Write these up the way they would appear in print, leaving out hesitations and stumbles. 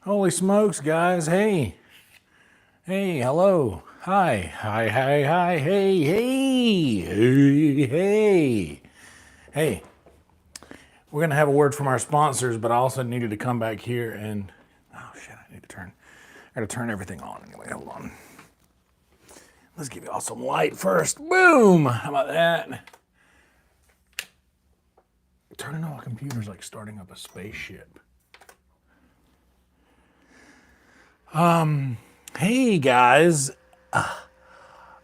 Holy smokes, guys. Hey. Hey, hello. Hi. Hi, hi, hi. Hey, hey. Hey, hey. Hey. We're going to have a word from our sponsors, but I also needed to come back here and... Oh, shit. I got to turn everything on anyway. Hold on. Let's give you all some light first. Boom. How about that? Turning on a computer's like starting up a spaceship. Hey guys,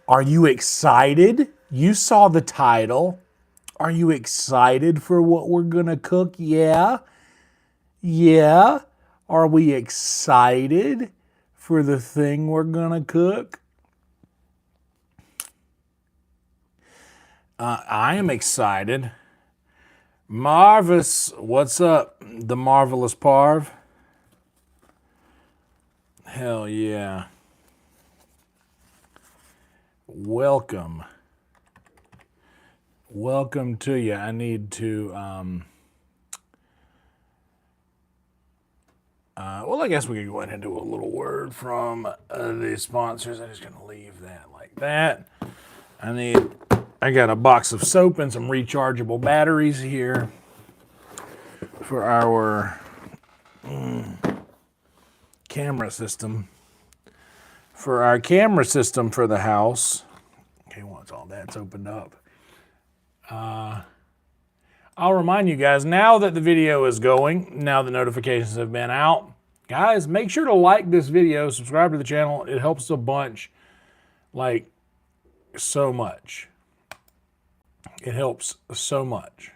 are you excited? You saw the title. Are you excited for what we're gonna cook? Yeah? Yeah? Are we excited for the thing we're gonna cook? I am excited. Marvis, what's up? The Marvelous Parv? Hell yeah. Welcome. Welcome to you. I need to, well, I guess we could go ahead and do a little word from the sponsors. I'm just going to leave that like that. I got a box of soap and some rechargeable batteries here for our camera system. For our camera system for the house. Okay, once all that's opened up. I'll remind you guys, now that the video is going, now the notifications have been out, guys, make sure to like this video, subscribe to the channel. It helps a bunch, like, so much. It helps so much.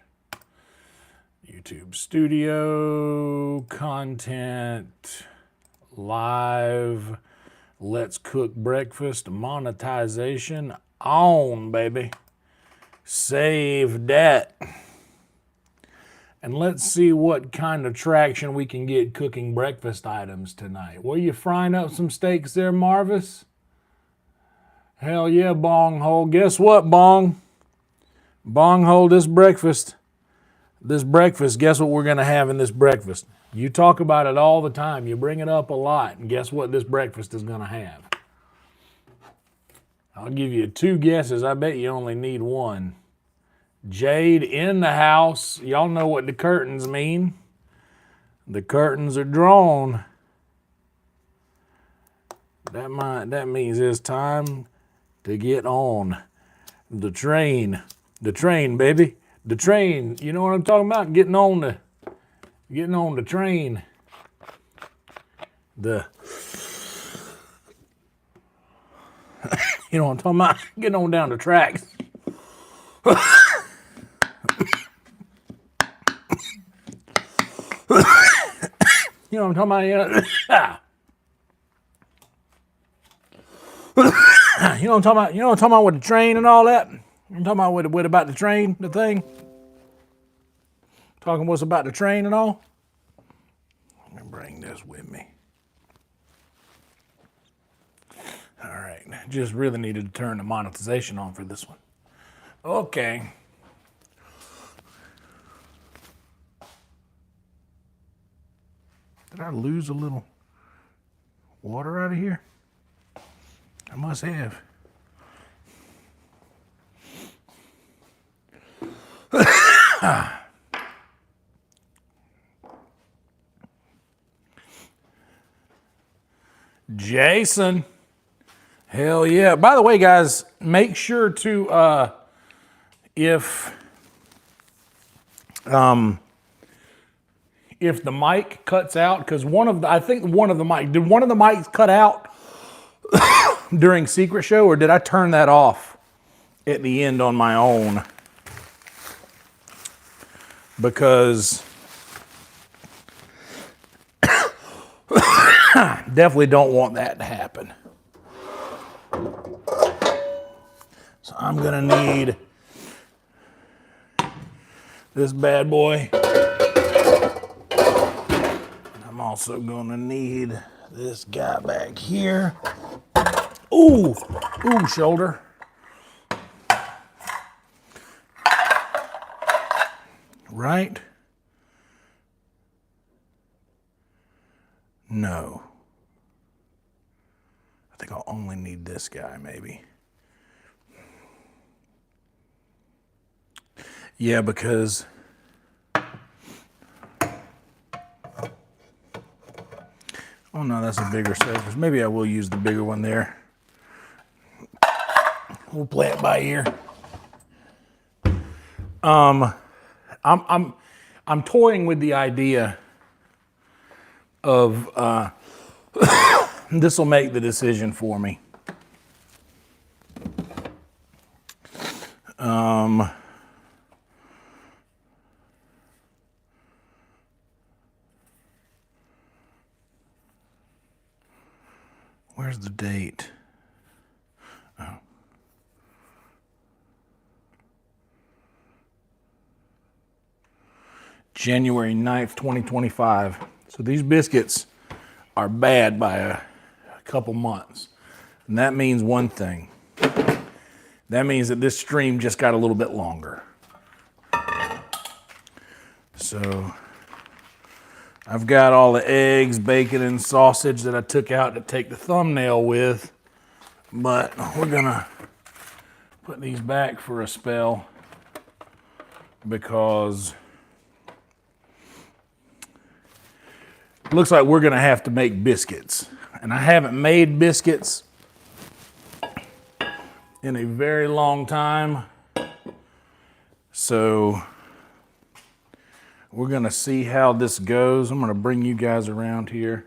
YouTube Studio, content, live, let's cook breakfast, monetization, on, baby. Save that. And let's see what kind of traction we can get cooking breakfast items tonight. Were you frying up some steaks there, Marvis? Hell yeah, Bong Hole. Guess what, Bong? Bong Hole, this breakfast, guess what we're going to have in this breakfast? You talk about it all the time. You bring it up a lot. And guess what this breakfast is going to have? I'll give you 2 guesses. I bet you only need 1. Jade in the house. Y'all know what the curtains mean. The curtains are drawn. That means it's time to get on the train. The train, baby. The train. You know what I'm talking about? Getting on the train. You know what I'm talking about? Getting on down the tracks. You know what I'm talking about? You know what I'm talking about? You know what I'm talking about with the train and all that? I'm talking about what about the train, the thing? Talking what's about the train and all? Let me bring this with me. All right, just really needed to turn the monetization on for this one. Okay. Did I lose a little water out of here? I must have. Jason. Hell yeah. By the way, guys, make sure to, if the mic cuts out, because I think one of the mics cut out during Secret Show, or did I turn that off at the end on my own? Because definitely don't want that to happen. So I'm gonna need this bad boy. I'm also gonna need this guy back here. Ooh, shoulder. Right. No. I think I'll only need this guy, maybe. Yeah, because oh no, that's a bigger surface. Maybe I will use the bigger one there. We'll play it by ear. I'm toying with the idea of this will make the decision for me. Where's the date? Oh. January 9th, 2025. So these biscuits are bad by a couple months. And that means one thing. That means that this stream just got a little bit longer. So I've got all the eggs, bacon, and sausage that I took out to take the thumbnail with. But we're gonna put these back for a spell because it looks like we're gonna have to make biscuits. And I haven't made biscuits in a very long time. So we're gonna see how this goes. I'm gonna bring you guys around here.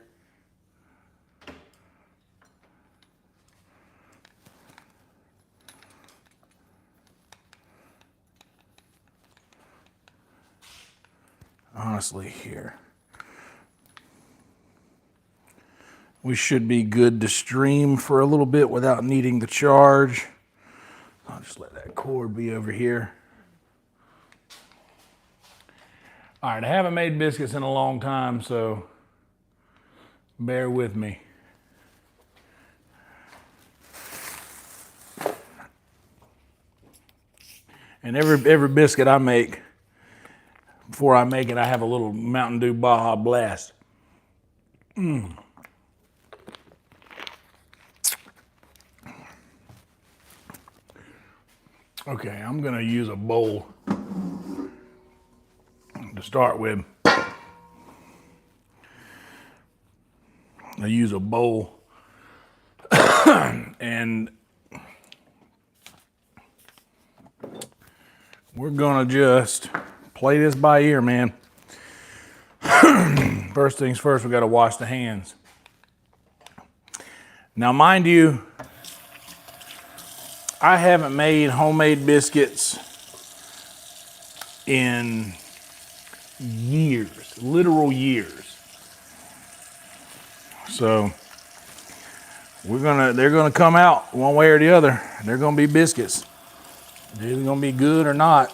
Honestly, here. We should be good to stream for a little bit without needing the charge. I'll just let that cord be over here. All right, I haven't made biscuits in a long time, so bear with me. And every biscuit I make, before I make it, I have a little Mountain Dew Baja Blast. Okay, I'm gonna use a bowl to start with. I use a bowl and we're gonna just play this by ear, man. First things first, we gotta wash the hands. Now, mind you, I haven't made homemade biscuits in years, literal years. So they're gonna come out one way or the other. They're gonna be biscuits. They're either gonna be good or not.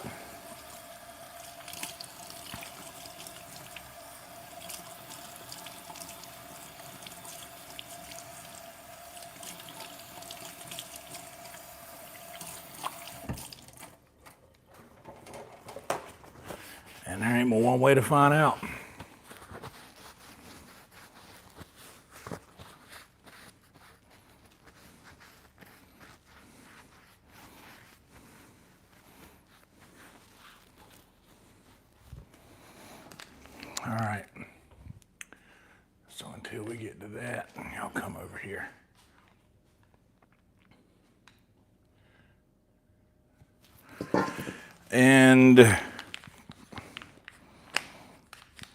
And there ain't but one way to find out. All right. So until we get to that, y'all come over here. And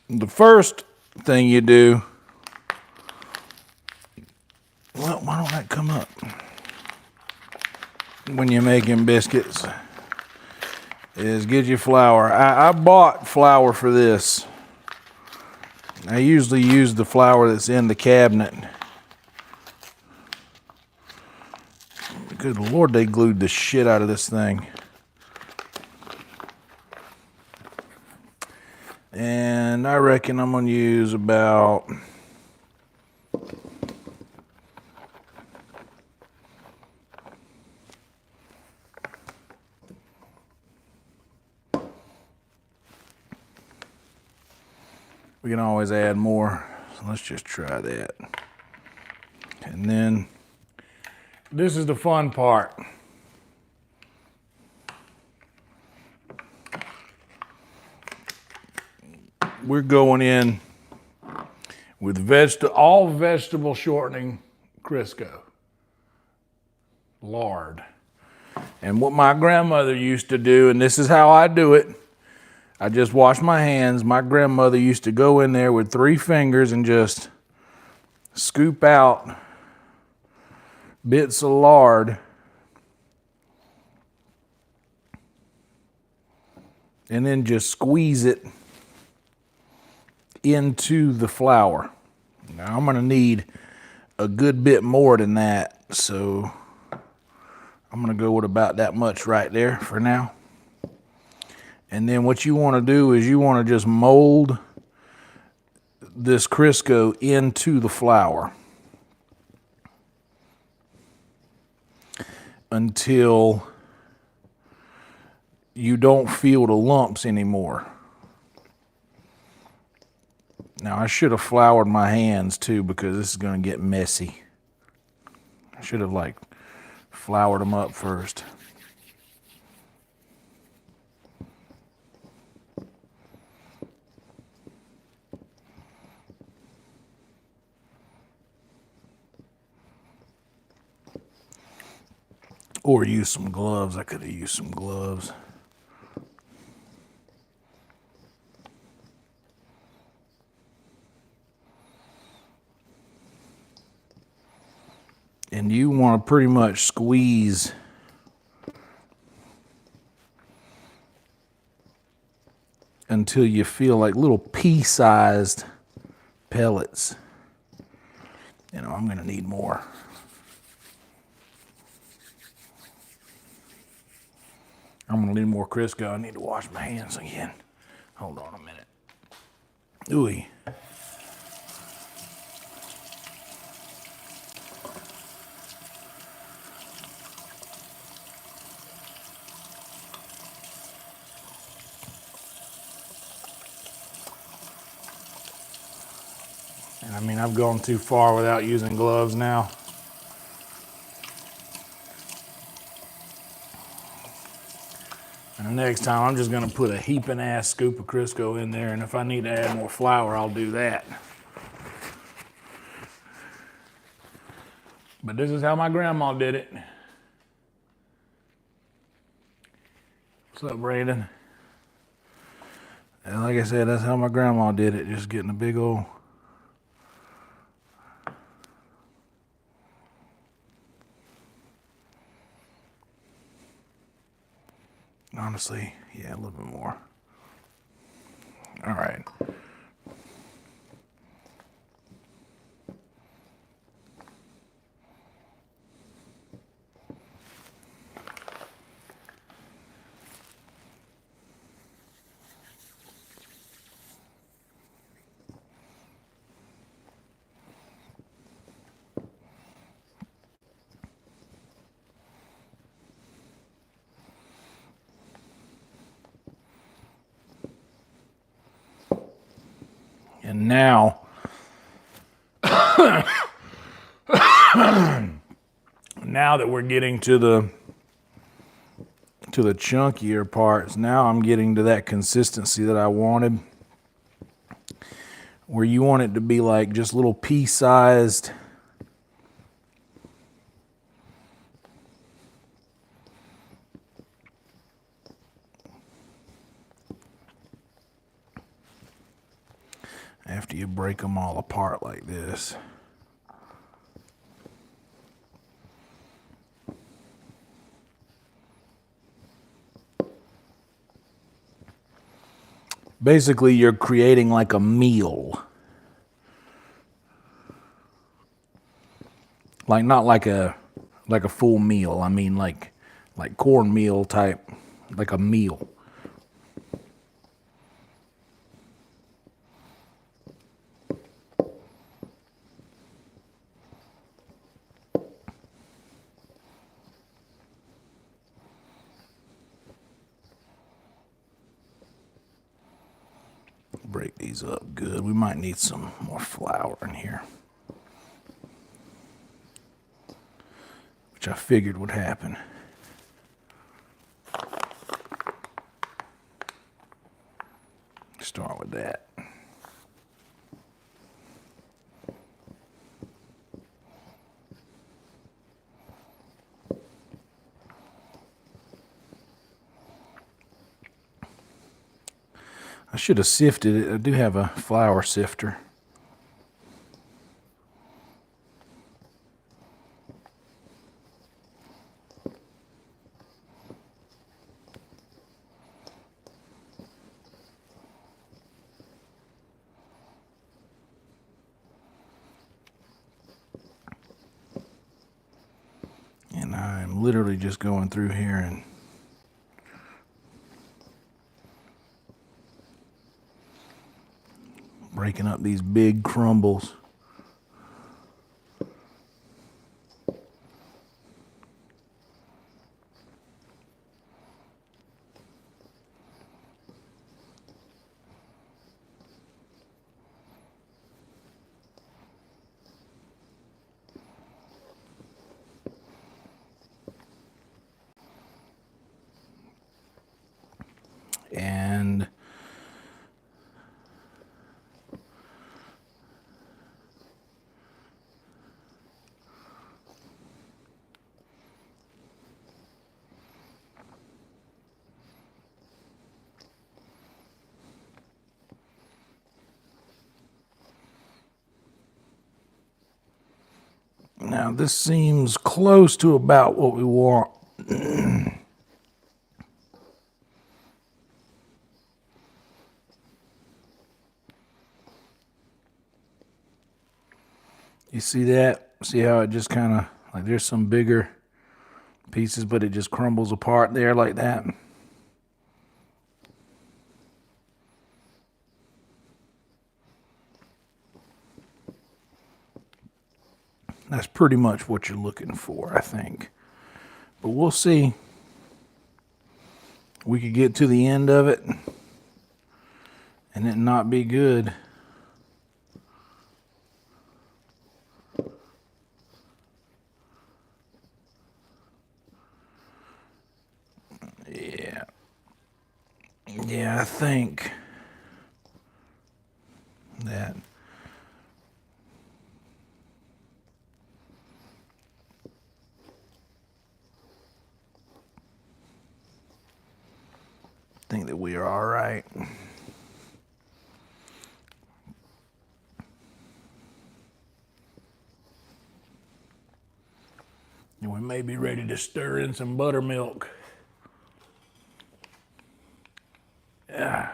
the first thing you do, well, why don't that come up? When you're making biscuits, is get your flour. I bought flour for this. I usually use the flour that's in the cabinet. Good Lord, they glued the shit out of this thing. And I reckon I'm gonna use about we can always add more. So let's just try that. And then this is the fun part. We're going in with all vegetable shortening Crisco. Lard. And what my grandmother used to do, and this is how I do it, I just wash my hands. My grandmother used to go in there with 3 fingers and just scoop out bits of lard and then just squeeze it into the flour. Now I'm going to need a good bit more than that, so I'm going to go with about that much right there for now. And then what you want to do is you want to just mold this Crisco into the flour until you don't feel the lumps anymore. Now I should have floured my hands too, because this is going to get messy. I should have floured them up first. Or use some gloves. I could have used some gloves. And you want to pretty much squeeze until you feel like little pea-sized pellets. You know, I'm going to need more. I'm going to need more Crisco. I need to wash my hands again. Hold on a minute. Ooh. And I mean, I've gone too far without using gloves now. And the next time, I'm just going to put a heaping ass scoop of Crisco in there, and if I need to add more flour, I'll do that. But this is how my grandma did it. What's up, Brandon? And like I said, that's how my grandma did it, just getting a big old... Honestly, yeah, a little bit more. All right. And now, now that we're getting to the chunkier parts, now I'm getting to that consistency that I wanted, where you want it to be like just little pea-sized after you break them all apart like this. Basically, you're creating like a meal. Like not like a full meal. I mean like cornmeal type, like a meal. Break these up good. We might need some more flour in here, which I figured would happen. Start with that. I should have sifted it. I do have a flour sifter. And I'm literally just going through here and breaking up these big crumbles. And now this seems close to about what we want. You see that? See how it just kind of, like there's some bigger pieces, but it just crumbles apart there like that. That's pretty much what you're looking for, I think. But we'll see. We could get to the end of it and it not be good. Yeah, I think that we are all right. And we may be ready to stir in some buttermilk. Yeah.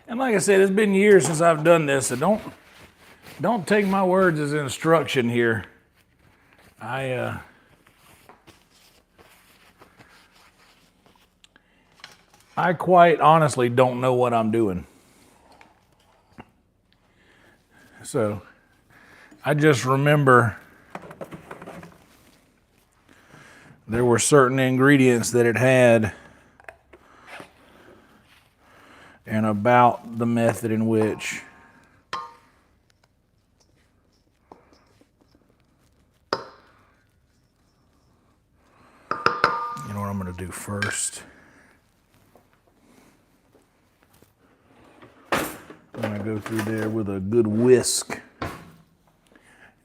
And like I said, it's been years since I've done this, so don't take my words as instruction here. I quite honestly don't know what I'm doing. So I just remember there were certain ingredients that it had and about the method in which you know what I'm going to do first. I'm going to go through there with a good whisk.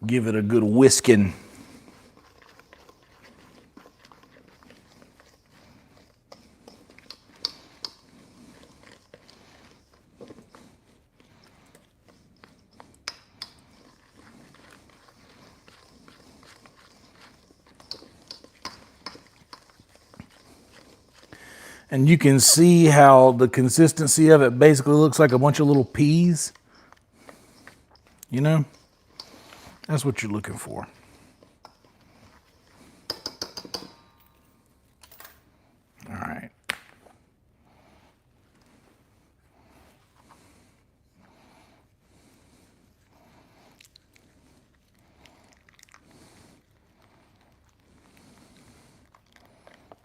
Give it a good whisking. And you can see how the consistency of it basically looks like a bunch of little peas. You know, that's what you're looking for. All right.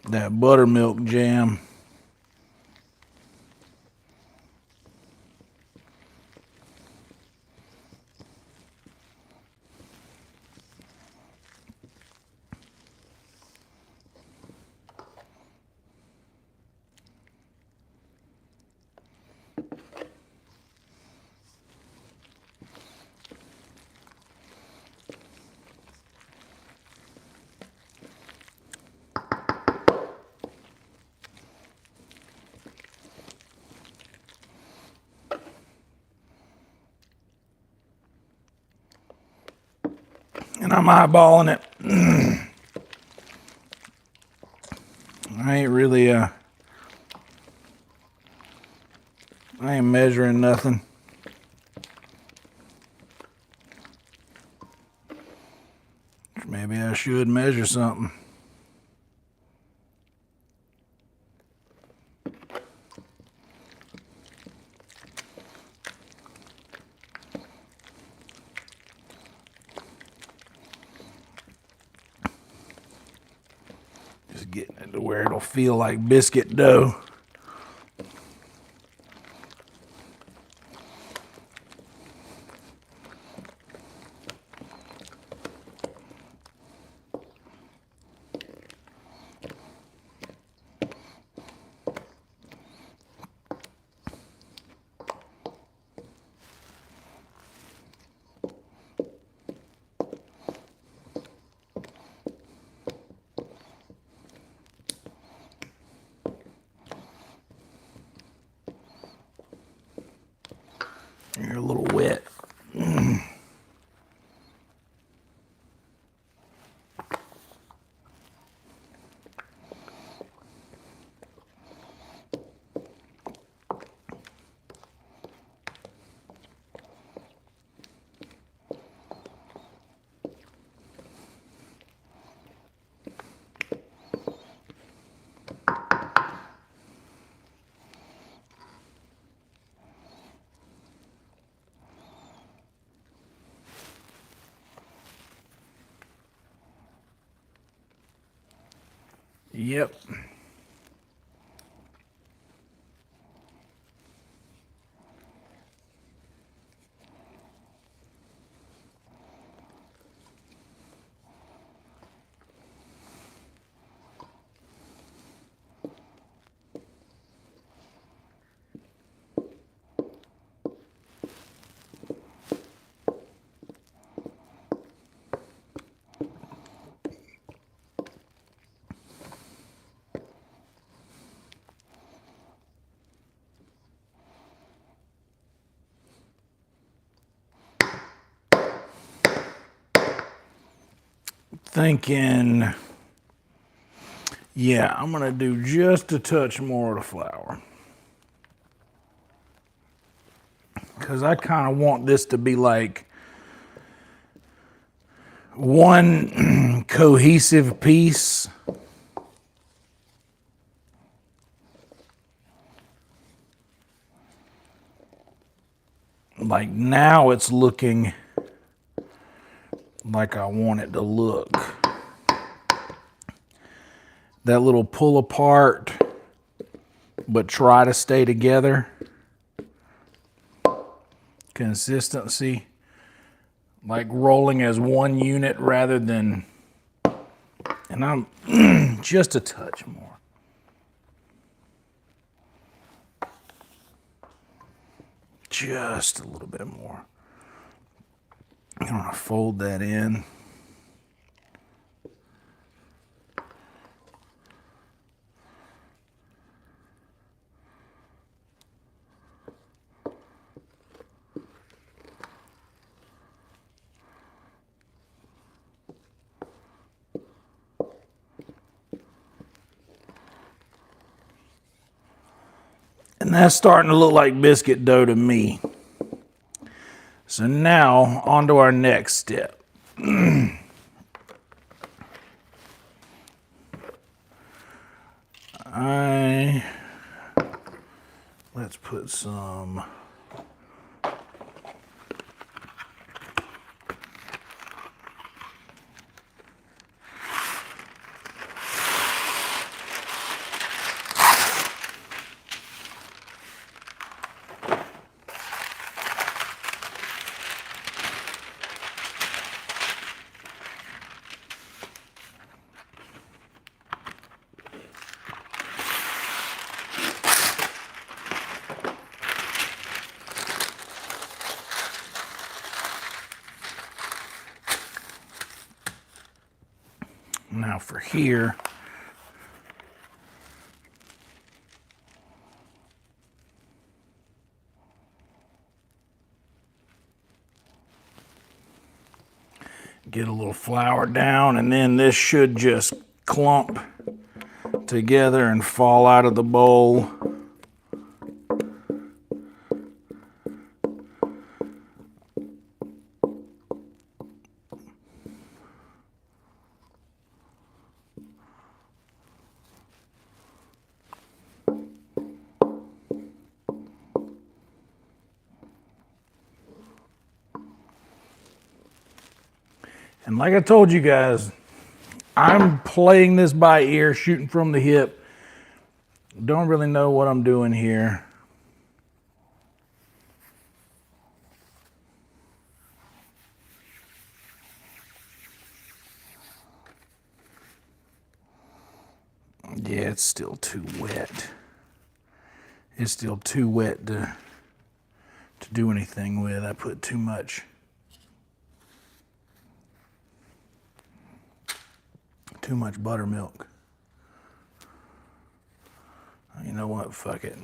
That buttermilk jam. And I'm eyeballing it. I ain't really, I ain't measuring nothing. Maybe I should measure something. Just getting it to where it'll feel like biscuit dough. You're a little wet. Yep. Thinking, yeah, I'm gonna do just a touch more of the flour. Because I kind of want this to be like one cohesive piece. Like now it's looking like I want it to look. That little pull apart, but try to stay together. Consistency. Like rolling as one unit rather than, and I'm just a touch more. Just a little bit more. I'm gonna fold that in. And that's starting to look like biscuit dough to me. So now, on to our next step. Let's put some now for here. Get a little flour down, and then this should just clump together and fall out of the bowl. And like I told you guys, I'm playing this by ear, shooting from the hip. Don't really know what I'm doing here. Yeah, it's still too wet. It's still too wet to do anything with. I put too much buttermilk. You know what? Fuck it.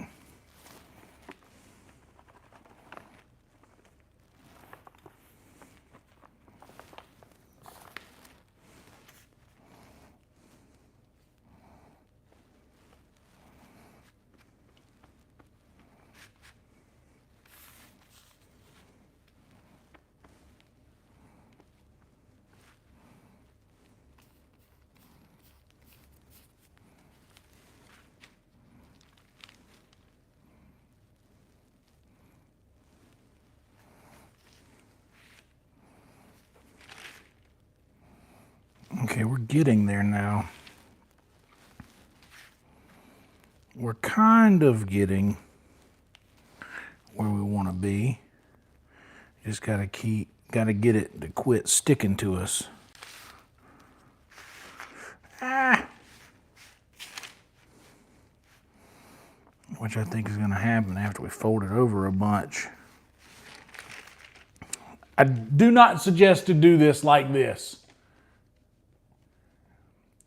Okay, we're getting there now. We're kind of getting where we want to be. Just gotta get it to quit sticking to us. Which I think is gonna happen after we fold it over a bunch. I do not suggest to do this like this.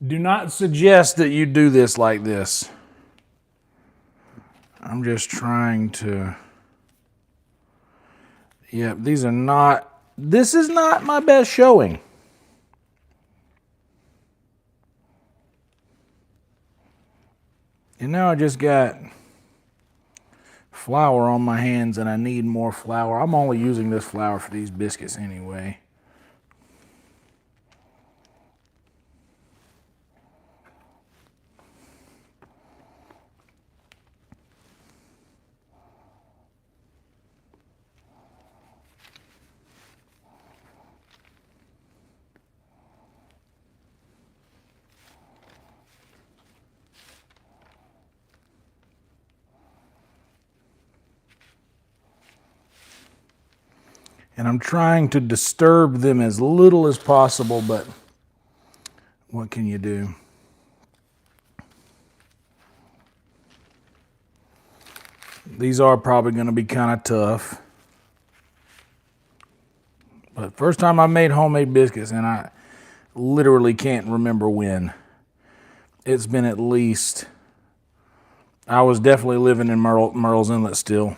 Do not suggest that you do this like this. I'm just trying to... Yep, these are not... This is not my best showing. And now I just got flour on my hands and I need more flour. I'm only using this flour for these biscuits anyway. And I'm trying to disturb them as little as possible, but what can you do? These are probably going to be kind of tough. But first time I made homemade biscuits, and I literally can't remember when. It's been at least... I was definitely living in Murrells Inlet still.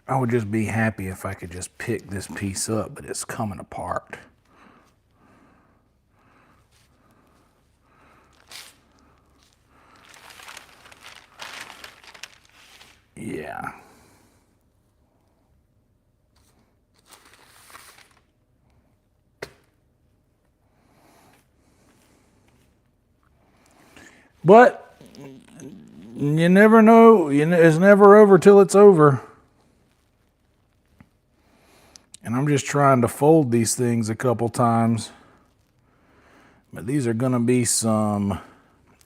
I would just be happy if I could just pick this piece up, but it's coming apart. Yeah. But you never know. It's never over till it's over. And I'm just trying to fold these things a couple times. But these are going to be some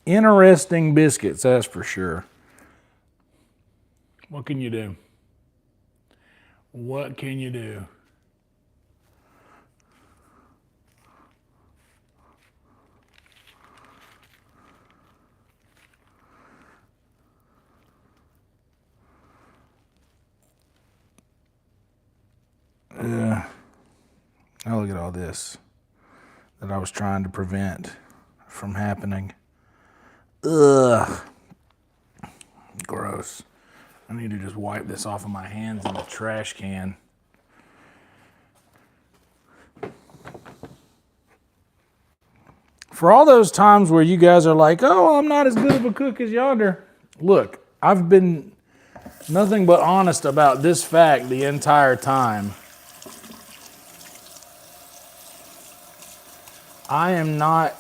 interesting biscuits, that's for sure. What can you do? What can you do? Now look at all this that I was trying to prevent from happening. Ugh. Gross. I need to just wipe this off of my hands in the trash can. For all those times where you guys are like, oh, I'm not as good of a cook as yonder. Look, I've been nothing but honest about this fact the entire time. I am not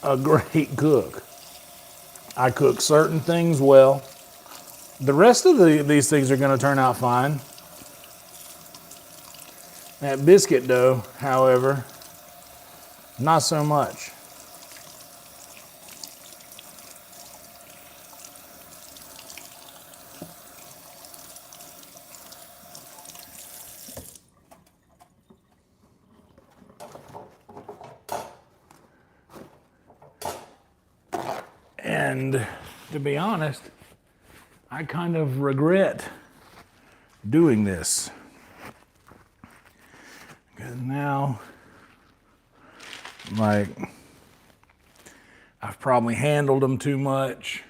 a great cook. I cook certain things well. The rest of these things are going to turn out fine. That biscuit dough, however, not so much. And to be honest, I kind of regret doing this. Because now, like, I've probably handled them too much.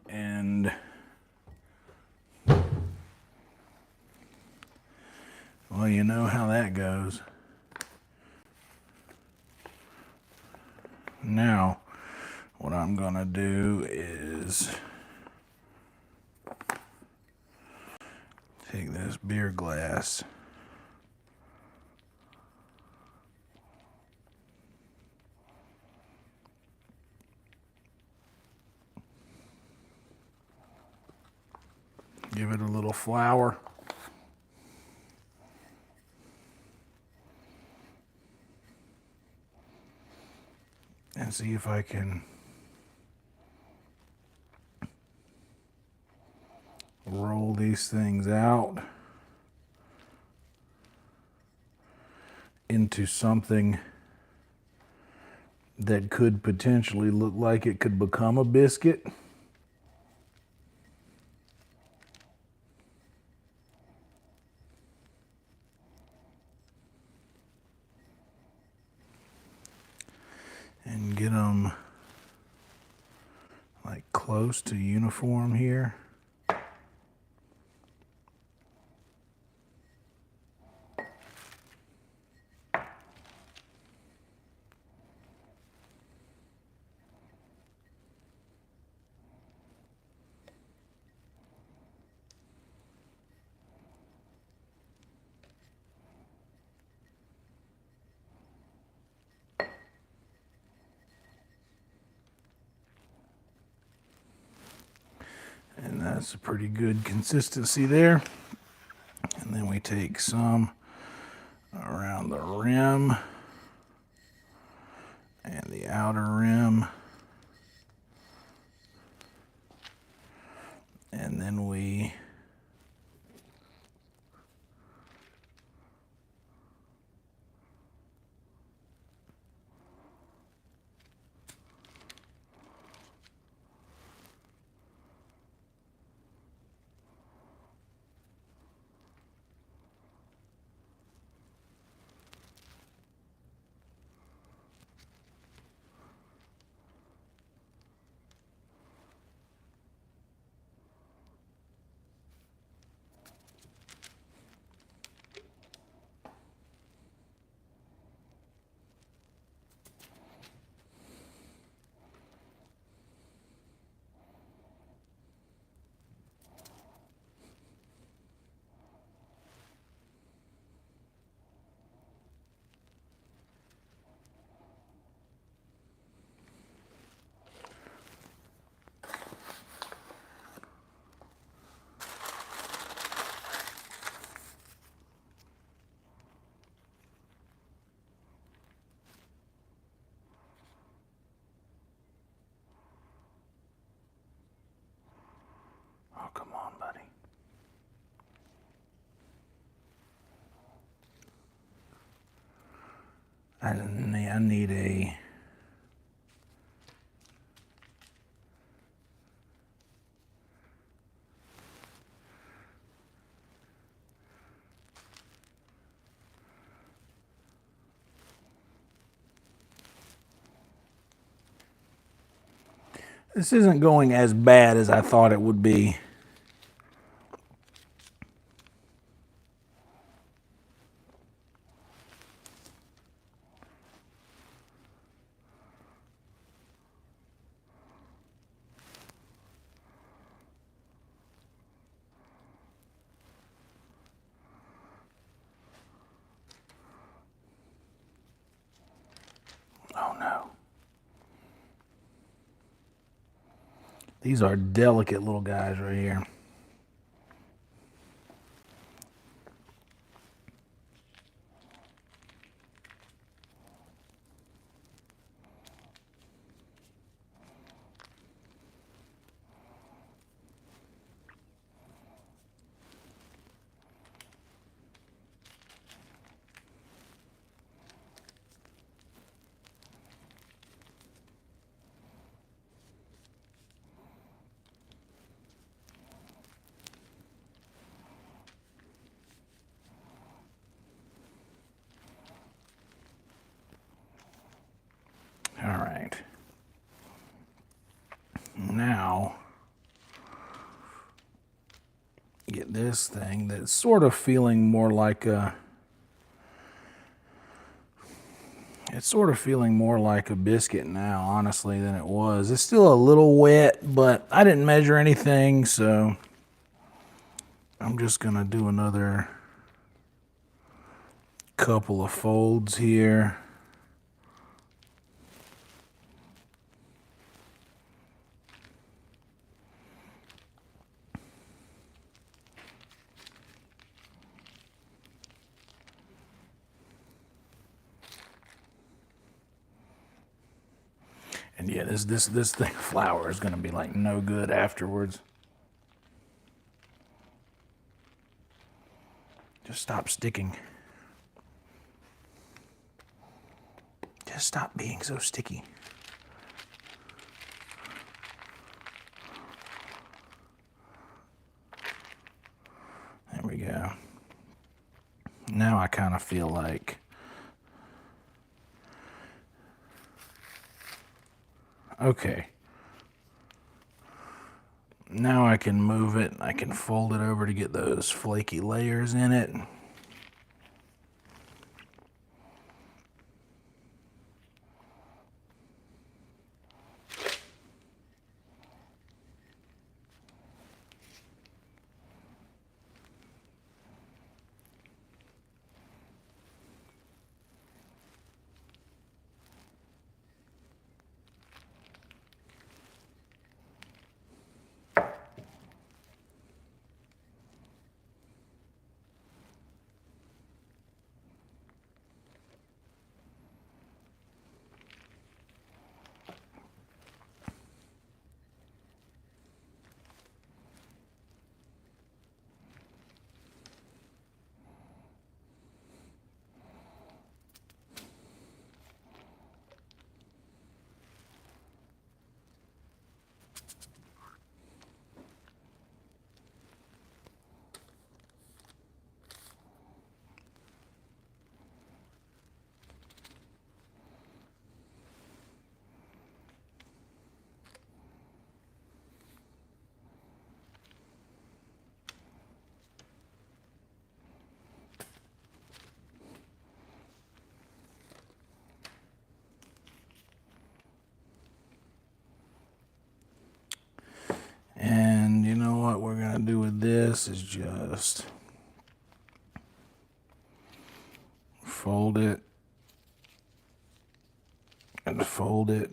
And well, you know how that goes. Now, what I'm gonna do is take this beer glass, give it a little flour, and see if I can roll these things out into something that could potentially look like it could become a biscuit. And get them like close to uniform here. And that's a pretty good consistency there. And then we take some around the rim and the outer rim. And then we I need a... This isn't going as bad as I thought it would be. Oh no. These are delicate little guys right here. All right. Now, get this thing that's sort of feeling more like a... It's sort of feeling more like a biscuit now, honestly, than it was. It's still a little wet, but I didn't measure anything, so I'm just going to do another couple of folds here. And yeah, this thing flour is going to be like no good afterwards. Just stop sticking. Just stop being so sticky. There we go. Now I kind of feel like... Okay. Now I can move it. I can fold it over to get those flaky layers in it. And you know what we're going to do with this is just fold it and fold it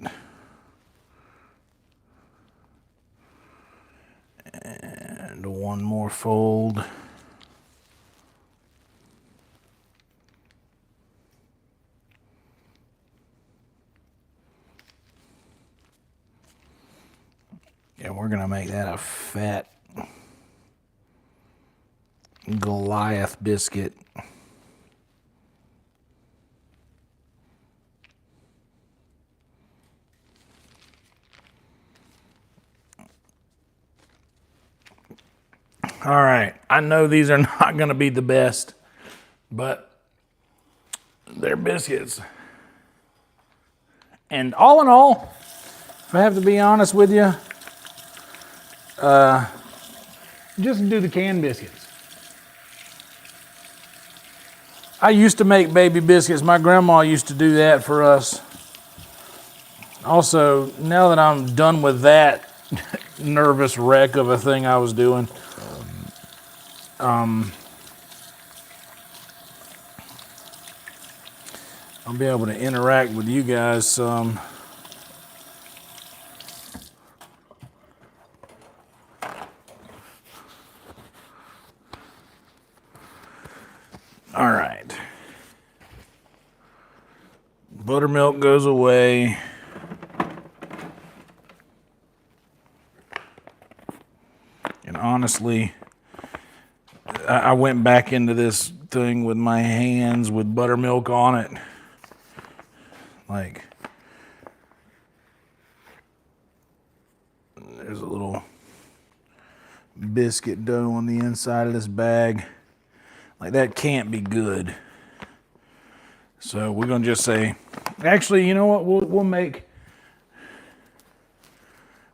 and one more fold. And we're going to make that a fat Goliath biscuit. All right, I know these are not gonna be the best, but they're biscuits. And all in all, if I have to be honest with you, just do the canned biscuits. I used to make baby biscuits. My grandma used to do that for us. Also, now that I'm done with that nervous wreck of a thing I was doing, I'll be able to interact with you guys some. All right. Buttermilk goes away. And honestly, I went back into this thing with my hands with buttermilk on it. Like, there's a little biscuit dough on the inside of this bag. Like, that can't be good. So we're gonna just say, actually, you know what?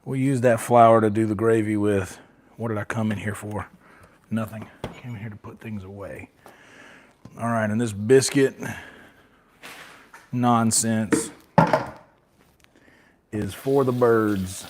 We'll use that flour to do the gravy with. What did I come in here for? Nothing. I came in here to put things away. All right, and this biscuit nonsense is for the birds.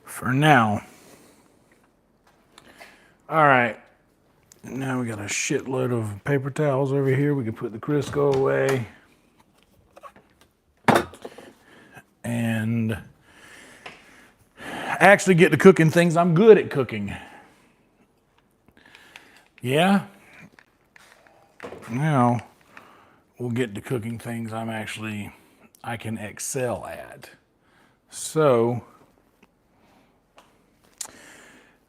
For now. All right, now we got a shitload of paper towels over here. We can put the Crisco away. And actually get to cooking things I'm good at cooking. Yeah. Now we'll get to cooking things I can excel at. So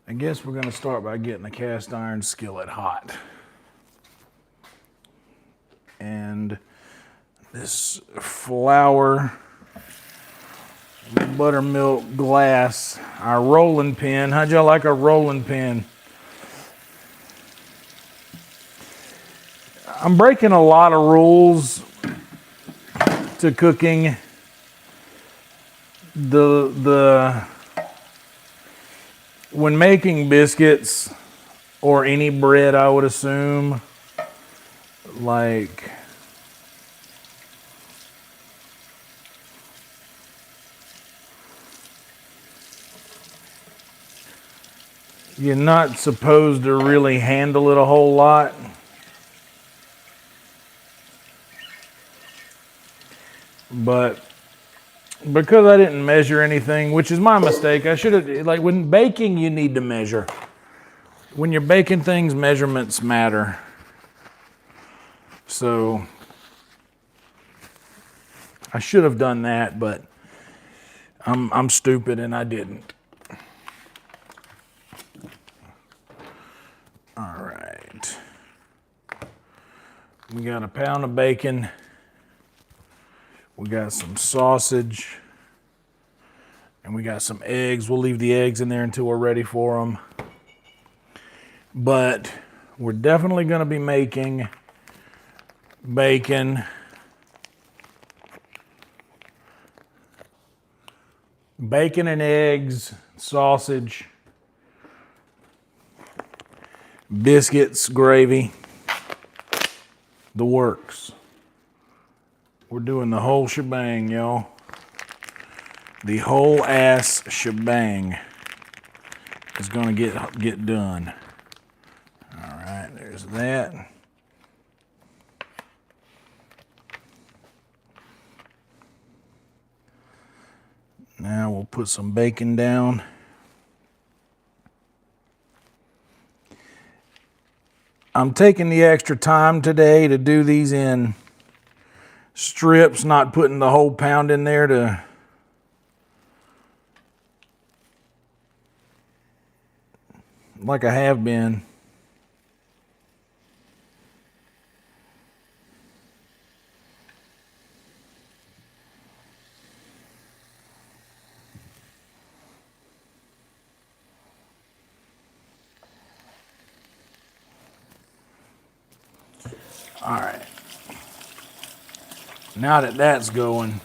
I guess we're going to start by getting a cast iron skillet hot. And this flour, buttermilk glass, our rolling pin. How'd y'all like our rolling pin? I'm breaking a lot of rules to cooking. When making biscuits or any bread, I would assume, like, you're not supposed to really handle it a whole lot. But because I didn't measure anything, which is my mistake, I should have, like, when baking, you need to measure. When you're baking things, measurements matter. So I should have done that, but I'm stupid and I didn't. All right. We got a pound of bacon. We got some sausage, and we got some eggs. We'll leave the eggs in there until we're ready for them. But we're definitely going to be making bacon, and eggs, sausage, biscuits, gravy, the works. We're doing the whole shebang, y'all. the whole ass shebang is going to get done. All right, there's that. Now we'll put some bacon down. I'm taking the extra time today to do these in strips, not putting the whole pound in there like I have been. All right. Now that that's going,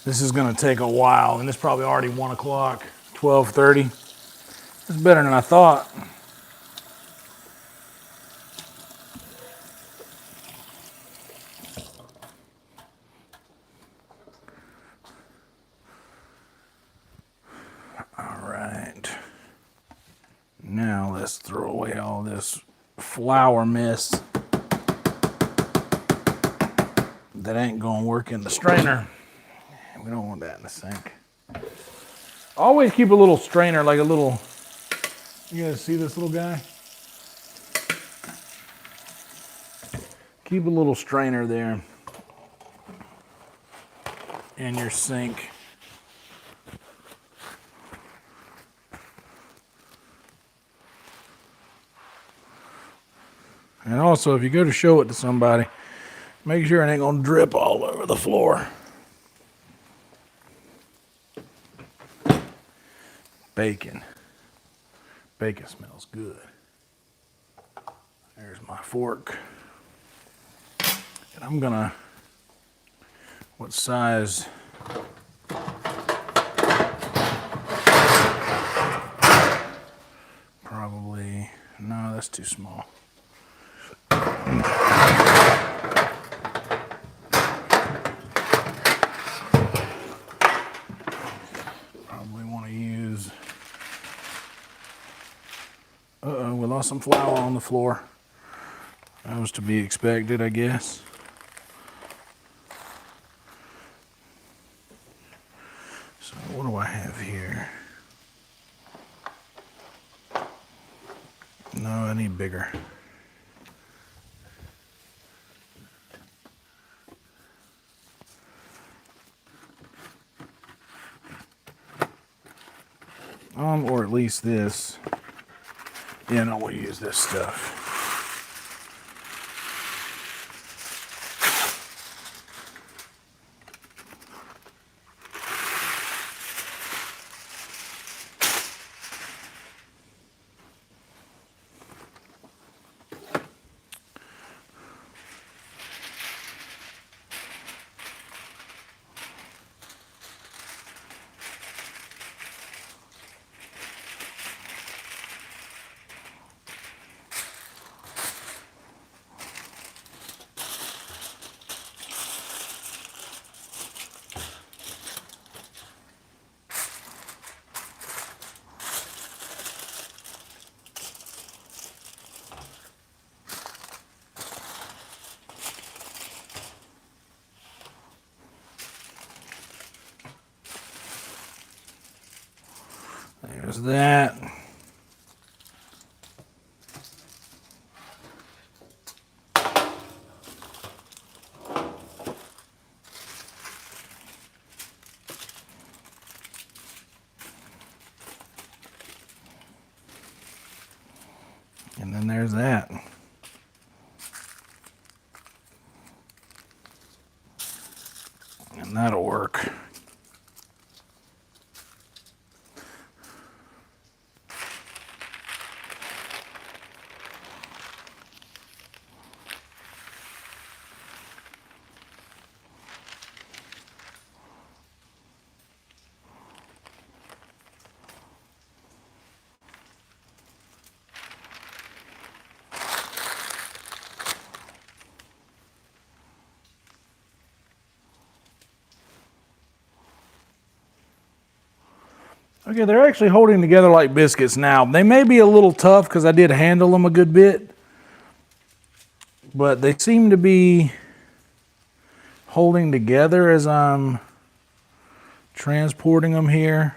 this is going to take a while, and it's probably already 1 o'clock, 12:30. It's better than I thought. Now let's throw away all this flour mess that ain't gonna work in the strainer. We don't want that in the sink. Always keep a little strainer, like a little, you guys see this little guy? Keep a little strainer there in your sink. And also, if you go to show it to somebody, make sure it ain't gonna drip all over the floor. Bacon. Bacon smells good. There's my fork. And I'm gonna, what size? Probably, no, that's too small. Probably want to use, we lost some flour on the floor. That was to be expected, I guess. So what do I have here? No, I need bigger. Or at least this. Yeah, no, we'll use this stuff. There's that. And then there's that. And that'll work. Okay, they're actually holding together like biscuits now. They may be a little tough because I did handle them a good bit, but they seem to be holding together as I'm transporting them here.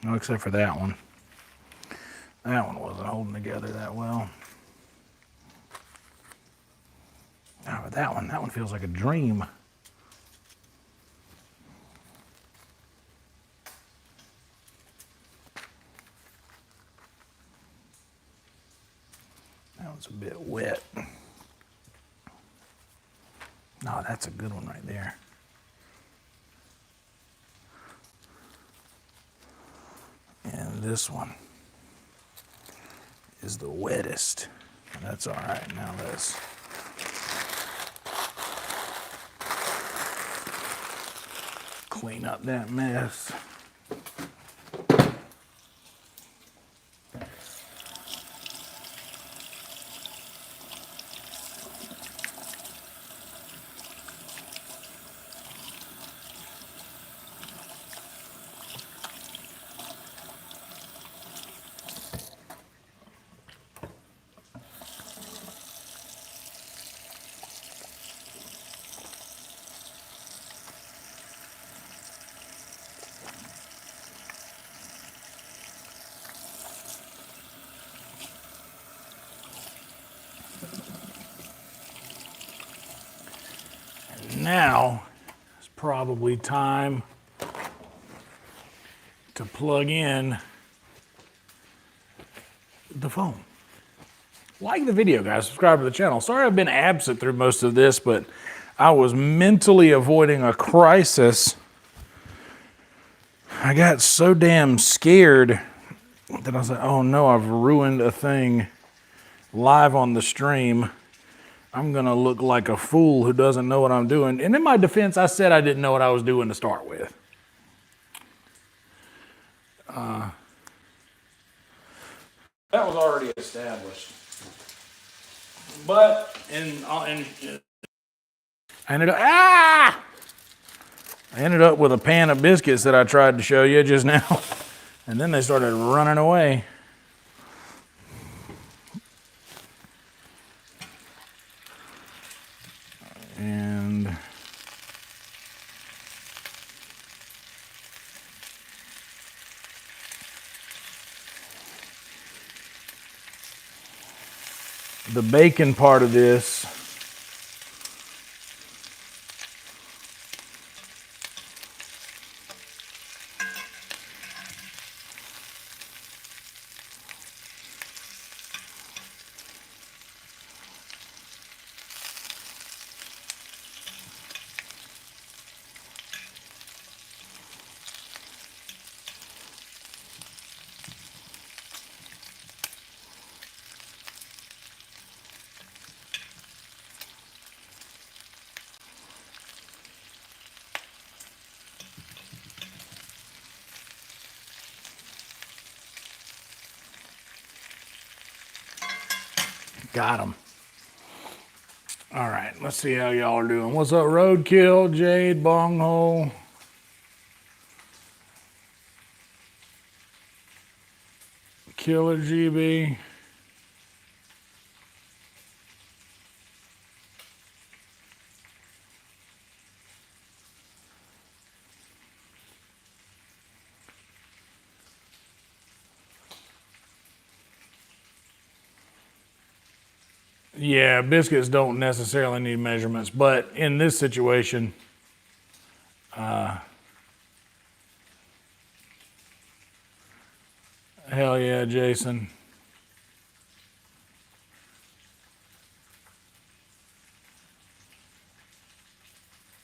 No, except for that one. That one wasn't holding together that well. Oh, but that one feels like a dream. That one's a bit wet. No, that's a good one right there. And this one is the wettest. That's all right. Now let's clean up that mess. Now it's probably time to plug in the phone. Like the video, guys. Subscribe to the channel. Sorry I've been absent through most of this, but I was mentally avoiding a crisis. I got so damn scared that I was like, oh no, I've ruined a thing live on the stream. I'm gonna look like a fool who doesn't know what I'm doing. And in my defense, I said I didn't know what I was doing to start with. That was already established. But I ended up with a pan of biscuits that I tried to show you just now, and then they started running away. And the bacon part of this got them. All right, let's see how y'all are doing. What's up, Roadkill, Jade, Bonghole? Killer GB. Yeah, biscuits don't necessarily need measurements, but in this situation, hell yeah, Jason.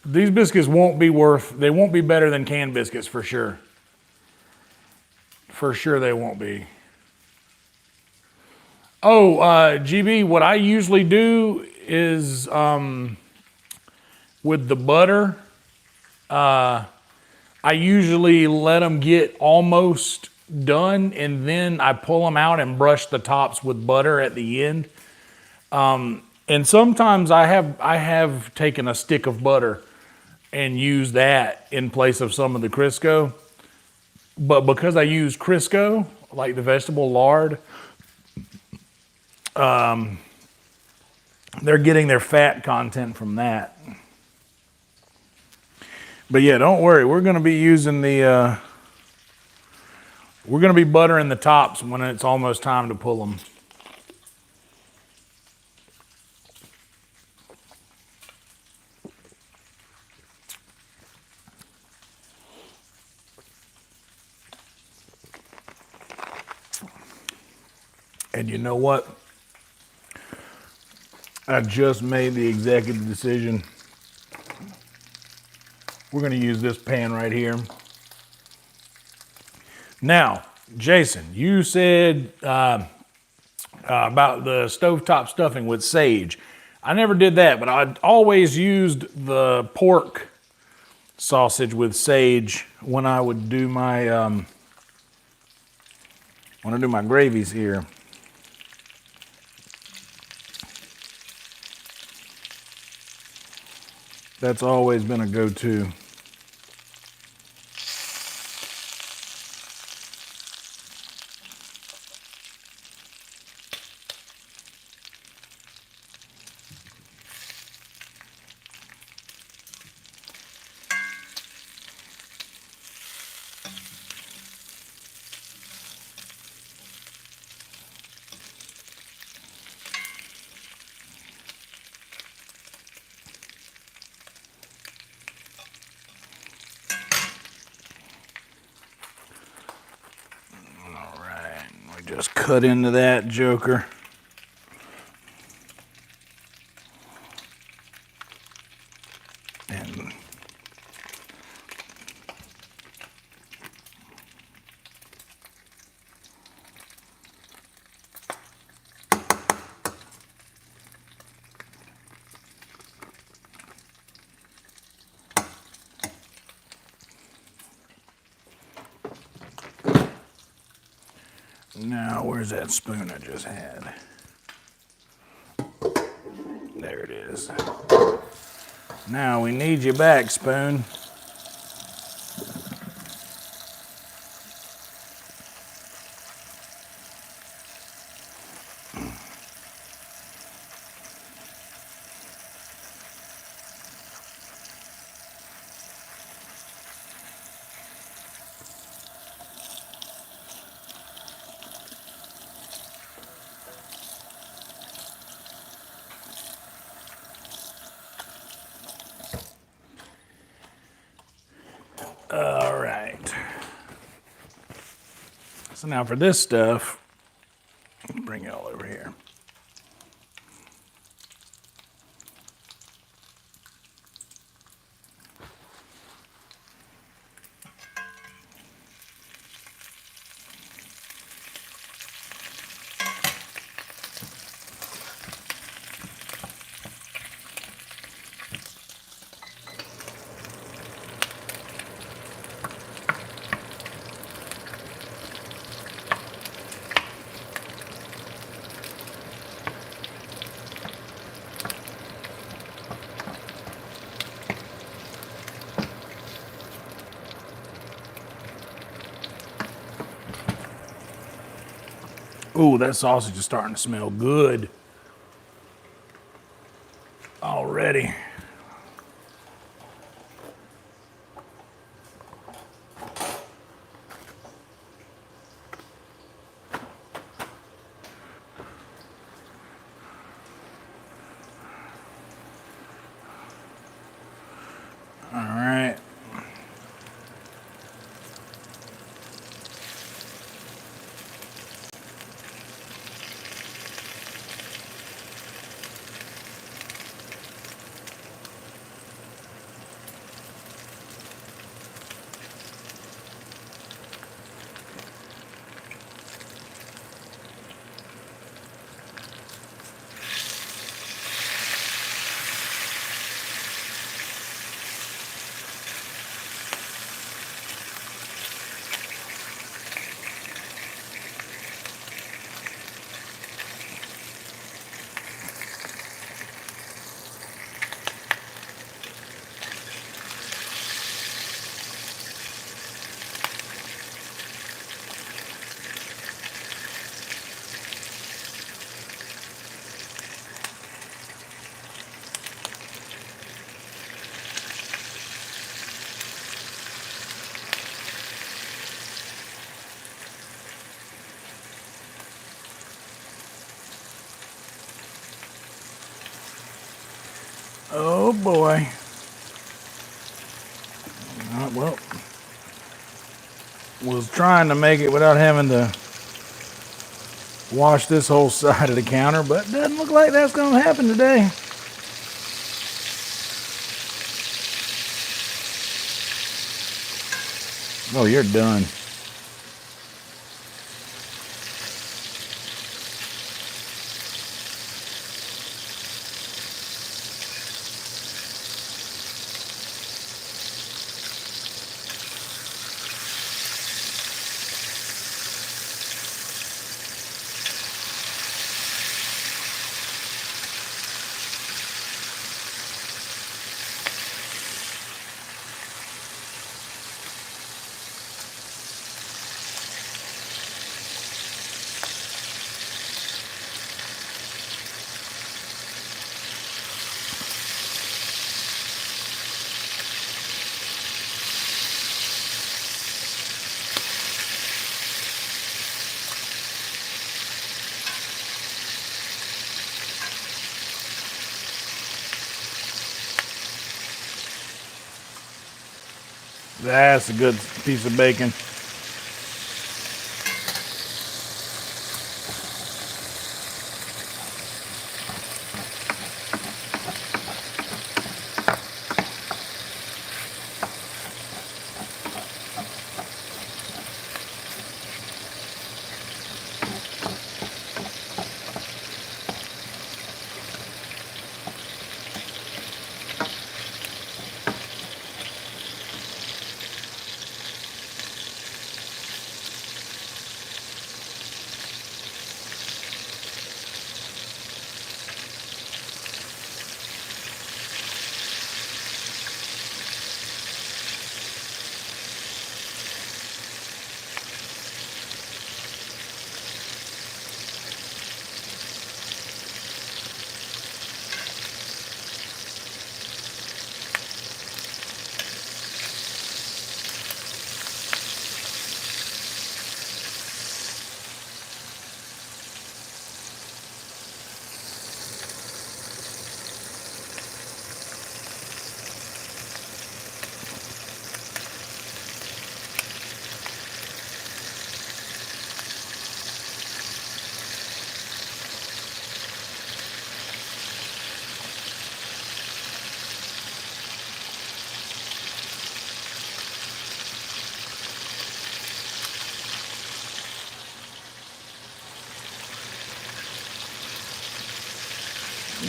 These biscuits won't be they won't be better than canned biscuits for sure. For sure they won't be. Oh, GB, what I usually do is with the butter, I usually let them get almost done, and then I pull them out and brush the tops with butter at the end. And sometimes I have taken a stick of butter and used that in place of some of the Crisco. But because I use Crisco, like the vegetable lard, they're getting their fat content from that. But yeah, don't worry. We're going to be using the, we're going to be buttering the tops when it's almost time to pull them. And you know what? I just made the executive decision. We're going to use this pan right here. Now, Jason, you said about the stovetop stuffing with sage. I never did that, but I always used the pork sausage with sage when I would do my gravies here. That's always been a go-to. Just cut into that joker. And now, where's that spoon I just had? There it is. Now we need you back, spoon. All right. So now for this stuff, bring it all over here. Ooh, that sausage is starting to smell good already. All right. Oh boy. Well, was trying to make it without having to wash this whole side of the counter, but doesn't look like that's going to happen today. Oh, you're done. That's a good piece of bacon.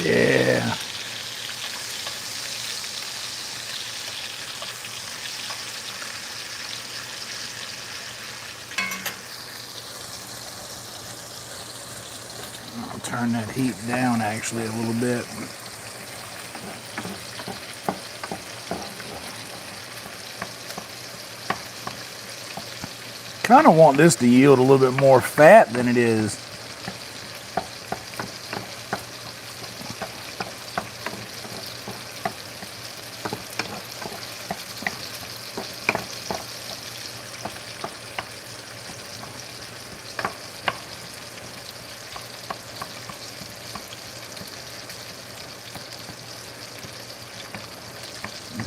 Yeah. I'll turn that heat down actually a little bit. Kind of want this to yield a little bit more fat than it is.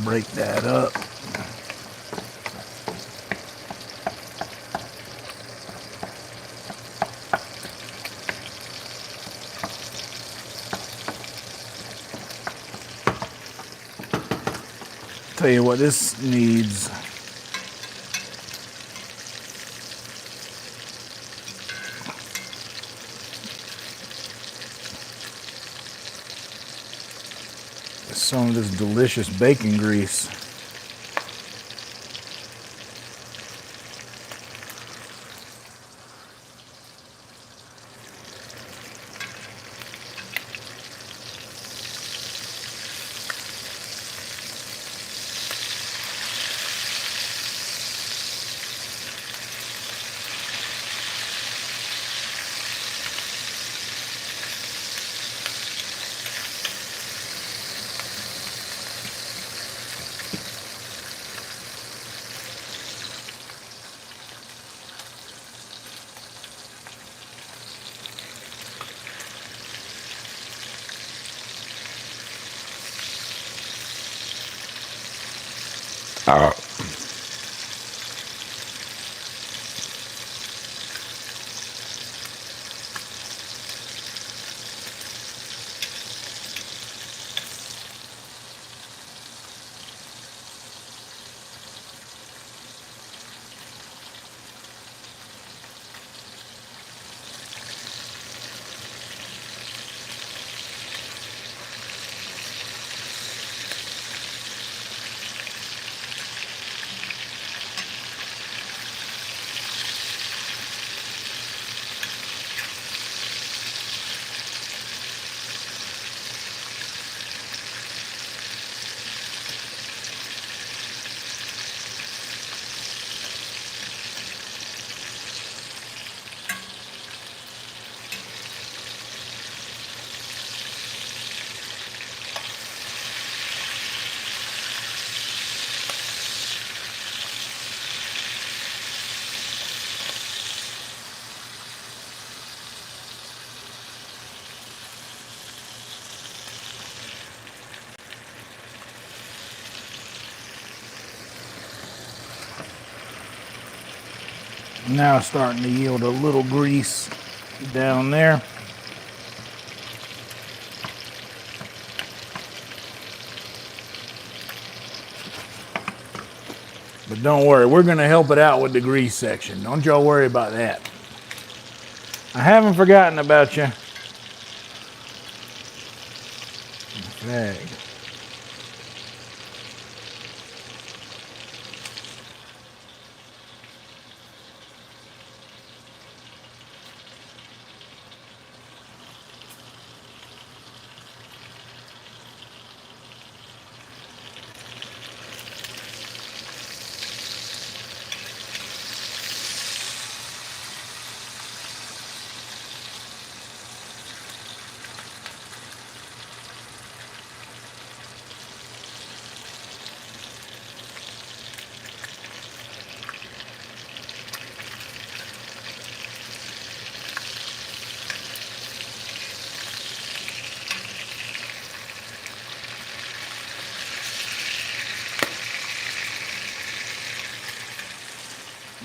Break that up. Tell you what this needs. Some of this delicious bacon grease. Now it's starting to yield a little grease down there. But don't worry, we're going to help it out with the grease section. Don't y'all worry about that. I haven't forgotten about you. Fag.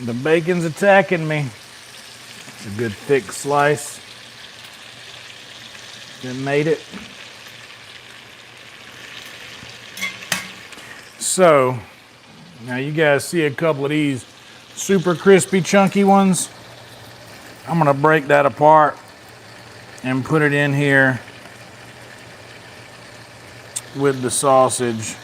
The bacon's attacking me. It's a good thick slice. That made it. So, now you guys see a couple of these super crispy chunky ones. I'm gonna break that apart and put it in here with the sausage.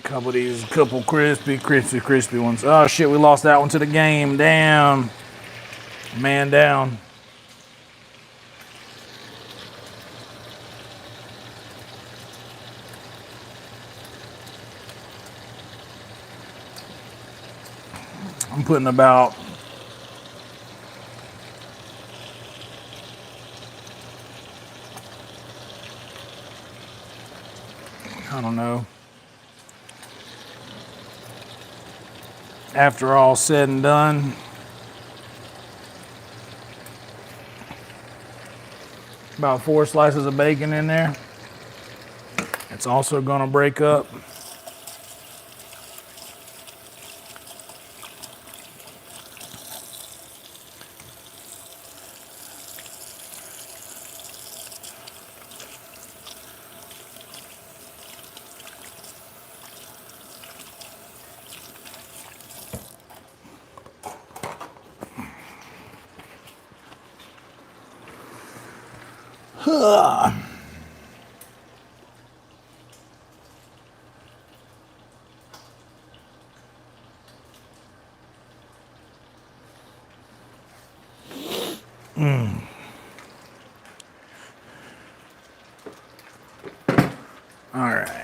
Couple crispy ones. Oh shit, we lost that one to the game. Damn. Man down. I'm putting about I don't know. After all said and done, about 4 slices of bacon in there. It's also going to break up. All right.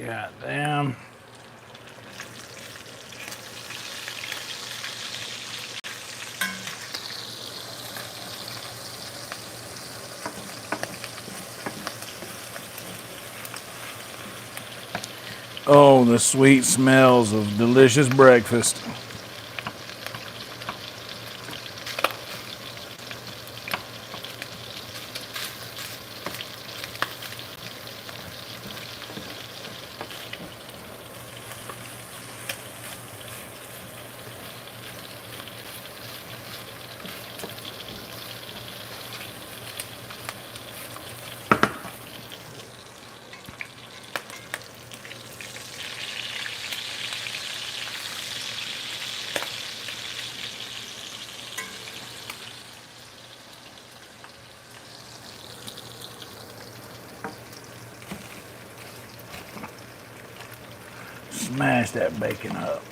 God damn. Oh, the sweet smells of delicious breakfast. Smash that bacon up.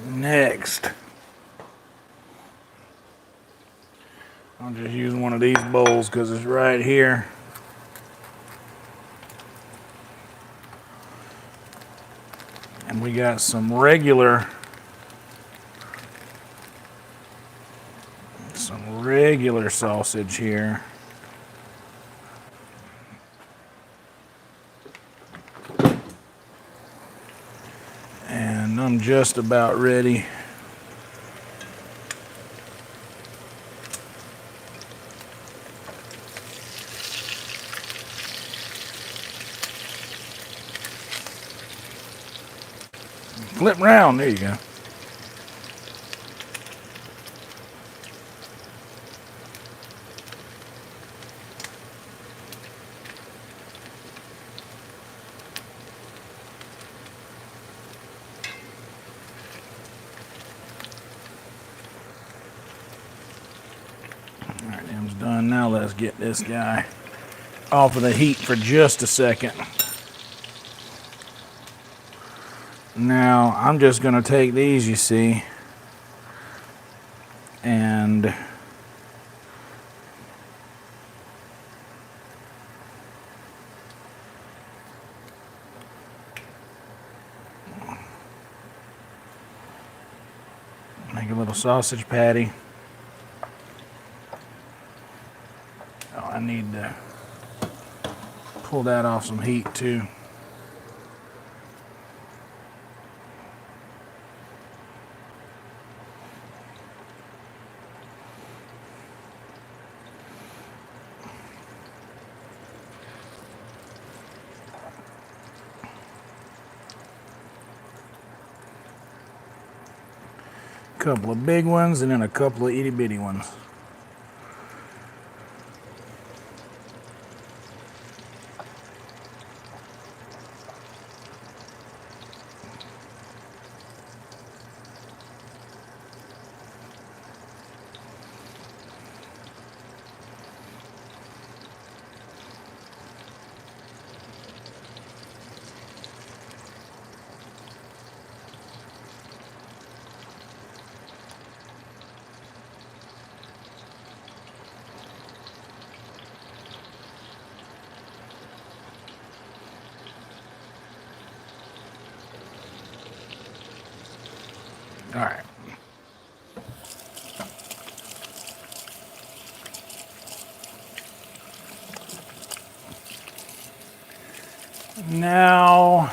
Next, I'll just use one of these bowls because it's right here. And we got some regular sausage here. And I'm just about ready. Flip round, there you go. All right, them's done. Now let's get this guy off of the heat for just a second. Now, I'm just going to take these, you see, and make a little sausage patty. Oh, I need to pull that off some heat too. Couple of big ones and then a couple of itty bitty ones. All right. Now,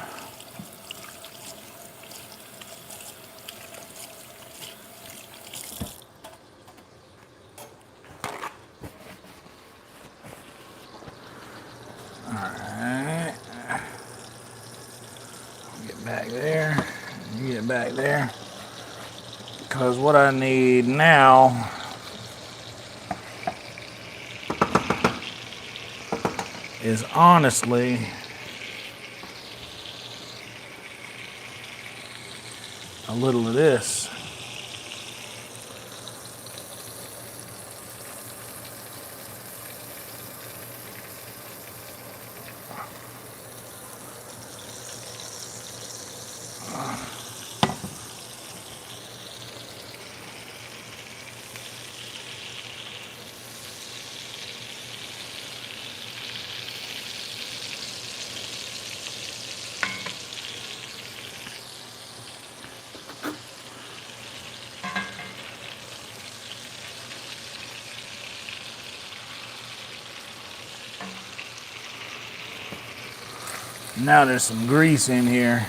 all right, get back there, get back there, because what I need now is honestly a little of this. Now there's some grease in here.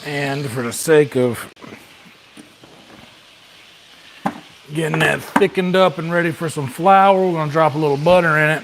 And for the sake of getting that thickened up and ready for some flour, we're going to drop a little butter in it.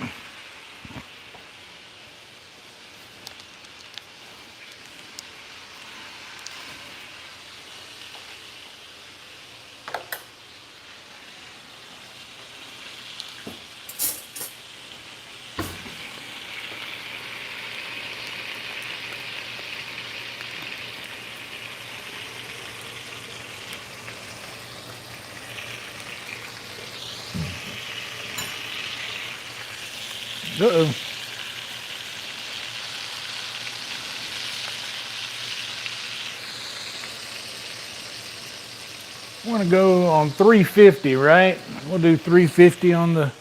Uh-oh. I want to go on 350, right? We'll do 350 on the...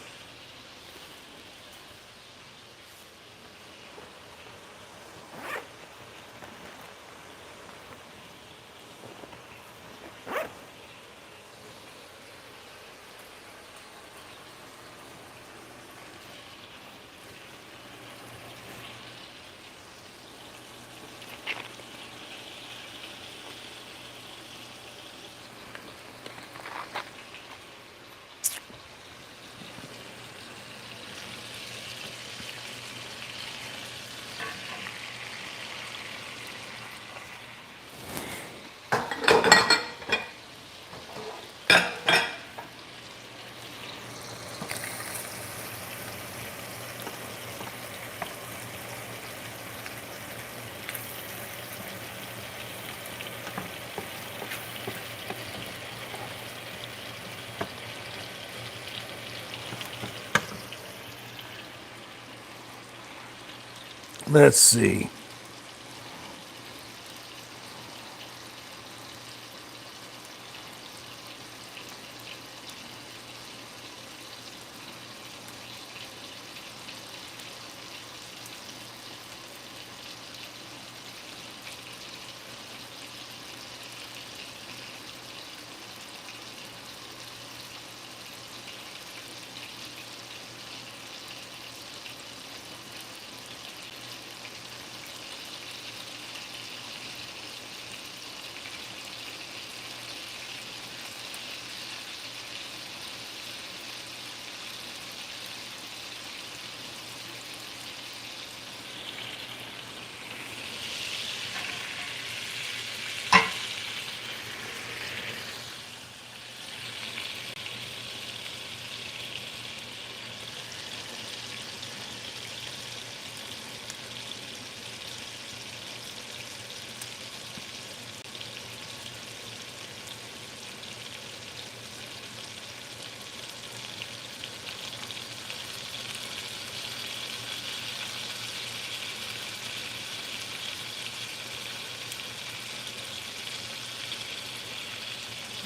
Let's see.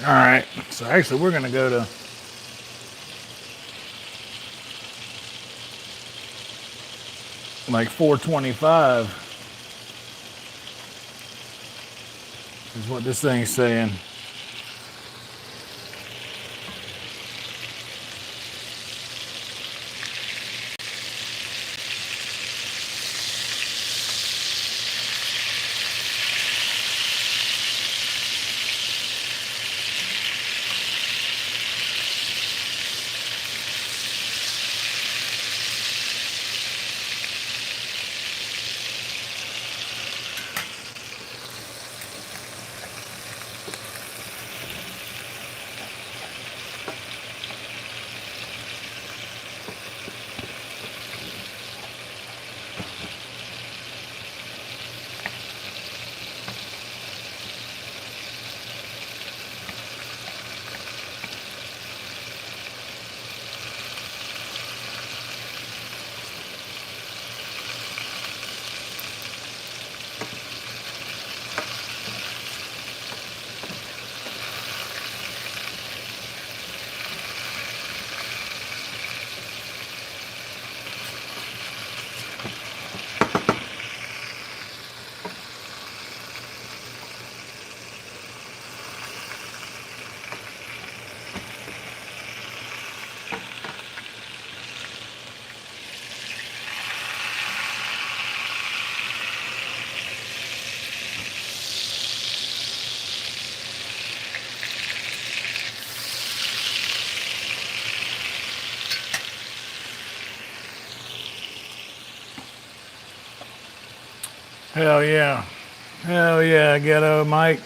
All right, so actually we're gonna go to like 425 is what this thing's saying. Hell yeah. Hell yeah, Ghetto Mike.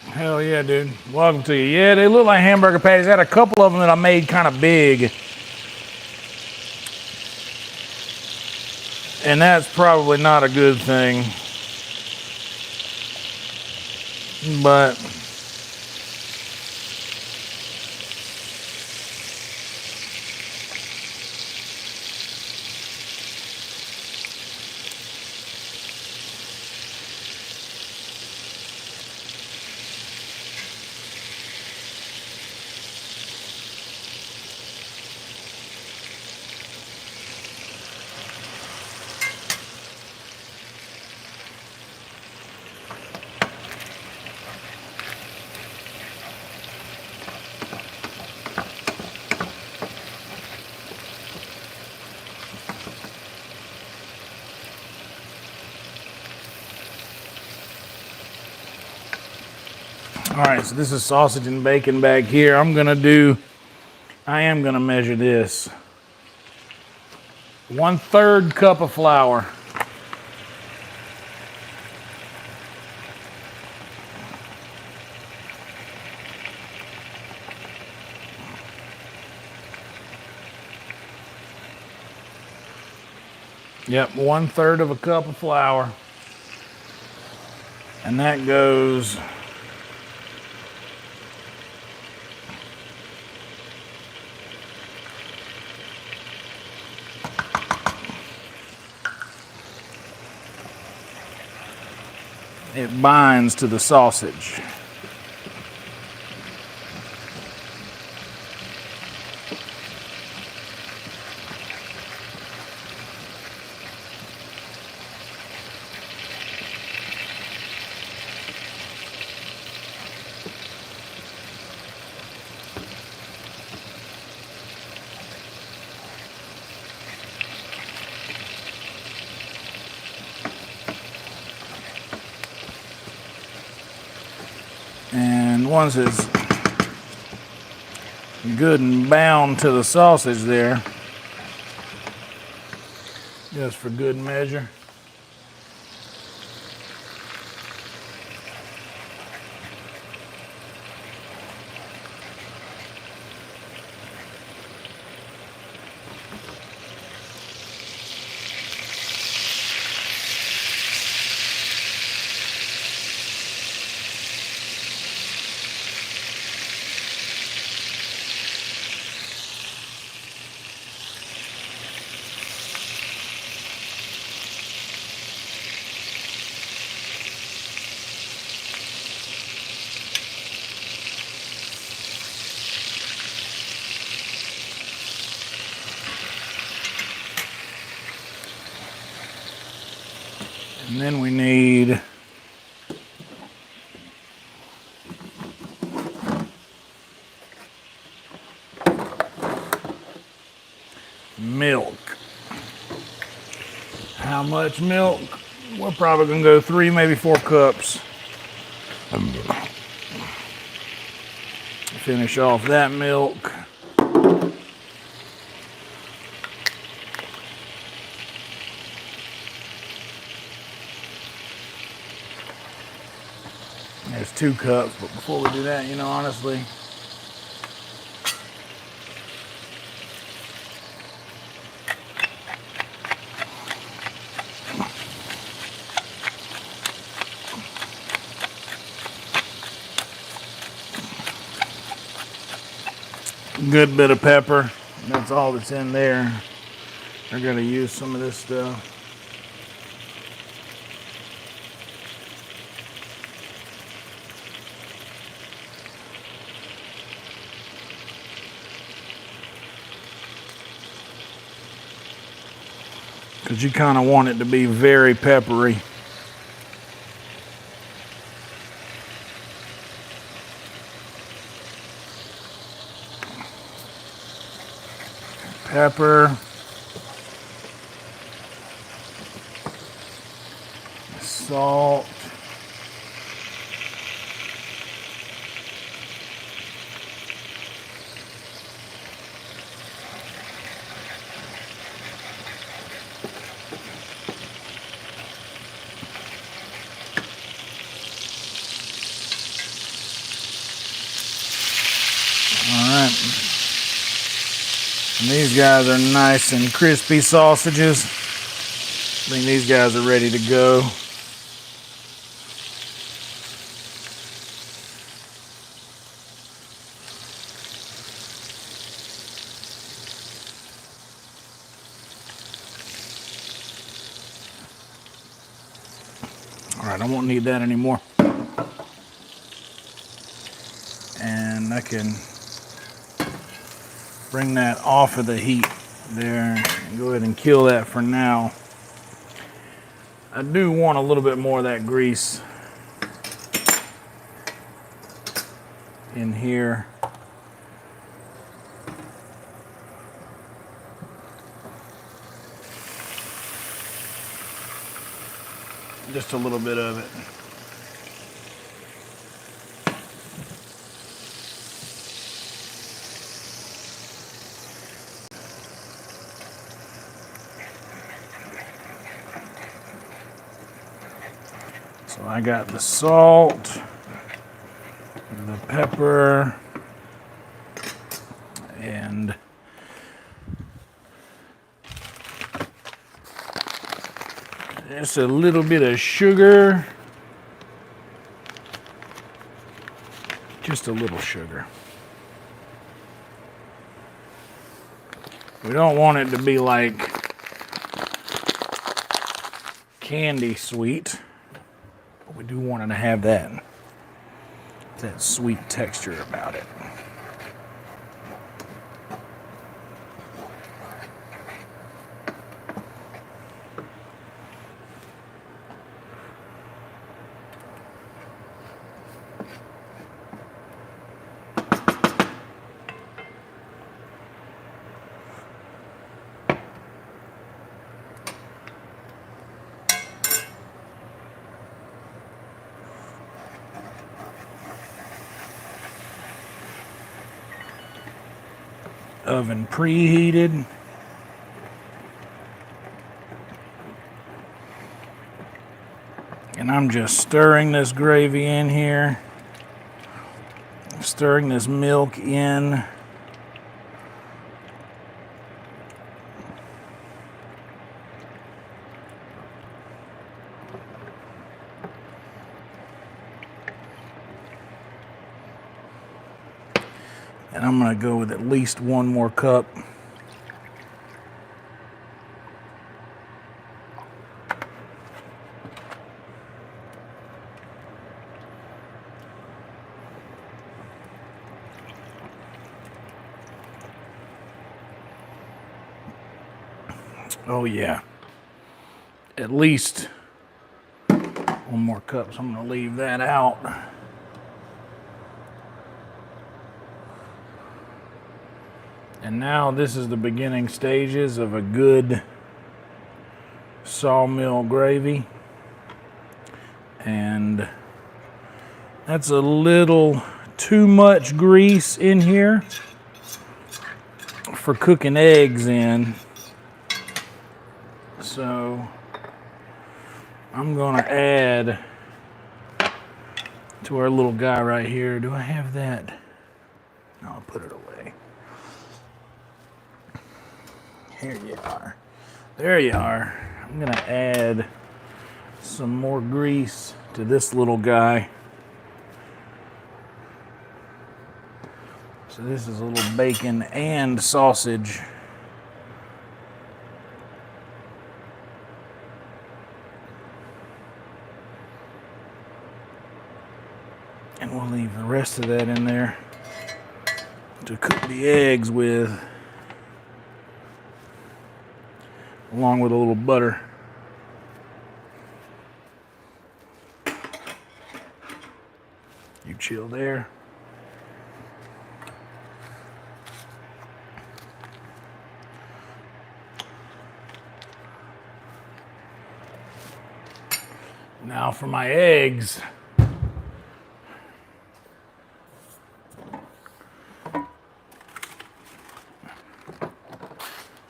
Hell yeah, dude. Welcome to you. Yeah, they look like hamburger patties. I had a couple of them that I made kind of big. And that's probably not a good thing. But all right, so this is sausage and bacon back here. I am gonna measure this. 1/3 cup of flour. Yep, 1/3 of a cup of flour. And that goes it binds to the sausage. And once it's good and bound to the sausage there, just for good measure, And then we need milk. How much milk? We're probably gonna go 3, maybe 4 cups. Finish off that milk. There's 2 cups, but before we do that, you know, honestly, good bit of pepper. That's all that's in there. We're gonna use some of this stuff. Because you kind of want it to be very peppery. Pepper. Salt. Alright. And these guys are nice and crispy sausages. I think these guys are ready to go. Alright, I won't need that anymore. And I can bring that off of the heat there and go ahead and kill that for now. I do want a little bit more of that grease in here. Just a little bit of it. So I got the salt, the pepper, and just a little bit of sugar. Just a little sugar. We don't want it to be like candy sweet, but we do want it to have that sweet texture about it. Oven preheated. And I'm just stirring this gravy in here. Stirring this milk in. And I'm going to go with at least 1 more cup. Oh yeah, at least One more cup, so I'm going to leave that out. And now this is the beginning stages of a good sawmill gravy. And that's a little too much grease in here for cooking eggs in. So I'm gonna add to our little guy right here. Do I have that? No, I'll put it away. Here you are. There you are. I'm gonna add some more grease to this little guy. So this is a little bacon and sausage. And we'll leave the rest of that in there to cook the eggs with, along with a little butter. You chill there. Now for my eggs.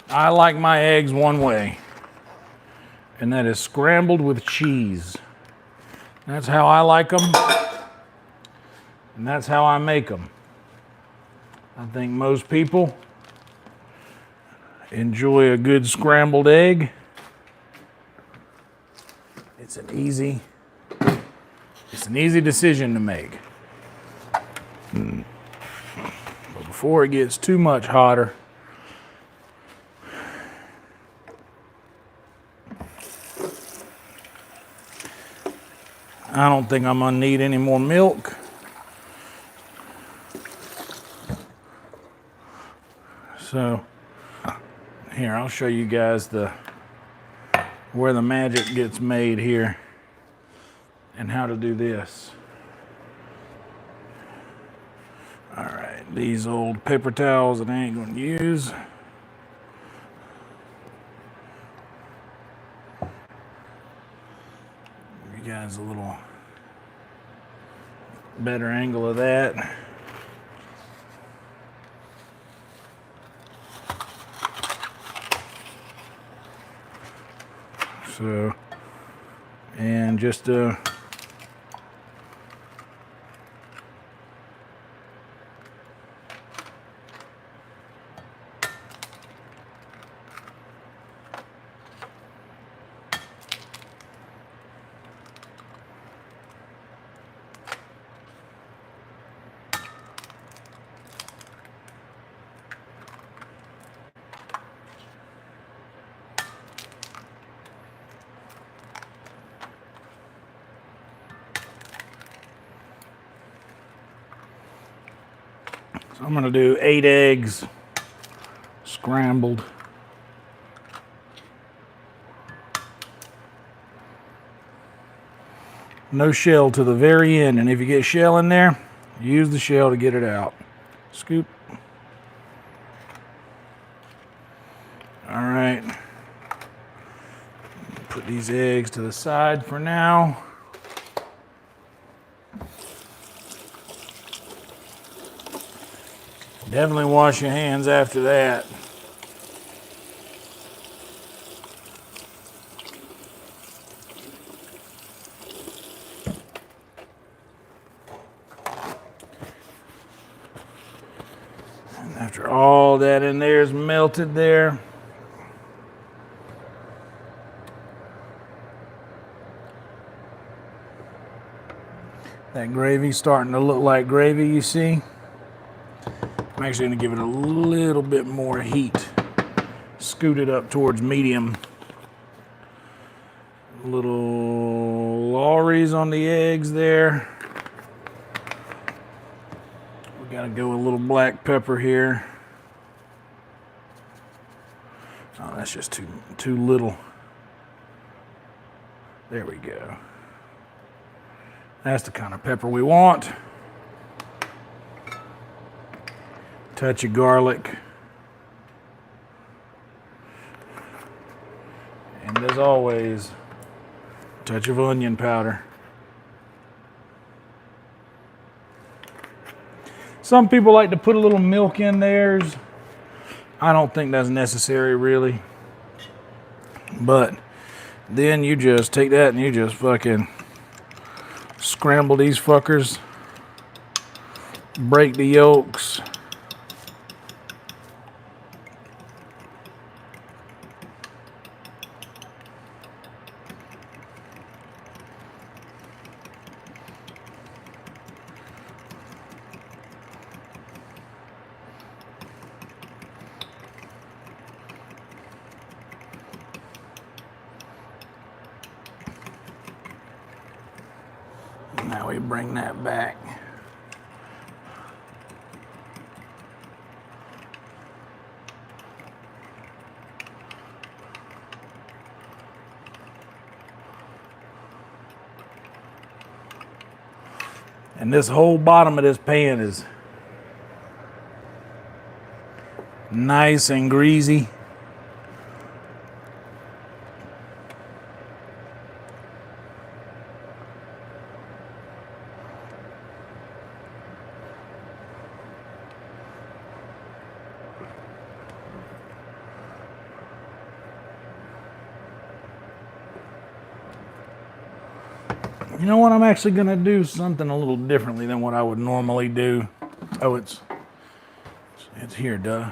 I like my eggs one way, and that is scrambled with cheese. That's how I like them, and that's how I make them. I think most people enjoy a good scrambled egg. It's an easy decision to make. But before it gets too much hotter, I don't think I'm gonna need any more milk. So here, I'll show you guys where the magic gets made here and how to do this. All right, these old paper towels that I ain't gonna use. Give you guys a little better angle of that. So, and just so I'm gonna do 8 eggs scrambled. No shell to the very end, and if you get shell in there, use the shell to get it out. Scoop. All right. Put these eggs to the side for now. Definitely wash your hands after that. And after all that in there is melted there, that gravy's starting to look like gravy, you see? I'm actually going to give it a little bit more heat. Scoot it up towards medium. Little lorries on the eggs there. We got to go with a little black pepper here. Oh, that's just too little. There we go. That's the kind of pepper we want. Touch of garlic. And as always, a touch of onion powder. Some people like to put a little milk in theirs. I don't think that's necessary, really. But then you just take that and you just fucking scramble these fuckers. Break the yolks. Now we bring that back. And this whole bottom of this pan is nice and greasy. You know what? I'm actually gonna do something a little differently than what I would normally do. Oh, it's here, duh.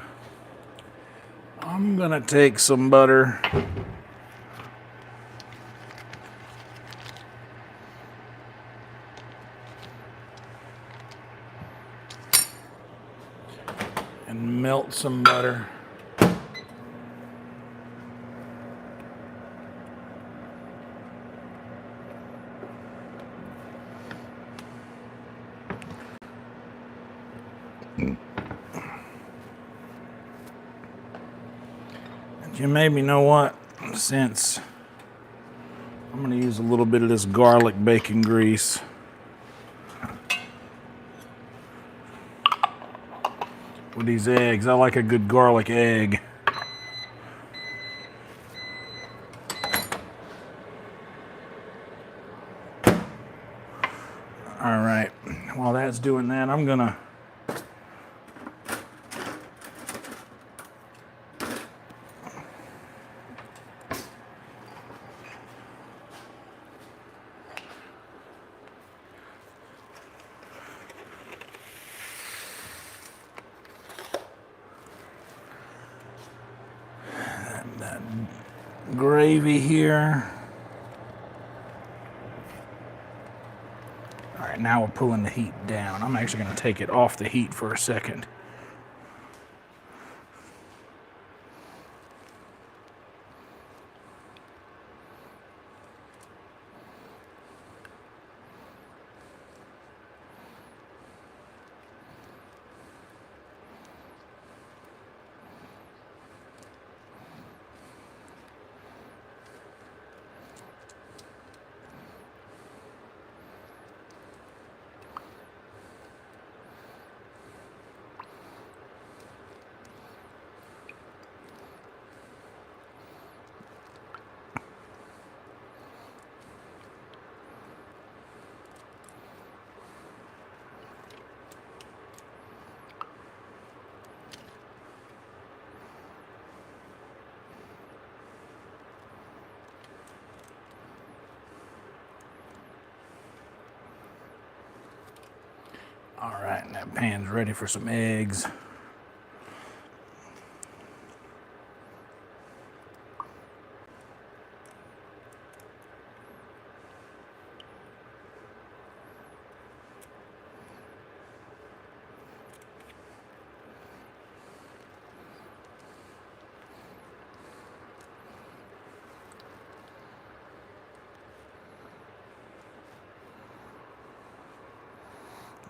I'm gonna take some butter. And melt some butter. You maybe know what, since I'm going to use a little bit of this garlic bacon grease. With these eggs, I like a good garlic egg. All right, while that's doing that, I'm going to that gravy here. All right, now we're pulling the heat down. I'm actually going to take it off the heat for a second. All right, and that pan's ready for some eggs.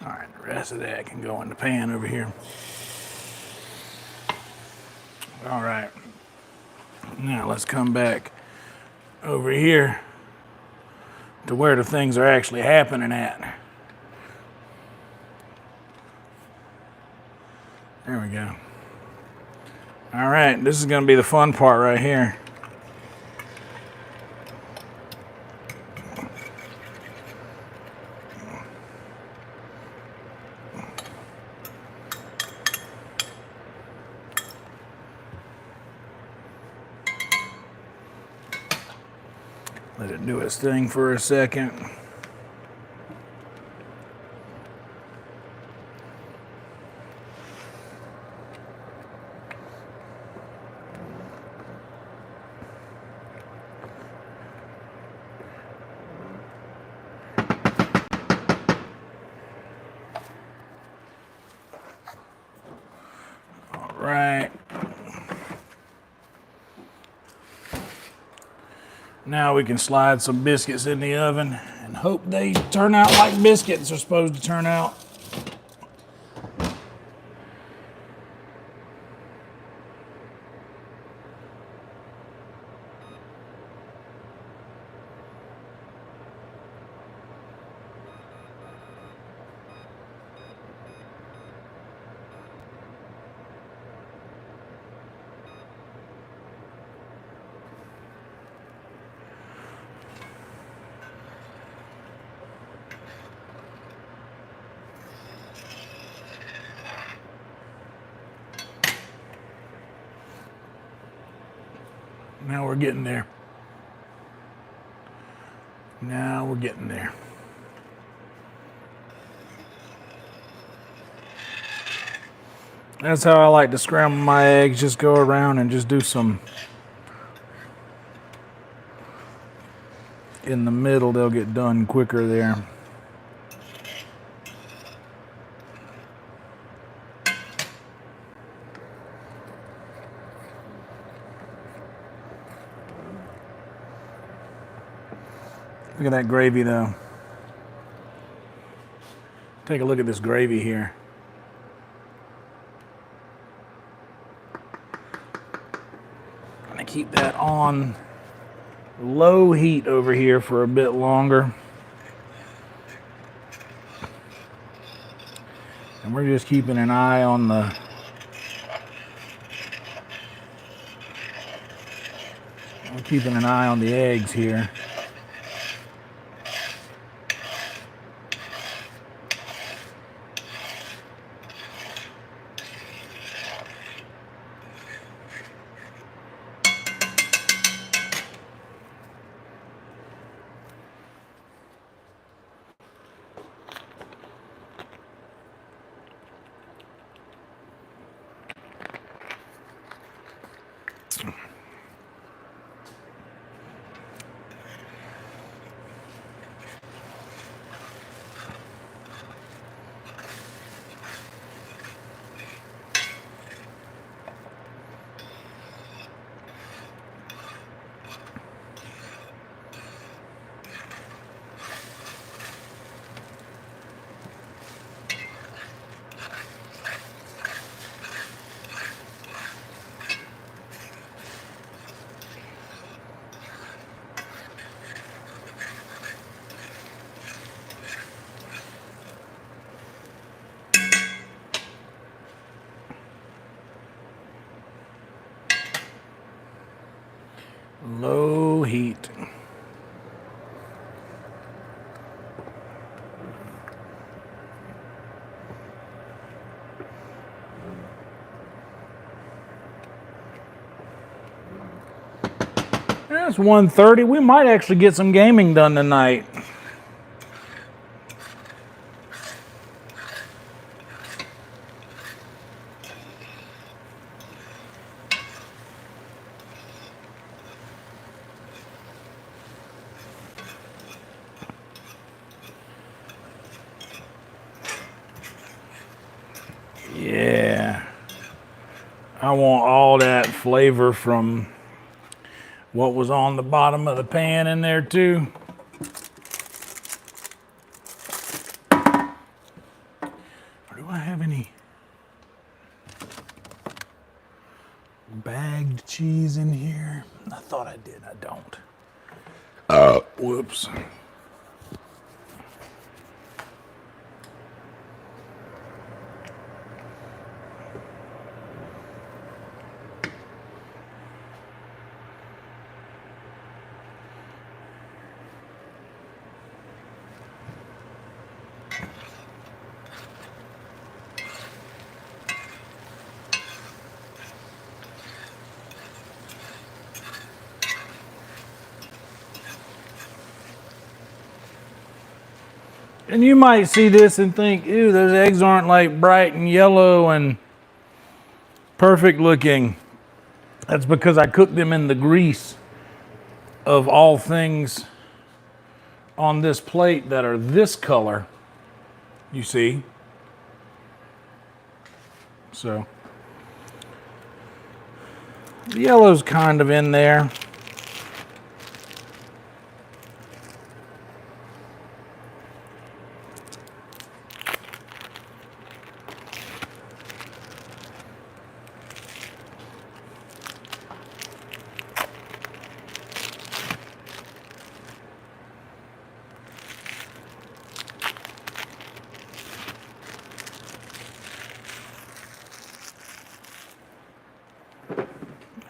All right, the rest of that can go in the pan over here. All right, now let's come back over here to where the things are actually happening at. There we go. All right, this is going to be the fun part right here. Let it do its thing for a second. All right. Now we can slide some biscuits in the oven and hope they turn out like biscuits are supposed to turn out. Now we're getting there. Now we're getting there. That's how I like to scramble my eggs. Just go around and just do some in the middle. They'll get done quicker there. Look at that gravy though. Take a look at this gravy here. I'm gonna keep that on low heat over here for a bit longer. And we're just keeping an eye on the eggs here. Low heat. That's 1:30. We might actually get some gaming done tonight. Yeah. I want all that flavor from what was on the bottom of the pan in there too. Or do I have any bagged cheese in here? I thought I did. I don't. Whoops. And you might see this and think, ew, those eggs aren't like bright and yellow and perfect looking. That's because I cooked them in the grease of all things on this plate that are this color, you see. So the yellow's kind of in there.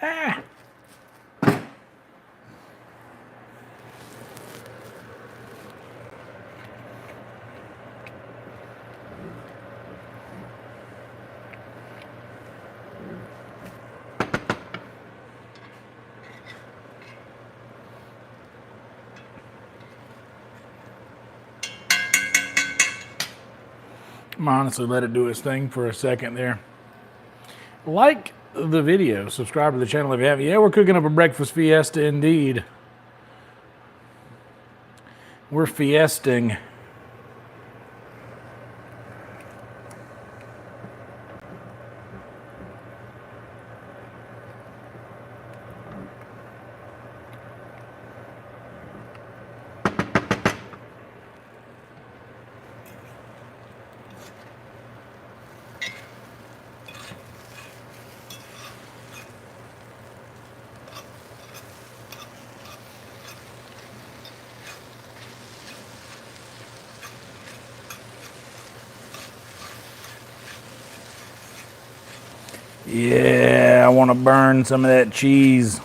Ah. I'm honestly let it do its thing for a second there. Like the video, subscribe to the channel if you haven't. Yeah, we're cooking up a breakfast fiesta indeed. We're fiesting. Yeah, I want to burn some of that cheese.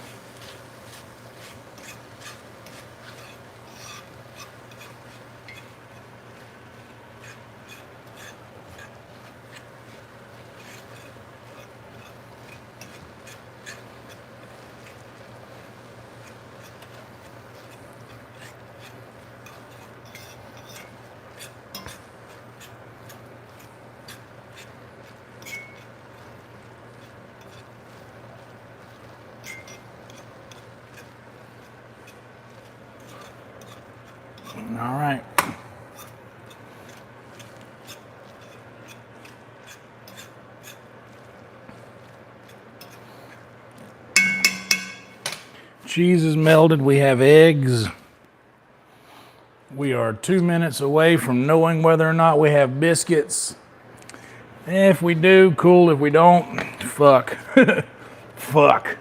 All right. Cheese is melted. We have eggs. We are 2 minutes away from knowing whether or not we have biscuits. If we do, cool. If we don't, fuck. Fuck.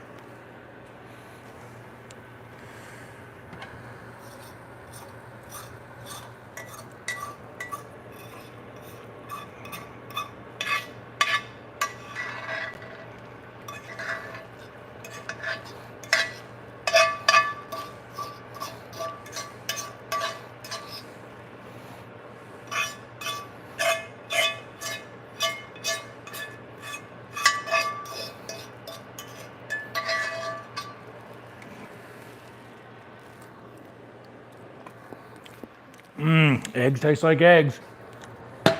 Eggs taste like eggs. I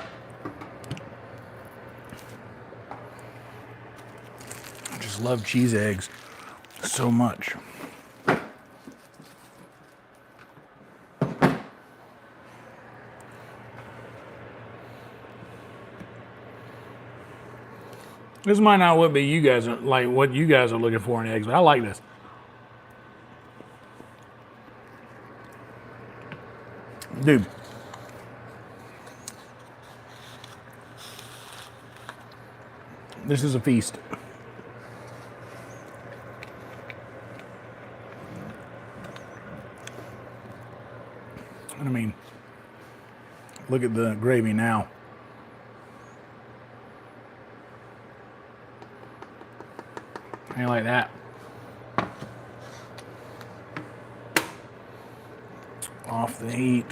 just love cheese eggs so much. This might not what be you guys are, like what you guys are looking for in eggs, but I like this. Dude. This is a feast. I mean, look at the gravy now. Ain't like that. Off the heat.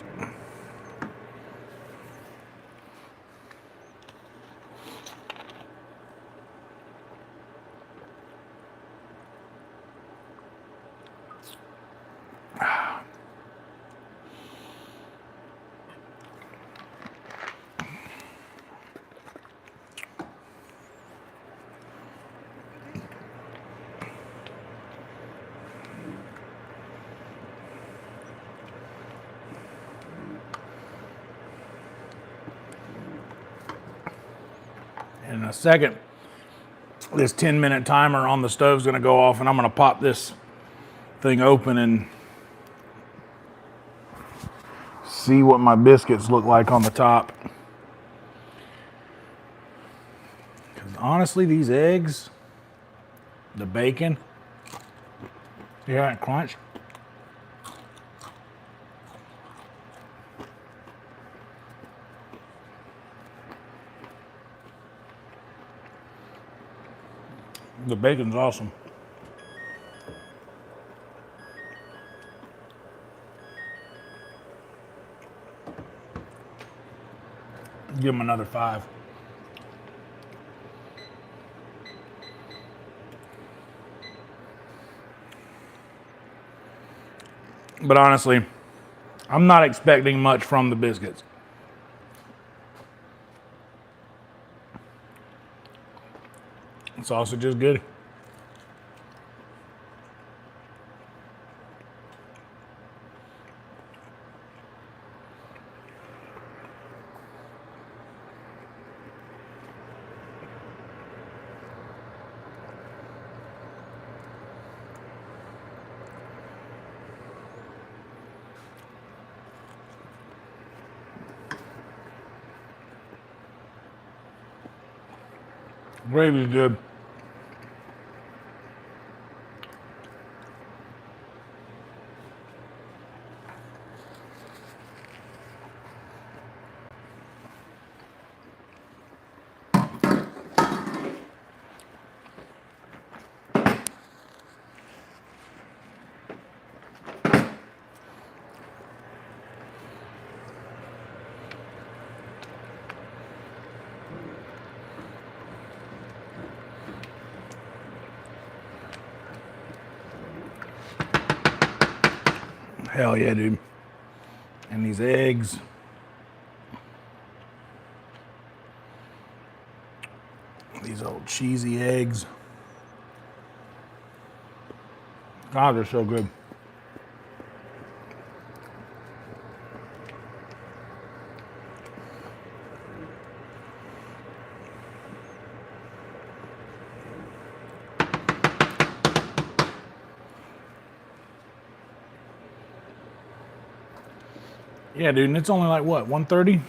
In a second, this 10-minute timer on the stove is going to go off, and I'm going to pop this thing open and see what my biscuits look like on the top. Because honestly, these eggs, the bacon, you hear that crunch? The bacon's awesome. Give them another 5. But honestly, I'm not expecting much from the biscuits. The sausage is good. Gravy's good. Hell yeah, dude. And these eggs. These old cheesy eggs. God, they're so good. Yeah, dude, and it's only like what, 1:30?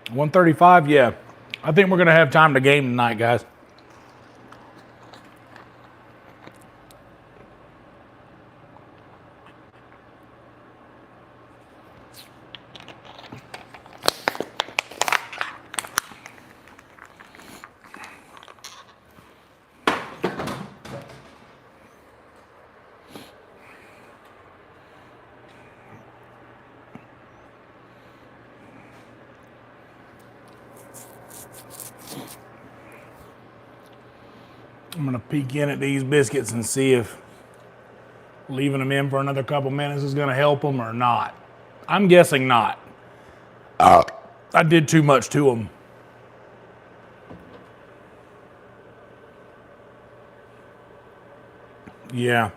1:35? Yeah. I think we're gonna have time to game tonight, guys. I'm gonna peek in at these biscuits and see if leaving them in for another couple minutes is gonna help them or not. I'm guessing not. I did too much to them. Yeah.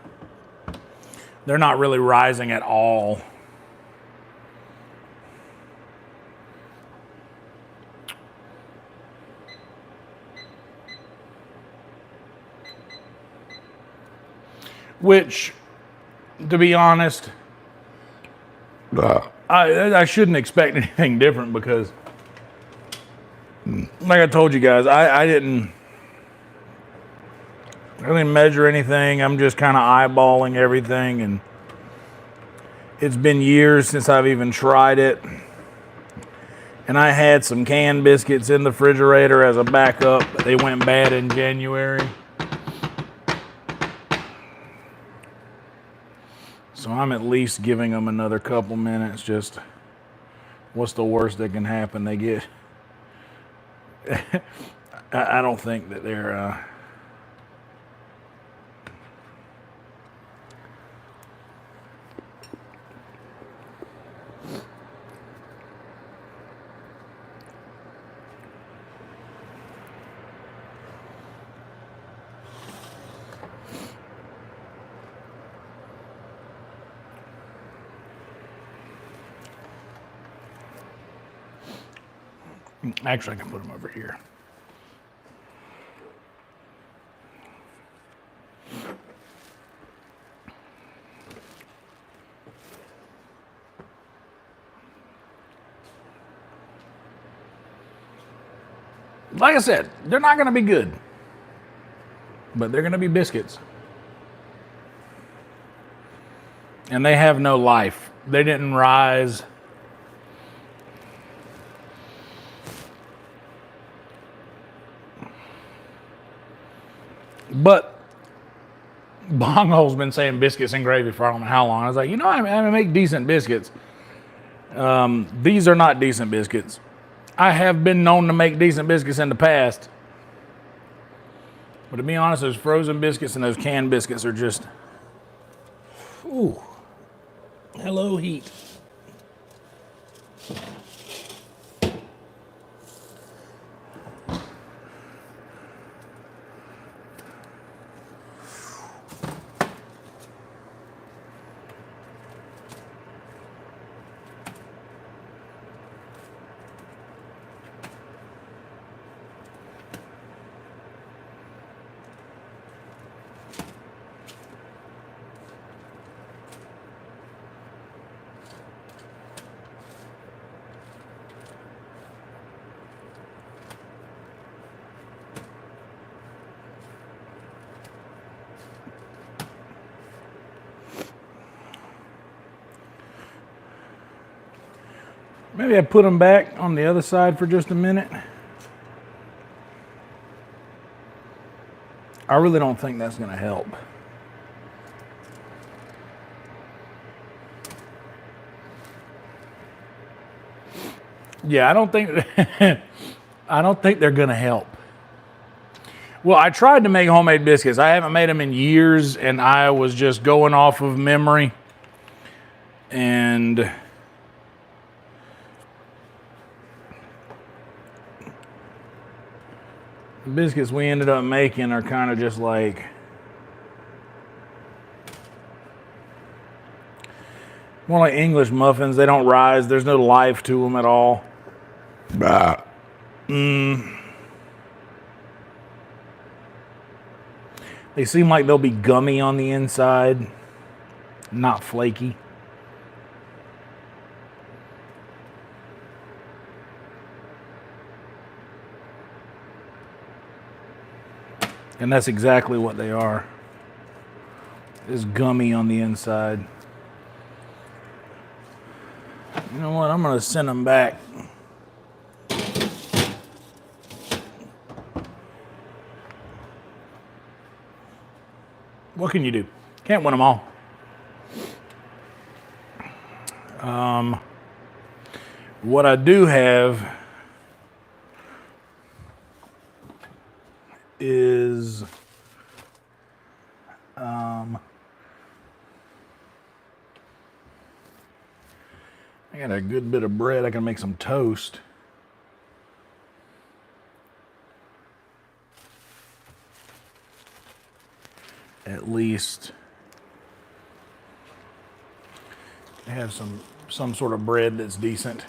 They're not really rising at all. Which, to be honest, I shouldn't expect anything different because, like I told you guys, I didn't measure anything. I'm just kind of eyeballing everything, and it's been years since I've even tried it. And I had some canned biscuits in the refrigerator as a backup, but they went bad in January. So I'm at least giving them another couple minutes. Just what's the worst that can happen? They get. I don't think that they're. Actually, I can put them over here. Like I said, they're not going to be good, but they're going to be biscuits. And they have no life. They didn't rise. But Bonghole's been saying biscuits and gravy for I don't know how long. I was like, you know, I make decent biscuits. These are not decent biscuits. I have been known to make decent biscuits in the past. But to be honest, those frozen biscuits and those canned biscuits are just... Ooh. Hello, heat. Maybe I put them back on the other side for just a minute. I really don't think that's going to help. Yeah, I don't think they're going to help. Well, I tried to make homemade biscuits. I haven't made them in years, and I was just going off of memory. And the biscuits we ended up making are kind of just like more like English muffins. They don't rise. There's no life to them at all. They seem like they'll be gummy on the inside, not flaky. And that's exactly what they are. It's gummy on the inside. You know what? I'm going to send them back. What can you do? Can't win them all. What I do have is I got a good bit of bread. I can make some toast. At least I have some sort of bread that's decent.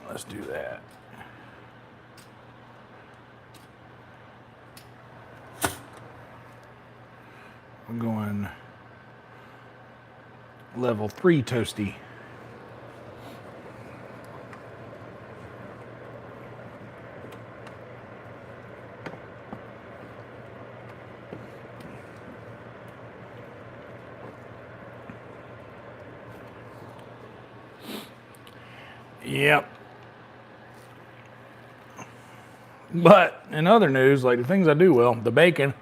Let's do that. I'm going level 3 toasty. Yep. But in other news, like the things I do well, the bacon,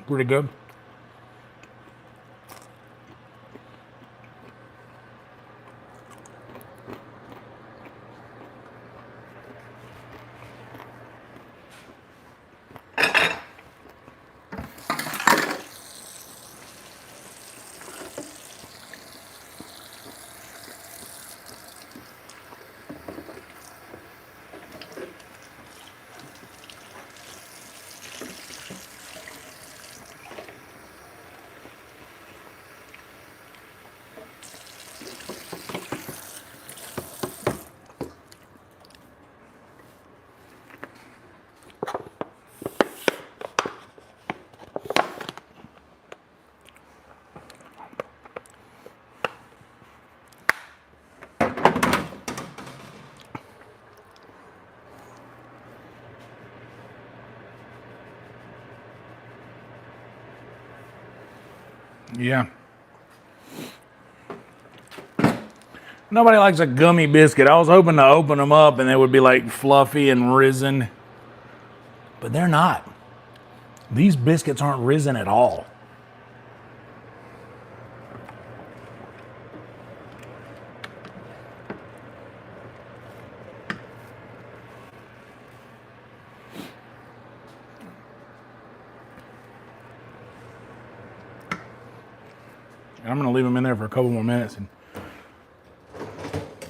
pretty good. Yeah. Nobody likes a gummy biscuit. I was hoping to open them up and they would be like fluffy and risen. But they're not. These biscuits aren't risen at all. And I'm going to leave them in there for a couple more minutes and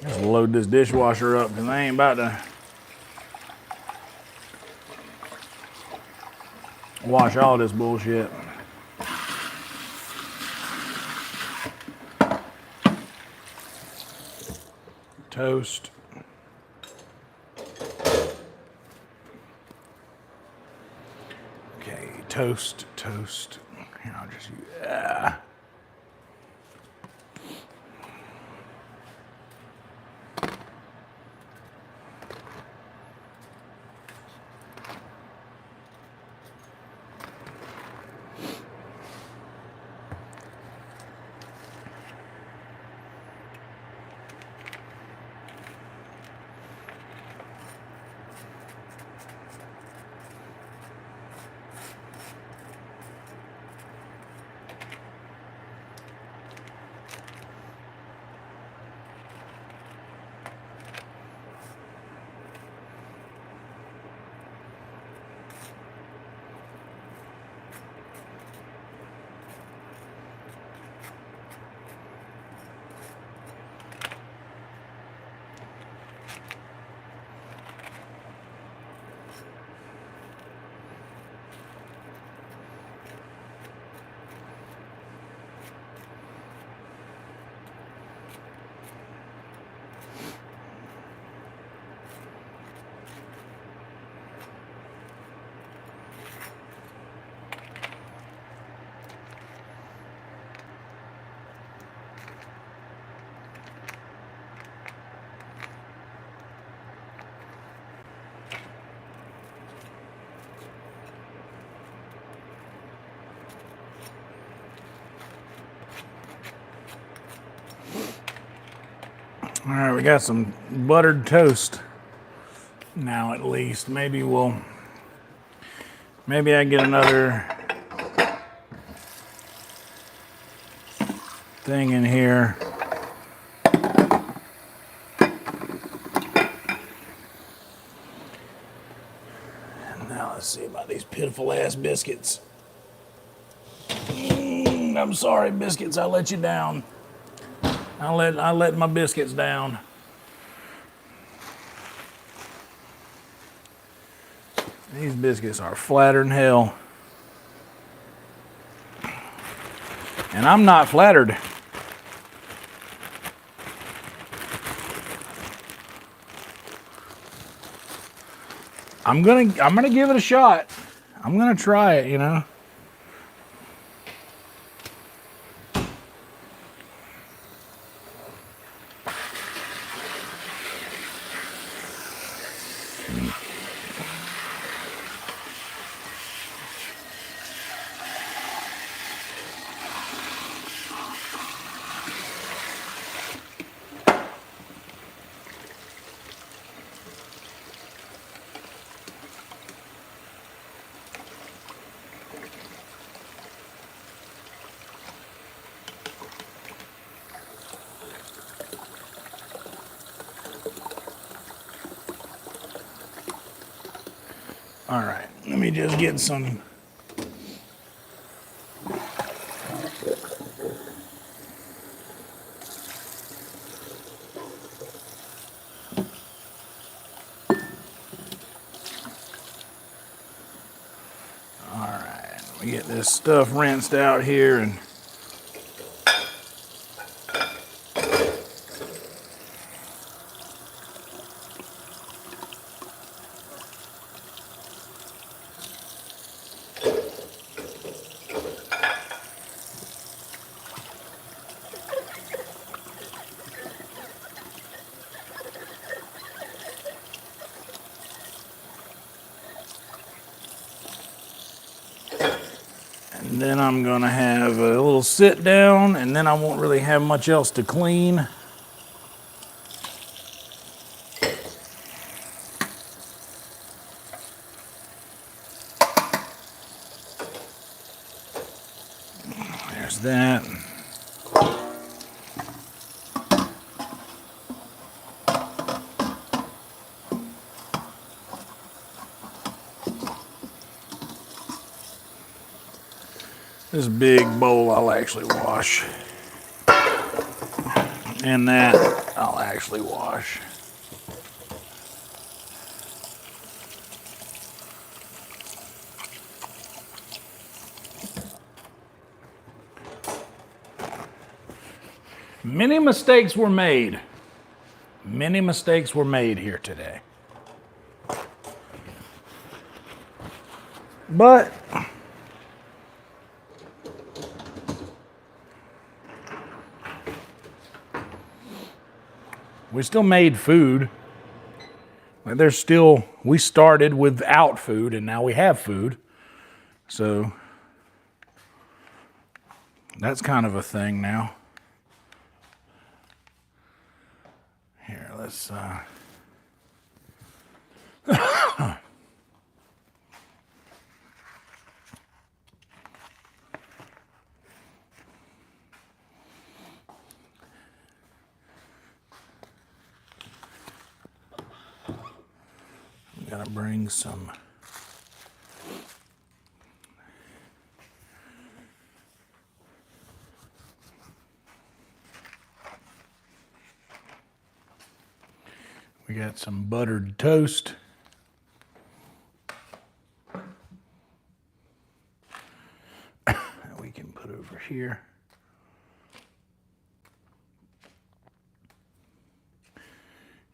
just load this dishwasher up because I ain't about to wash all this bullshit. Toast. Okay, toast. Here, I'll just use that. All right, we got some buttered toast now at least. Maybe I get another thing in here. And now let's see about these pitiful ass biscuits. I'm sorry, biscuits, I let you down. I let my biscuits down. These biscuits are flatter than hell. And I'm not flattered. I'm gonna give it a shot. I'm gonna try it, you know. All right, let me just get some. All right, we get this stuff rinsed out here and And then I'm gonna have a little sit down, and then I won't really have much else to clean. There's that. This big bowl I'll actually wash. And that I'll actually wash. Many mistakes were made. Many mistakes were made here today. But we still made food. There's still, we started without food and now we have food. So that's kind of a thing now. Here, let's gotta bring some we got some buttered toast. That we can put over here.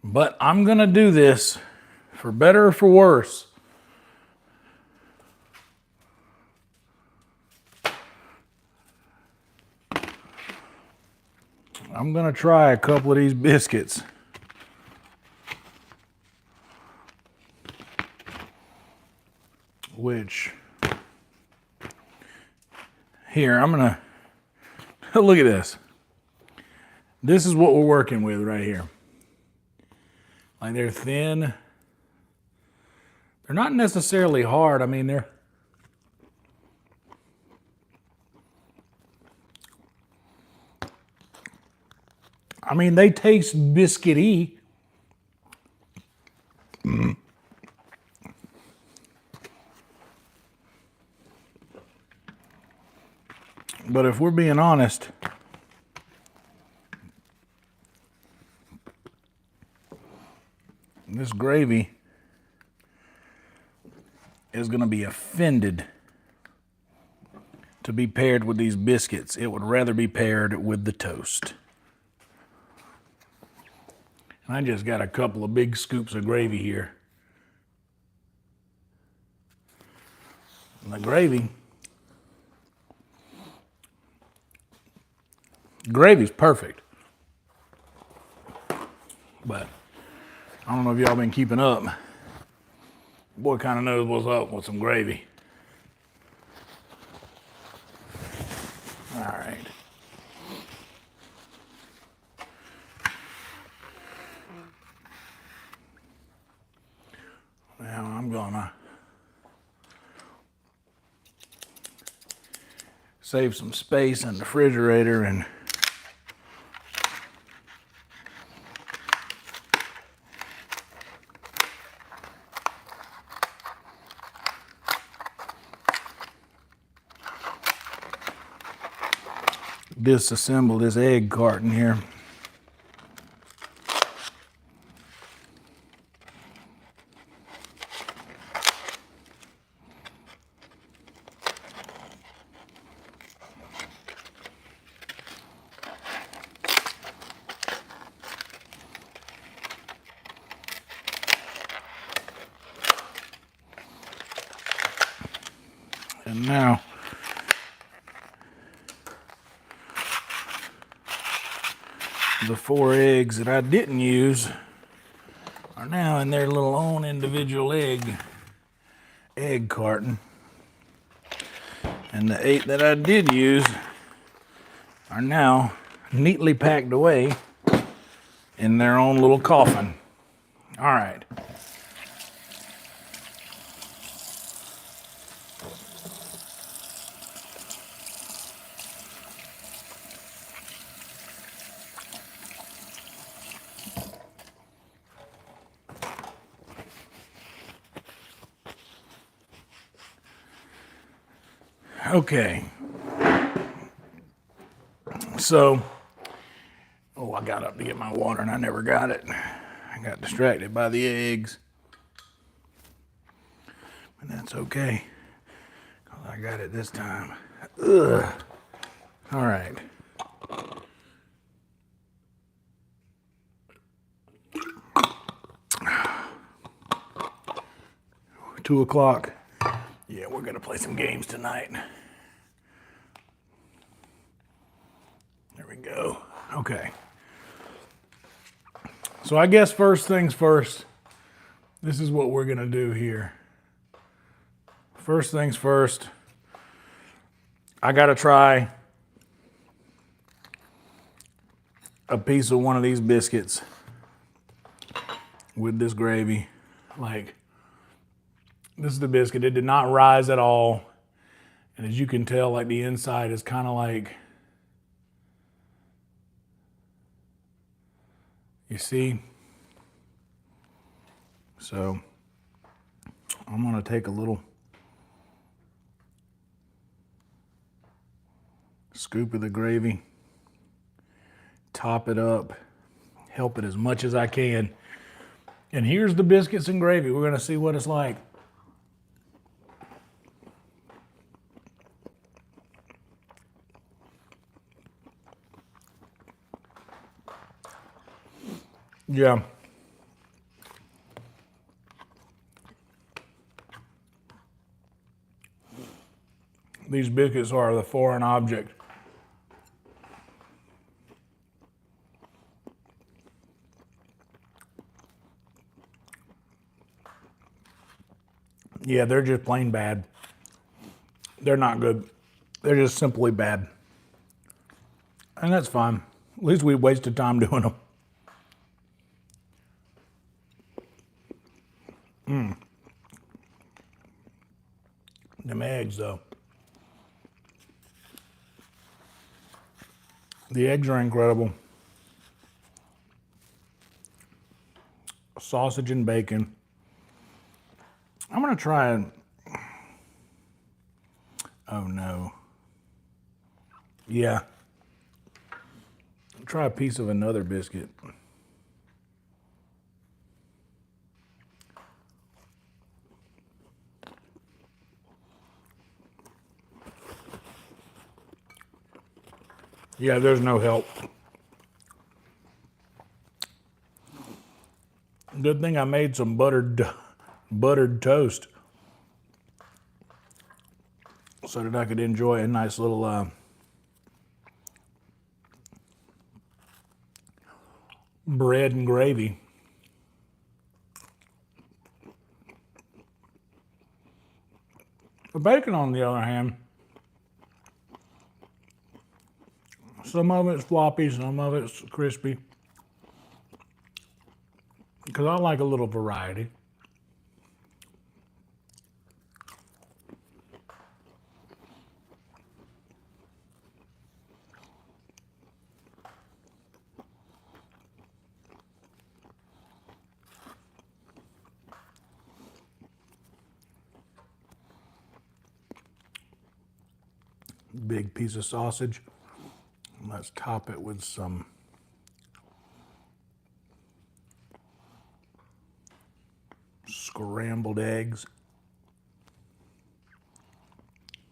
But I'm gonna do this for better or for worse. I'm gonna try a couple of these biscuits. Which, here, I'm gonna, look at this. This is what we're working with right here. Like, they're thin. They're not necessarily hard. I mean, they taste biscuity. But if we're being honest, this gravy is going to be offended to be paired with these biscuits. It would rather be paired with the toast. And I just got a couple of big scoops of gravy here. And the gravy's perfect. But I don't know if y'all been keeping up. Boy kind of knows what's up with some gravy. All right. Now I'm gonna save some space in the refrigerator and disassemble this egg carton here. And now the 4 eggs that I didn't use are now in their little own individual egg carton. And the 8 that I did use are now neatly packed away in their own little coffin. All right. Okay. So, oh, I got up to get my water and I never got it. I got distracted by the eggs. But that's okay, because I got it this time. Ugh. All right. Two o'clock. Yeah, we're gonna play some games tonight. There we go. Okay. So I guess first things first, this is what we're gonna do here. First things first, I gotta try a piece of one of these biscuits with this gravy. Like, this is the biscuit. It did not rise at all. And as you can tell, like, the inside is kind of like, you see? So I'm gonna take a little scoop of the gravy, top it up, help it as much as I can. And here's the biscuits and gravy. We're gonna see what it's like. Yeah. These biscuits are the foreign object. Yeah, they're just plain bad. They're not good. They're just simply bad. And that's fine. At least we wasted time doing them. Them eggs, though. The eggs are incredible. Sausage and bacon. I'm gonna try it. Oh no. Yeah. Try a piece of another biscuit. Yeah, there's no help. Good thing I made some buttered toast so that I could enjoy a nice little bread and gravy. The bacon, on the other hand, some of it's floppy, some of it's crispy. Because I like a little variety. Big piece of sausage. Let's top it with some scrambled eggs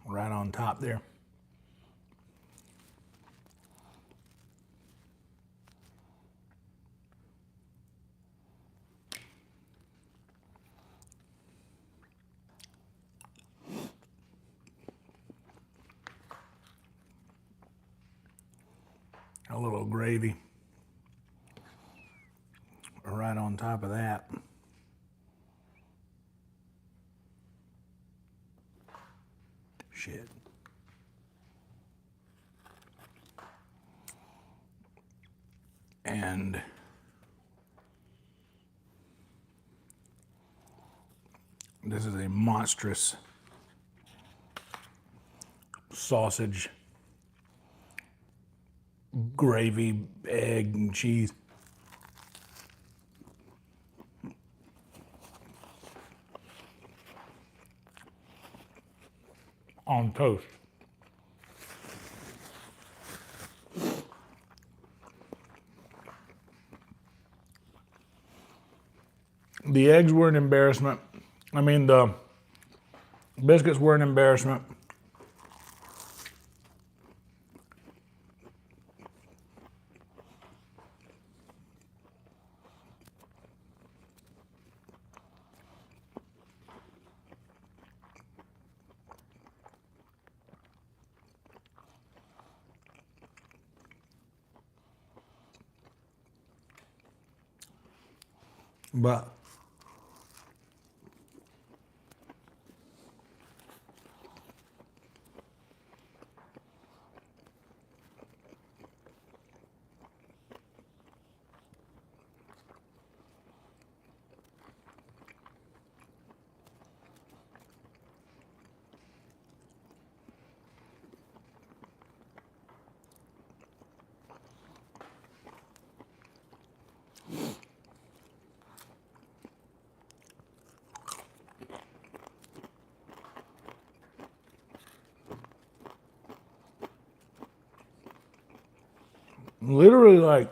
right on top there. A little gravy right on top of that. Shit. And this is a monstrous sausage, gravy, egg, and cheese. On toast. The eggs were an embarrassment. I mean, the biscuits were an embarrassment. But literally, like,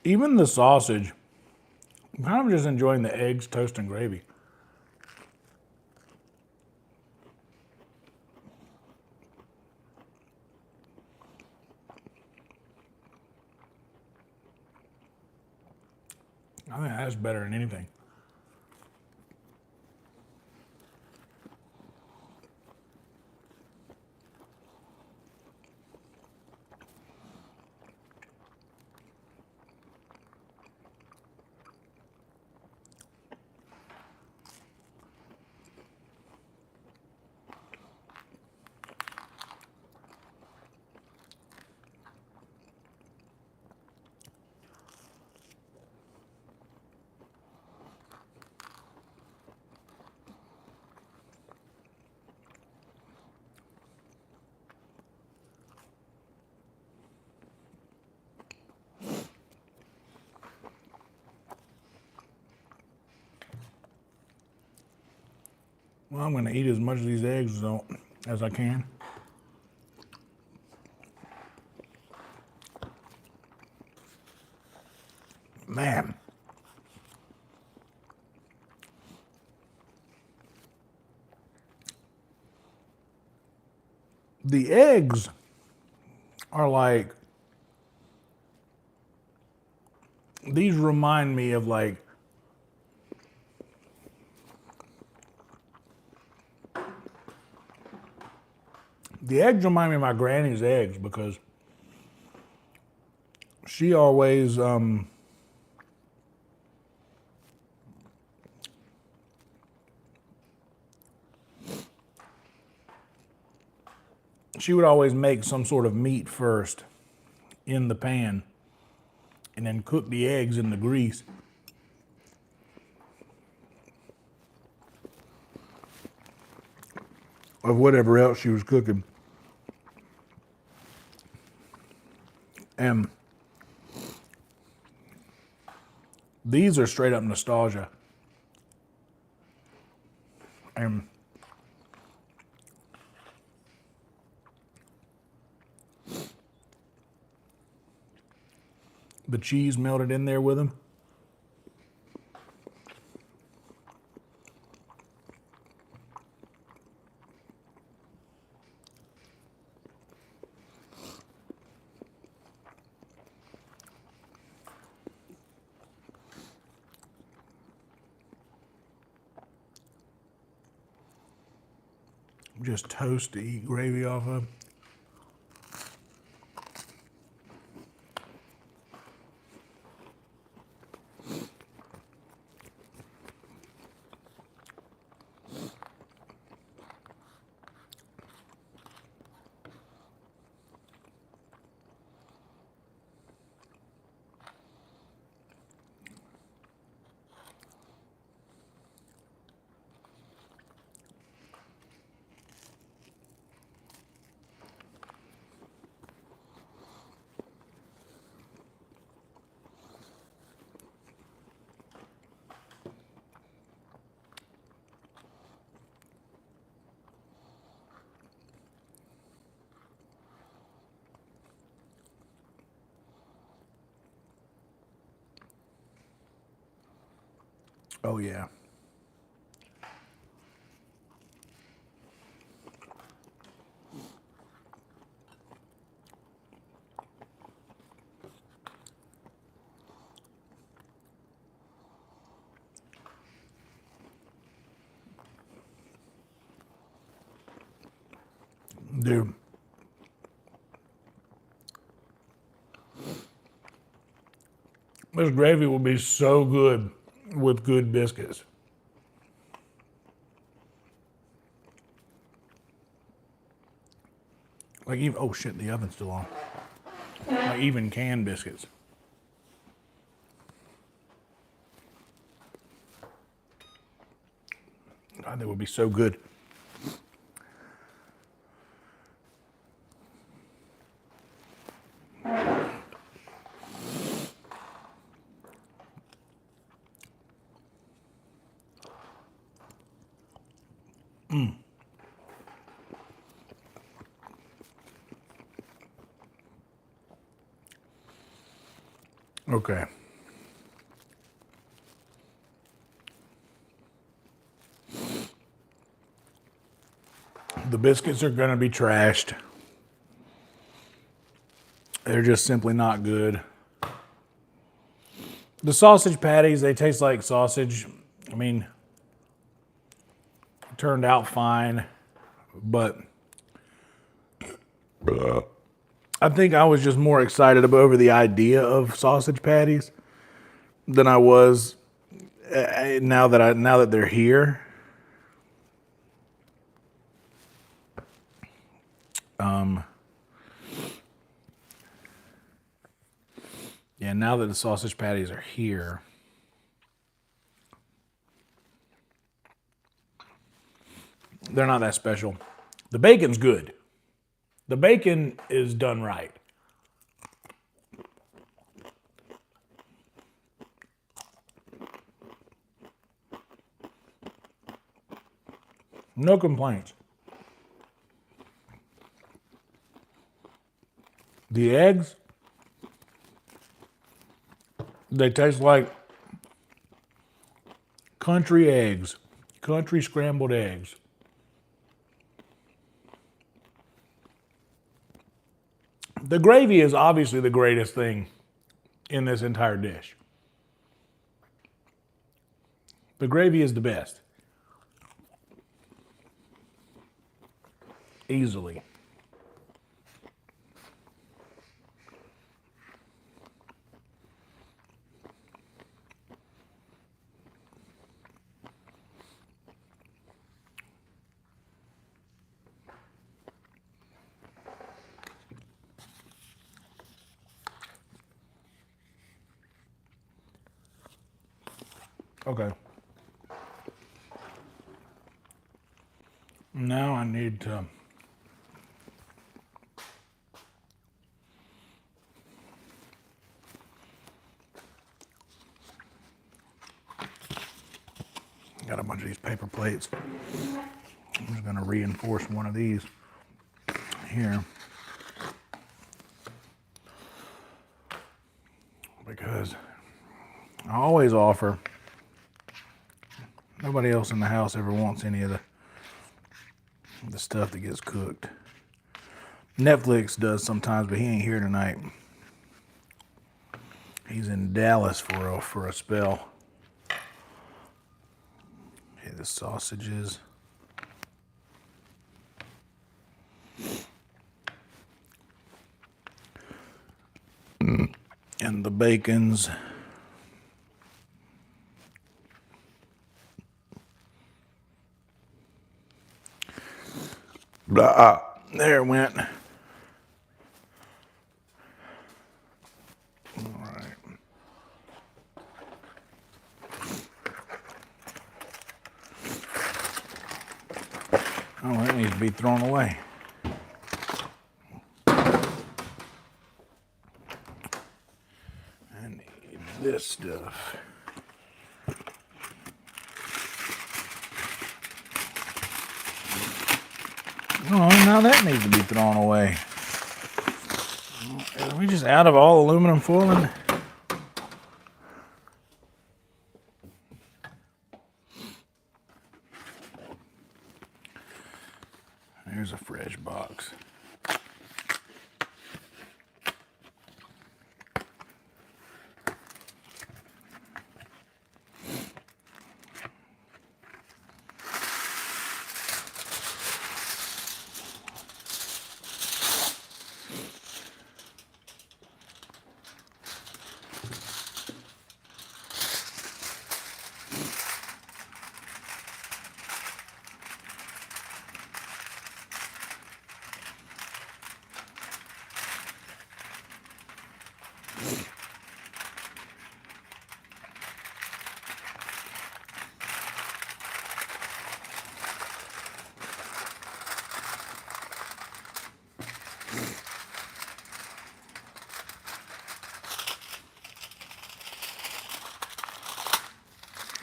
even the sausage, I'm kind of just enjoying the eggs, toast, and gravy. I think that's better than anything. Well, I'm going to eat as much of these eggs as I can. Man. The eggs are like, these remind me of like, the eggs remind me of my granny's eggs because she always, she would always make some sort of meat first in the pan and then cook the eggs in the grease. Of whatever else she was cooking. And these are straight up nostalgia. And the cheese melted in there with them. Just toast to eat gravy off of. Oh, yeah. Dude. This gravy will be so good with good biscuits. Like even, oh shit, the oven's still on. Like even canned biscuits. God, they would be so good. Okay. The biscuits are going to be trashed. They're just simply not good. The sausage patties, they taste like sausage. I mean, it turned out fine, but I think I was just more excited over the idea of sausage patties than I was now that they're here. Yeah, now that the sausage patties are here, they're not that special. The bacon's good. The bacon is done right. No complaints. The eggs, they taste like country eggs, country scrambled eggs. The gravy is obviously the greatest thing in this entire dish. The gravy is the best. Easily. Okay. Now I need to got a bunch of these paper plates. I'm just going to reinforce one of these here because I always offer. Nobody else in the house ever wants any of the stuff that gets cooked. Netflix does sometimes, but he ain't here tonight. He's in Dallas for a spell. Okay, the sausages. And the bacons. There it went. All right. Oh, that needs to be thrown away. I need this stuff. Oh, now that needs to be thrown away. Are we just out of all aluminum foiling? There's a fresh box.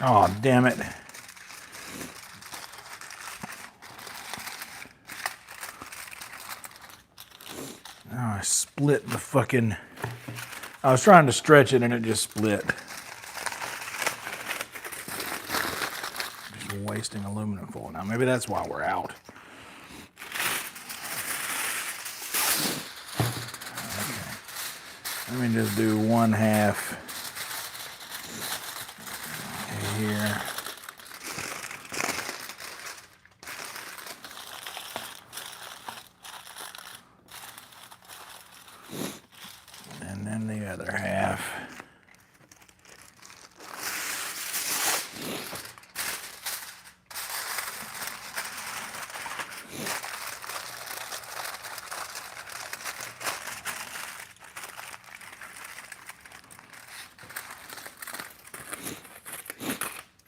Oh, damn it. Oh, I split the fucking... I was trying to stretch it and it just split. Just wasting aluminum foil. Now, maybe that's why we're out. Okay. Let me just do 1/2 here. And then the other half.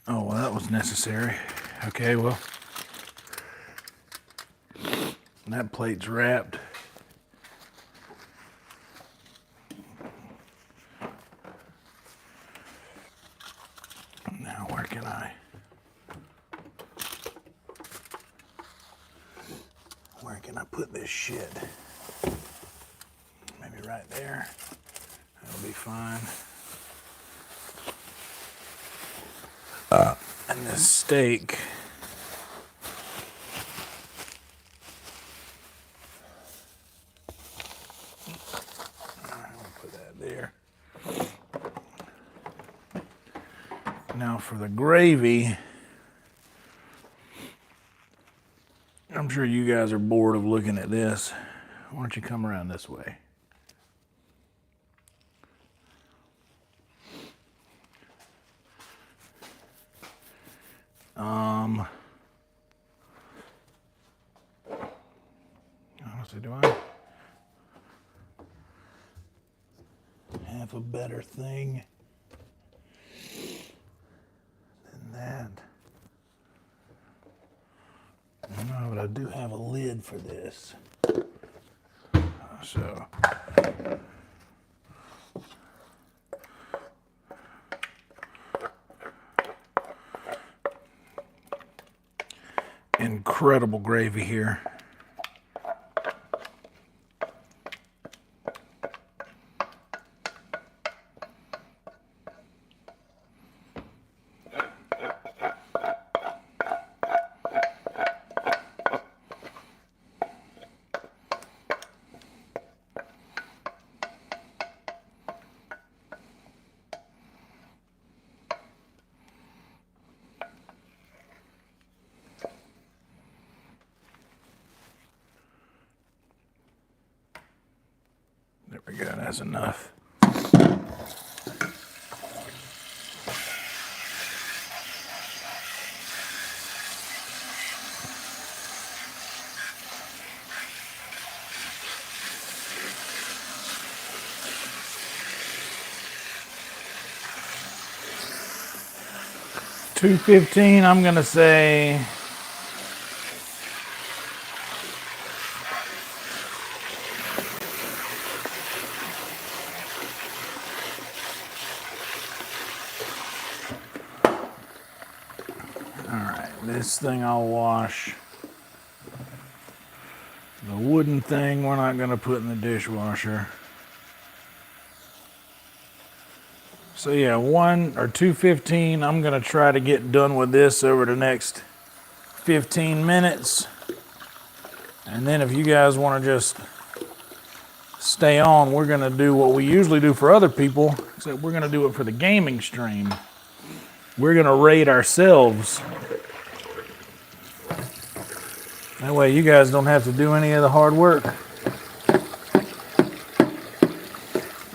Oh, well, that was necessary. Okay, well, that plate's wrapped. Now, where can I put this shit? Maybe right there. That'll be fine. And this steak, I'll put that there. Now for the gravy, I'm sure you guys are bored of looking at this. Why don't you come around this way? Honestly, do I have a better thing than that? No, but I do have a lid for this. So incredible gravy here. There we go, that's enough. $2.15, I'm gonna say. This thing I'll wash. The wooden thing we're not going to put in the dishwasher. So yeah, $2.15. I'm going to try to get done with this over the next 15 minutes. And then if you guys want to just stay on, we're going to do what we usually do for other people, except we're going to do it for the gaming stream. We're going to raid ourselves. That way you guys don't have to do any of the hard work.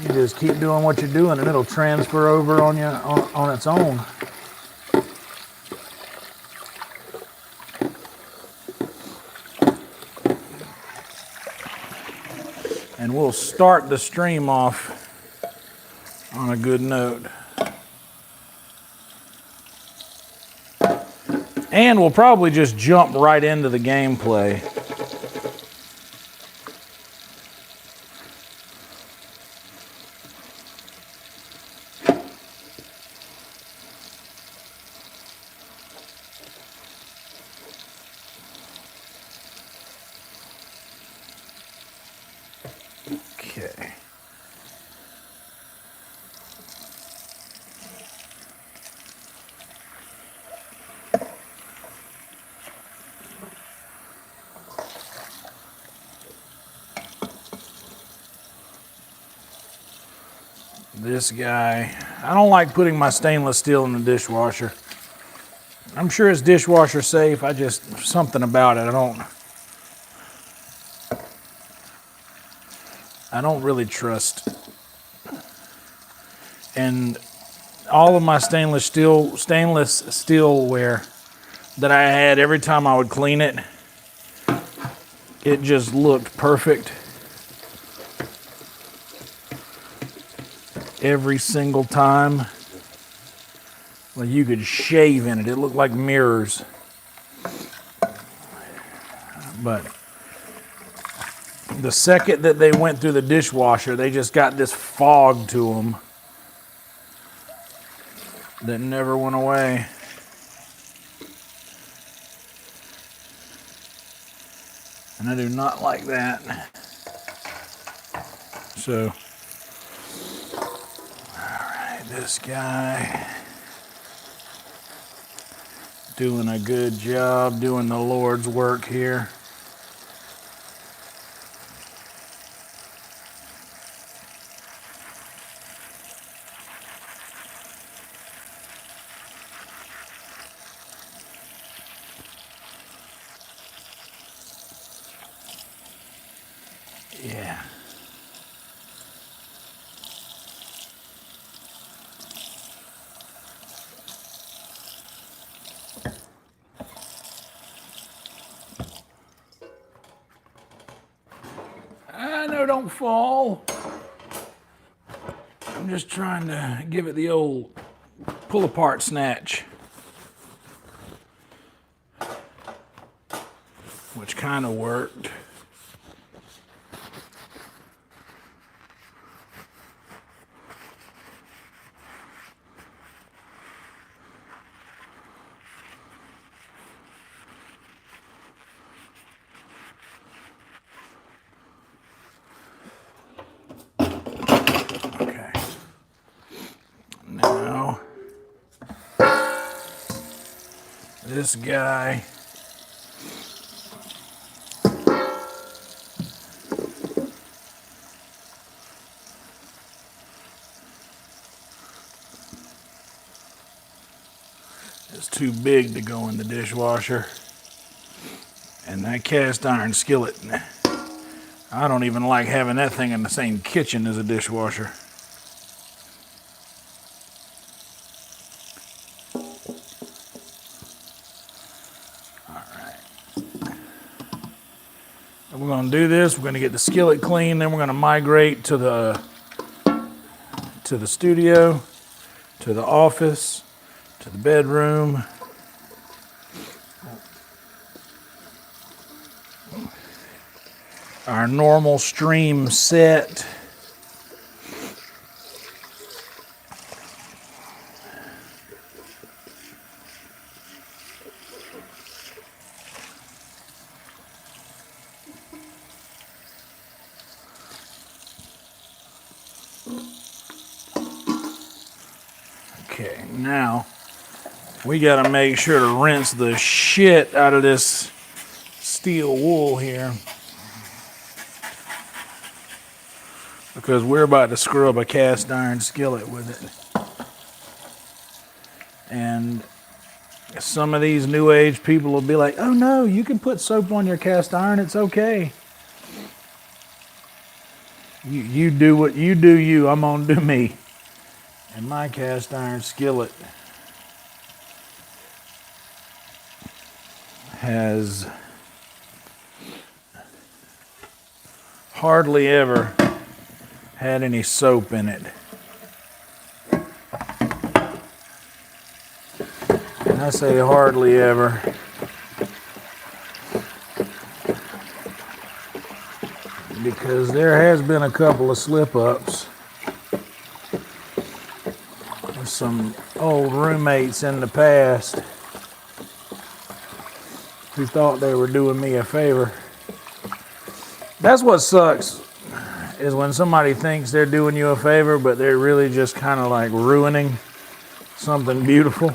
You just keep doing what you're doing and it'll transfer over on you on its own. And we'll start the stream off on a good note. And we'll probably just jump right into the gameplay. Okay. This guy, I don't like putting my stainless steel in the dishwasher. I'm sure it's dishwasher safe. Something about it. I don't really trust. And all of my stainless steelware that I had, every time I would clean it, it just looked perfect. Every single time. Like you could shave in it. It looked like mirrors. But the second that they went through the dishwasher, they just got this fog to them that never went away. And I do not like that. So, alright, this guy doing a good job, doing the Lord's work here. Yeah. I know, don't fall. I'm just trying to give it the old pull apart snatch, which kind of worked. Now, this guy is too big to go in the dishwasher. And that cast iron skillet, I don't even like having that thing in the same kitchen as a dishwasher. We're going to do this. We're going to get the skillet clean. Then we're going to migrate to the studio, to the office, to the bedroom. Our normal stream set. Okay, now we got to make sure to rinse the shit out of this steel wool here because we're about to scrub a cast iron skillet with it. And some of these new age people will be like, oh no, you can put soap on your cast iron, it's okay. You do what you do you, I'm gonna do me. And my cast iron skillet has hardly ever had any soap in it. And I say hardly ever because there has been a couple of slip-ups with some old roommates in the past who thought they were doing me a favor. That's what sucks, is when somebody thinks they're doing you a favor, but they're really just kind of like ruining something beautiful.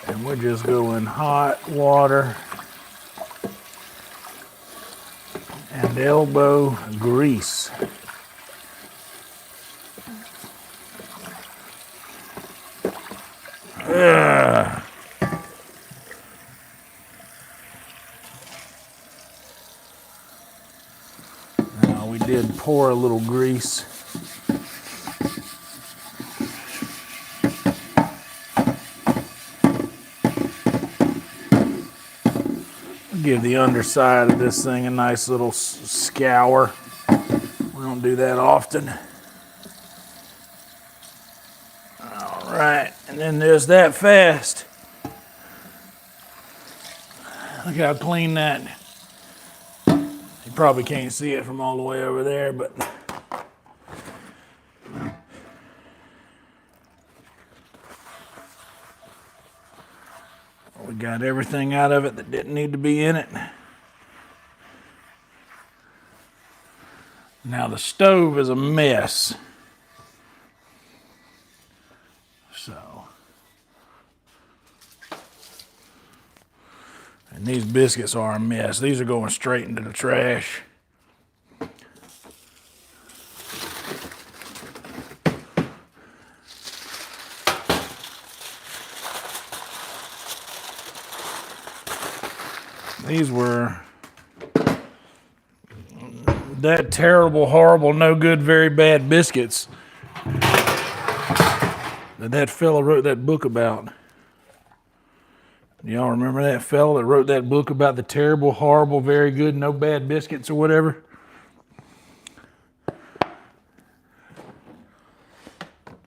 And we're just going hot water and elbow grease. Ugh. Now we did pour a little grease. Give the underside of this thing a nice little scour. We don't do that often. All right, and then there's that fast. Look how clean that. You probably can't see it from all the way over there, but we got everything out of it that didn't need to be in it. Now the stove is a mess. So, and these biscuits are a mess. These are going straight into the trash. These were that terrible, horrible, no good, very bad biscuits that fella wrote that book about. Y'all remember that fella that wrote that book about the terrible, horrible, very good, no bad biscuits or whatever?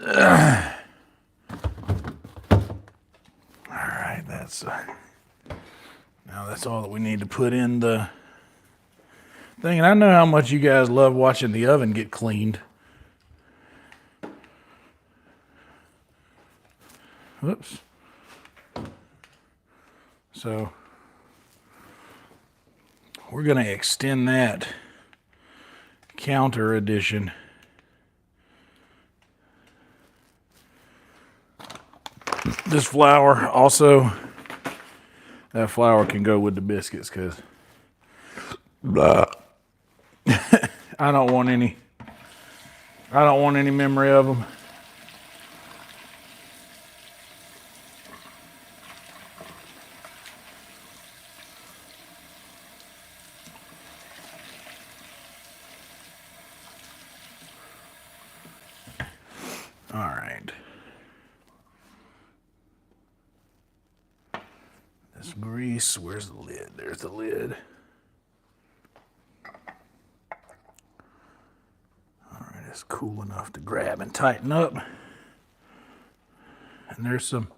All right, that's now that's all that we need to put in the thing. And I know how much you guys love watching the oven get cleaned. Whoops. So we're going to extend that counter edition. This flour also, that flour can go with the biscuits because I don't want any memory of them. All right. This grease, where's the lid? There's the lid. All right, it's cool enough to grab and tighten up. And there's some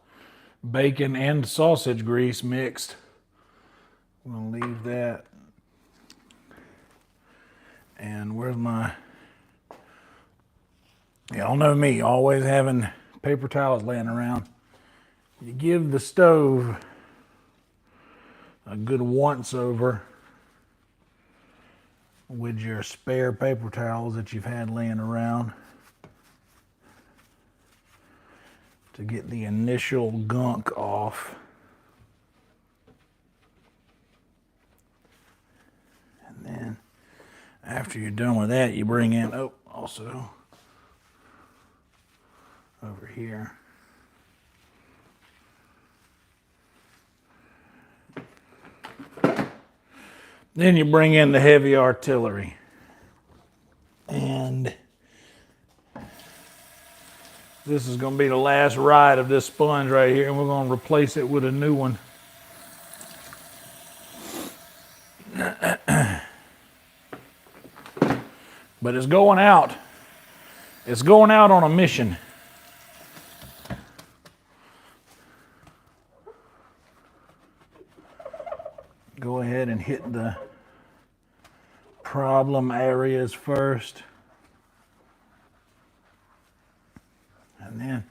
bacon and sausage grease mixed. I'm gonna leave that. And where's my, y'all know me, always having paper towels laying around. You give the stove a good once over with your spare paper towels that you've had laying around to get the initial gunk off. After you're done with that, you bring in, oh, also over here. Then you bring in the heavy artillery. And this is going to be the last ride of this sponge right here, and we're going to replace it with a new one. But it's going out. It's going out on a mission. Go ahead and hit the problem areas first. And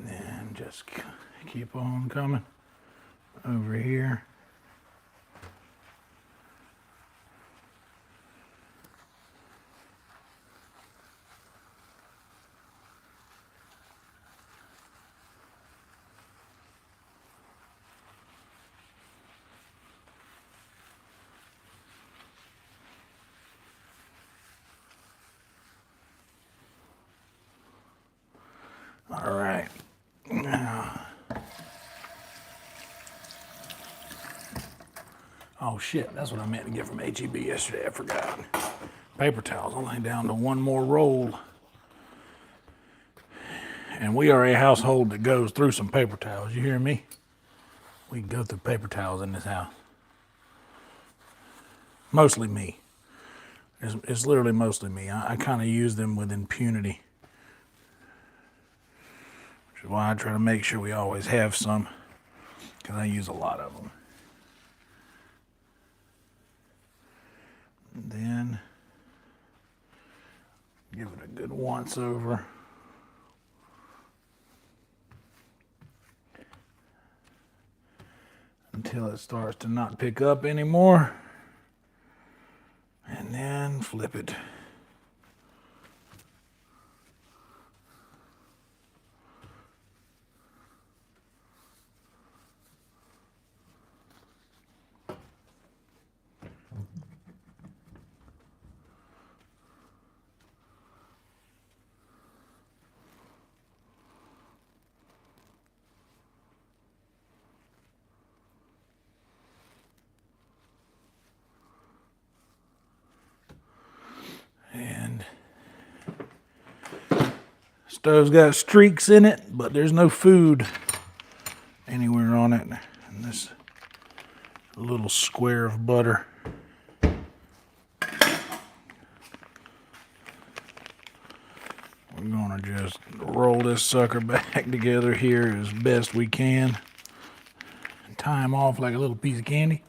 then just keep on coming over here. All right. Oh shit, that's what I meant to get from HEB yesterday, I forgot. Paper towels, only down to one more roll. And we are a household that goes through some paper towels, you hear me? We go through paper towels in this house. Mostly me. It's literally mostly me. I kind of use them with impunity. Which is why I try to make sure we always have some, because I use a lot of them. And then give it a good once over. Until it starts to not pick up anymore. And then flip it. And stove's got streaks in it, but there's no food anywhere on it. And this little square of butter. We're gonna just roll this sucker back together here as best we can. And tie him off like a little piece of candy.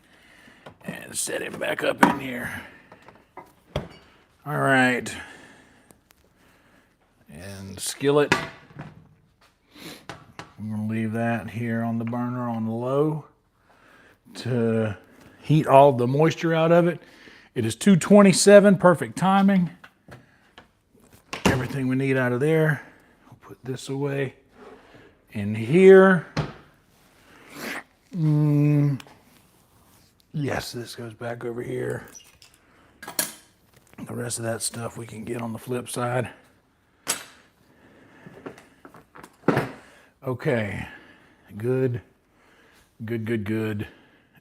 And set him back up in here. All right, and skillet, I'm gonna leave that here on the burner on low to heat all the moisture out of it. It is 227, perfect timing. Everything we need out of there. I'll put this away in here. Yes, this goes back over here. The rest of that stuff we can get on the flip side. Okay, good, good, good, good,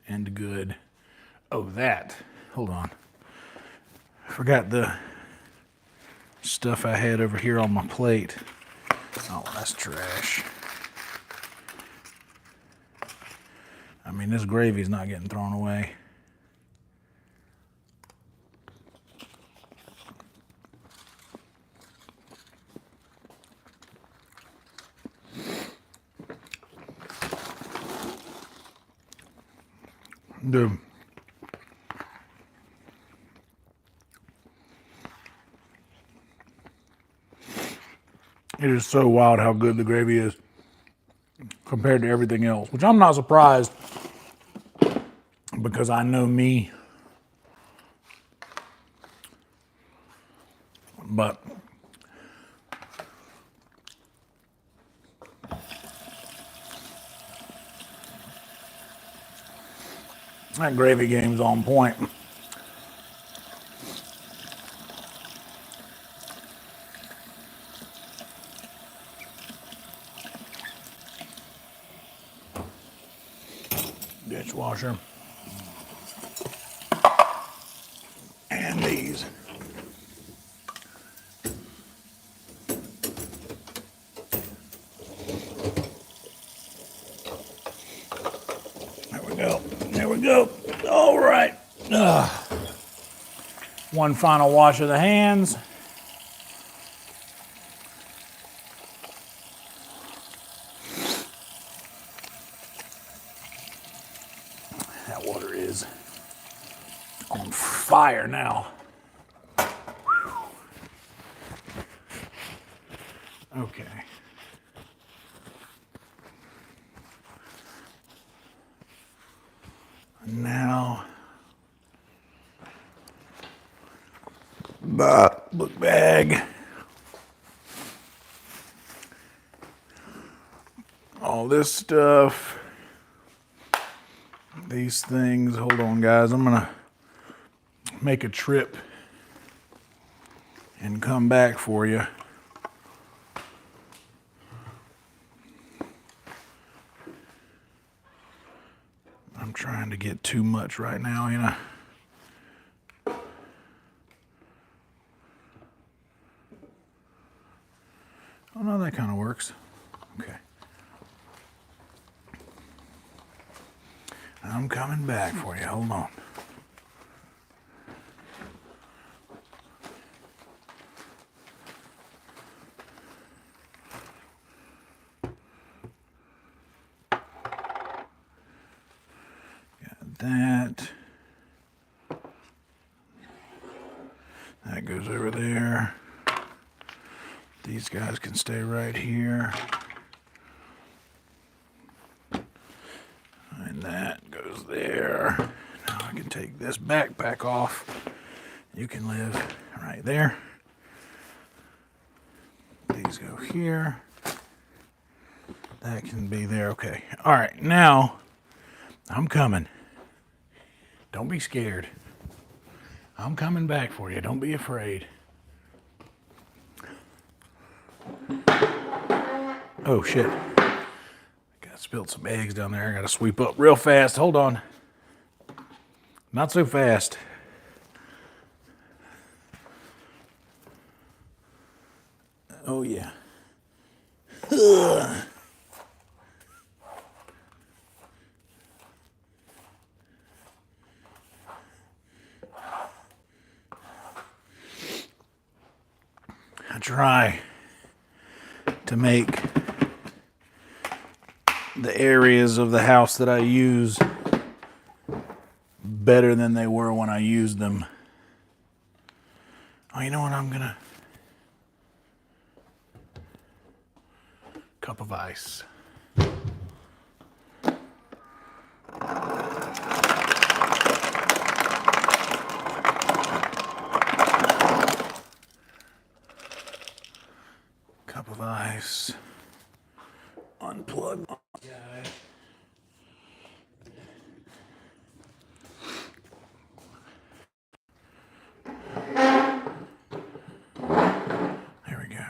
and good. Oh, that, hold on. I forgot the stuff I had over here on my plate. Oh, that's trash. I mean, this gravy's not getting thrown away. Dude. It is so wild how good the gravy is. compared to everything else, which I'm not surprised because I know me. But that gravy game's on point. Dishwasher. And these. There we go. There we go. All right. One final wash of the hands. That water is on fire now. Okay. Now, book bag. All this stuff. These things. Hold on, guys. I'm gonna make a trip and come back for you. I'm trying to get too much right now, you know. Oh no, that kind of works. Okay. I'm coming back for you. Hold on. That goes over there. These guys can stay right here. And that goes there. Now I can take this backpack off. You can live right there. These go here. That can be there. Okay. All right. Now I'm coming. Don't be scared. I'm coming back for you. Don't be afraid. Oh, shit. I spilled some eggs down there. I got to sweep up real fast. Hold on. Not so fast. Oh, yeah. Ugh. I try to make the areas of the house that I use better than they were when I used them. Oh, you know what? I'm gonna cup of ice. Cup of ice. Unplug. There we go.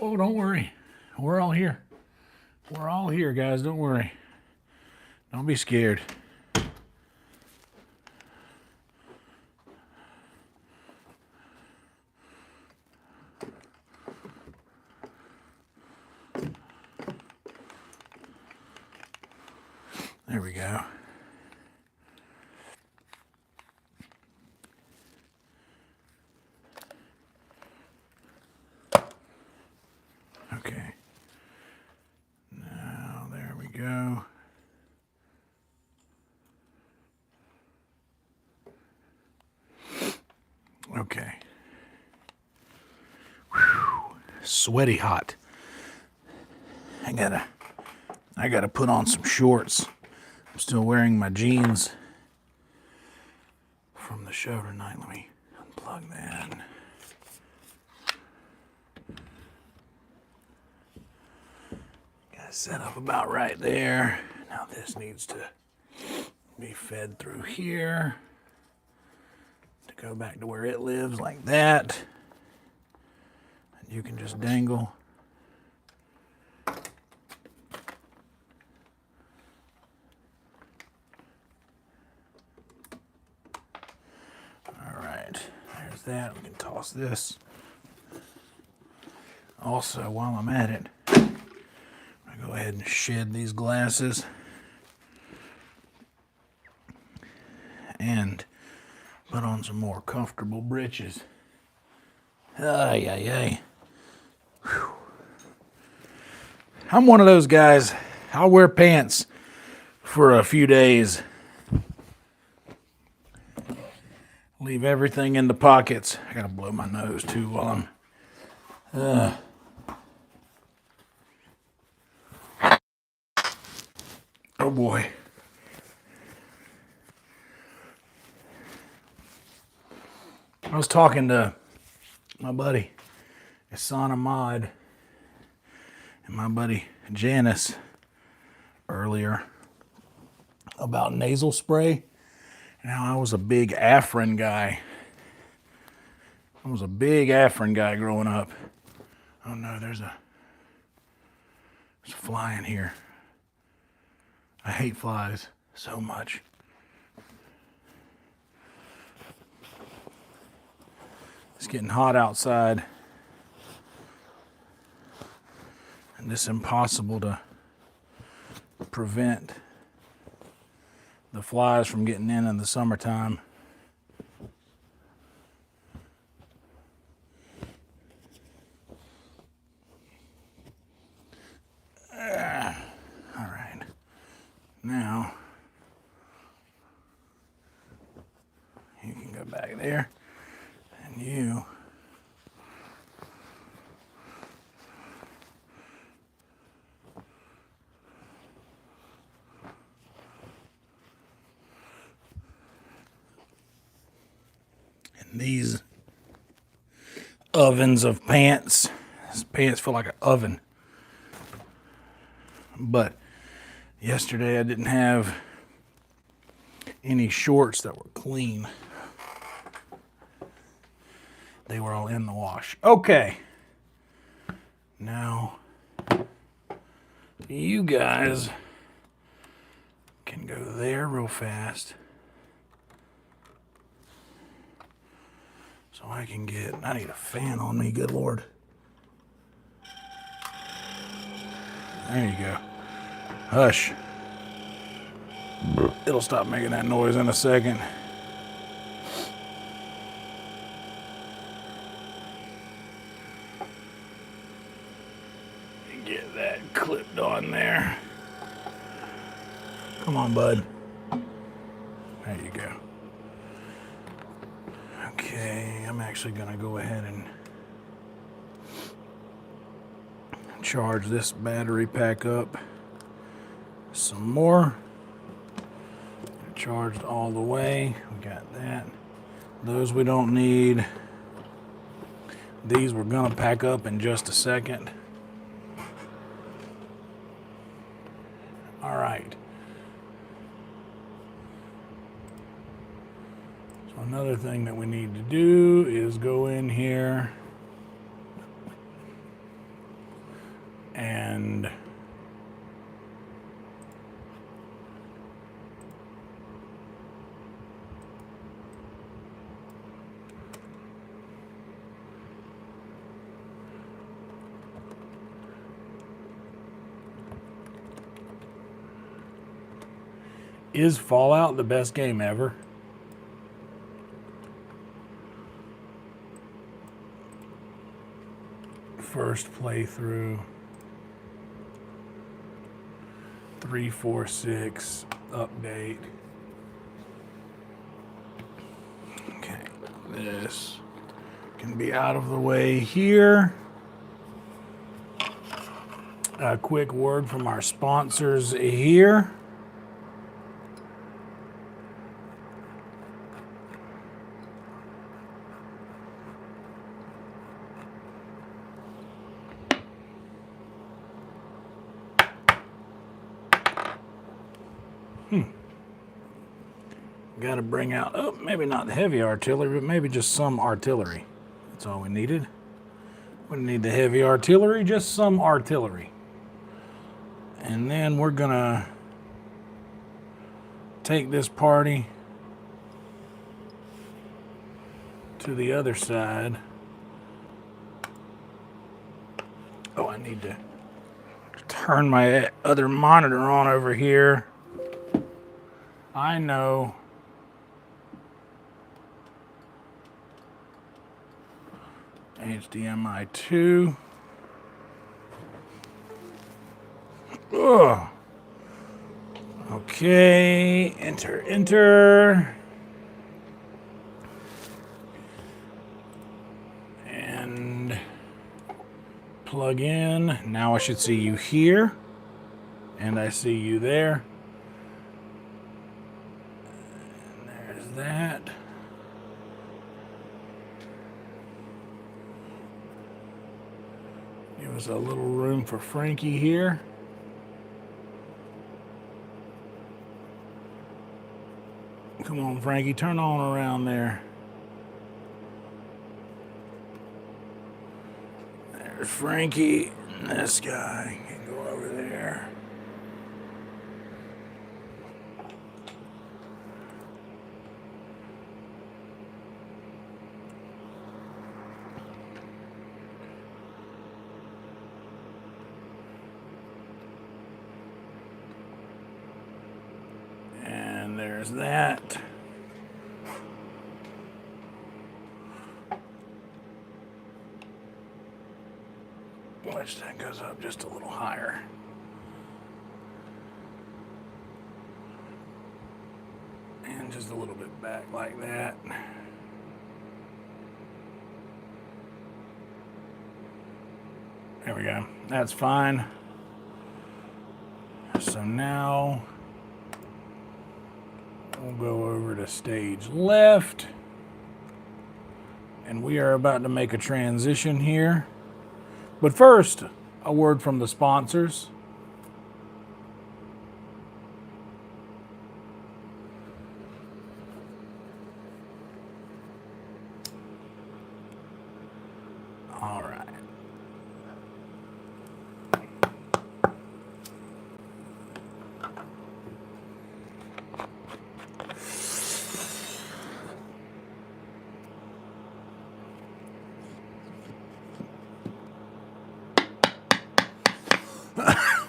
Oh, don't worry. We're all here. We're all here, guys. Don't worry. Don't be scared. There we go. Okay. Now, there we go. Okay. sweaty hot. I gotta put on some shorts. I'm still wearing my jeans from the show tonight. Let me unplug that. Got it set up about right there. Now this needs to be fed through here to go back to where it lives, like that. And you can just dangle. That we can toss this. Also, while I'm at it, I go ahead and shed these glasses and put on some more comfortable breeches. Ay, ay, ay. Whew. I'm one of those guys. I'll wear pants for a few days. Leave everything in the pockets. I gotta blow my nose too while I'm. Oh boy. I was talking to my buddy, Asana Mod, and my buddy Janice earlier about nasal spray. Now, I was a big Afrin guy. I was a big Afrin guy growing up. Oh no, there's a fly in here. I hate flies so much. It's getting hot outside. And it's impossible to prevent the flies from getting in the summertime. All right. Now, you can go back there, and you these ovens of pants. These pants feel like an oven. But yesterday I didn't have any shorts that were clean. They were all in the wash. Okay. Now, you guys can go there real fast. So I can get, I need a fan on me, good Lord. There you go. Hush. It'll stop making that noise in a second. Get that clipped on there. Come on, bud. There you go. Okay, I'm actually gonna go ahead and charge this battery pack up some more. Charged all the way. We got that. Those we don't need. These we're gonna pack up in just a second. All right. So another thing that we need to do is go in here and is Fallout the best game ever? First playthrough. 346 update. Okay, this can be out of the way here. A quick word from our sponsors here. Got to bring out, oh, maybe not the heavy artillery, but maybe just some artillery. That's all we needed. We didn't need the heavy artillery, just some artillery. And then we're gonna take this party to the other side. Oh, I need to turn my other monitor on over here. I know. HDMI 2. Ugh. Okay, enter. And plug in. Now I should see you here. And I see you there. And there's that. Give us a little room for Frankie here. Come on, Frankie, turn on around there. There's Frankie, and this guy can go over there. And there's that. Which that goes up just a little higher. And just a little bit back like that. There we go. That's fine. So now we'll go over to stage left. And we are about to make a transition here. But first, a word from the sponsors. All right.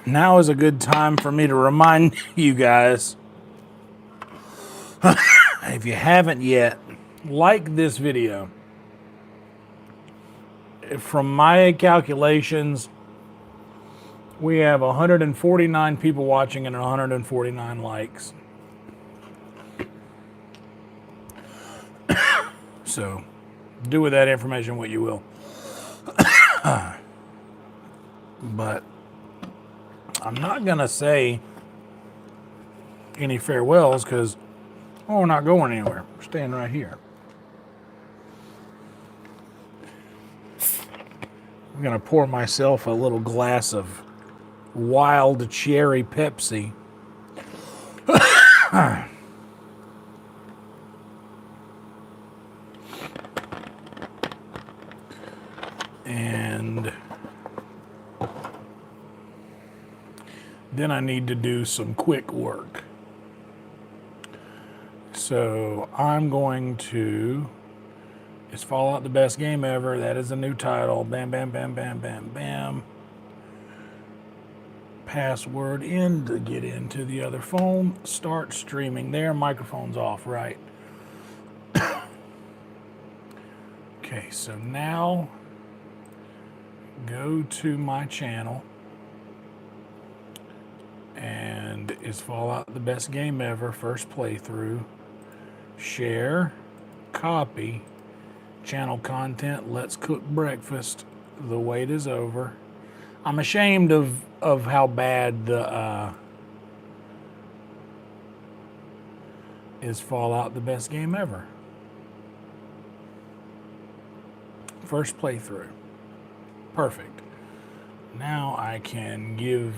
Now is a good time for me to remind you guys, if you haven't yet, like this video. From my calculations, we have 149 people watching and 149 likes. So, do with that information what you will. But I'm not going to say any farewells because we're not going anywhere. We're staying right here. I'm going to pour myself a little glass of wild cherry Pepsi. And then I need to do some quick work. So I'm going to, is Fallout the best game ever? That is a new title. Bam, bam, bam, bam, bam, bam. Password in to get into the other phone. Start streaming there. Microphone's off, right? Okay, so now go to my channel. And is Fallout the best game ever? First playthrough. Share. Copy. Channel content. Let's cook breakfast. The wait is over. I'm ashamed of how bad the is Fallout the best game ever. First playthrough. Perfect. Now I can give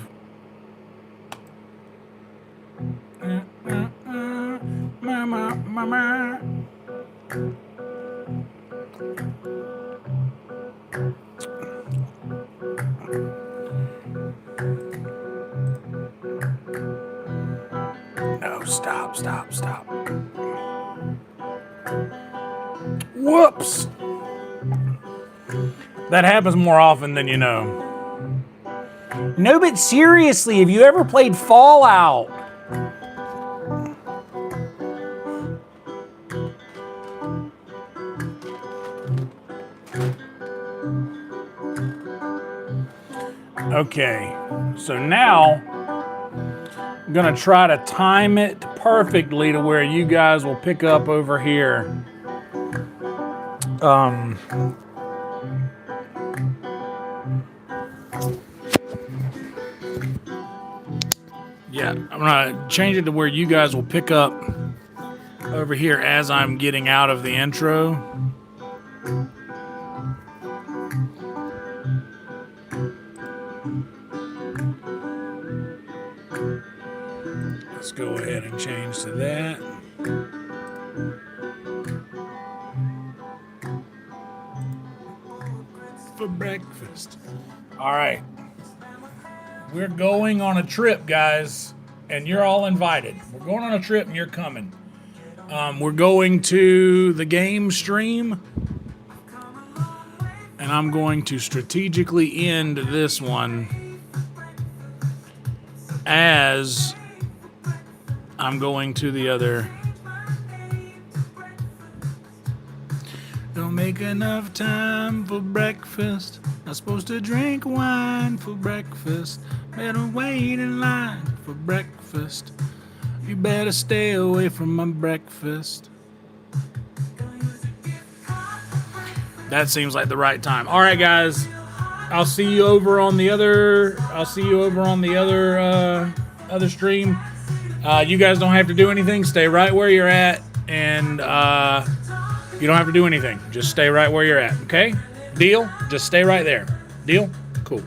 mama. No, stop. Whoops. That happens more often than you know. No, but seriously, have you ever played Fallout? Okay, so now I'm gonna try to time it perfectly to where you guys will pick up over here. Yeah, I'm gonna change it to where you guys will pick up over here as I'm getting out of the intro. Let's go ahead and change to that. For breakfast. All right. We're going on a trip, guys, and you're all invited. We're going on a trip and you're coming. We're going to the game stream, and I'm going to strategically end this one as I'm going to the other. Don't make enough time for breakfast. Not supposed to drink wine for breakfast. Better wait in line for breakfast. You better stay away from my breakfast. That seems like the right time. All right, guys. I'll see you over on the other. Other stream. You guys don't have to do anything. Stay right where you're at, and you don't have to do anything. Just stay right where you're at. Okay? Deal? Just stay right there. Deal? Cool.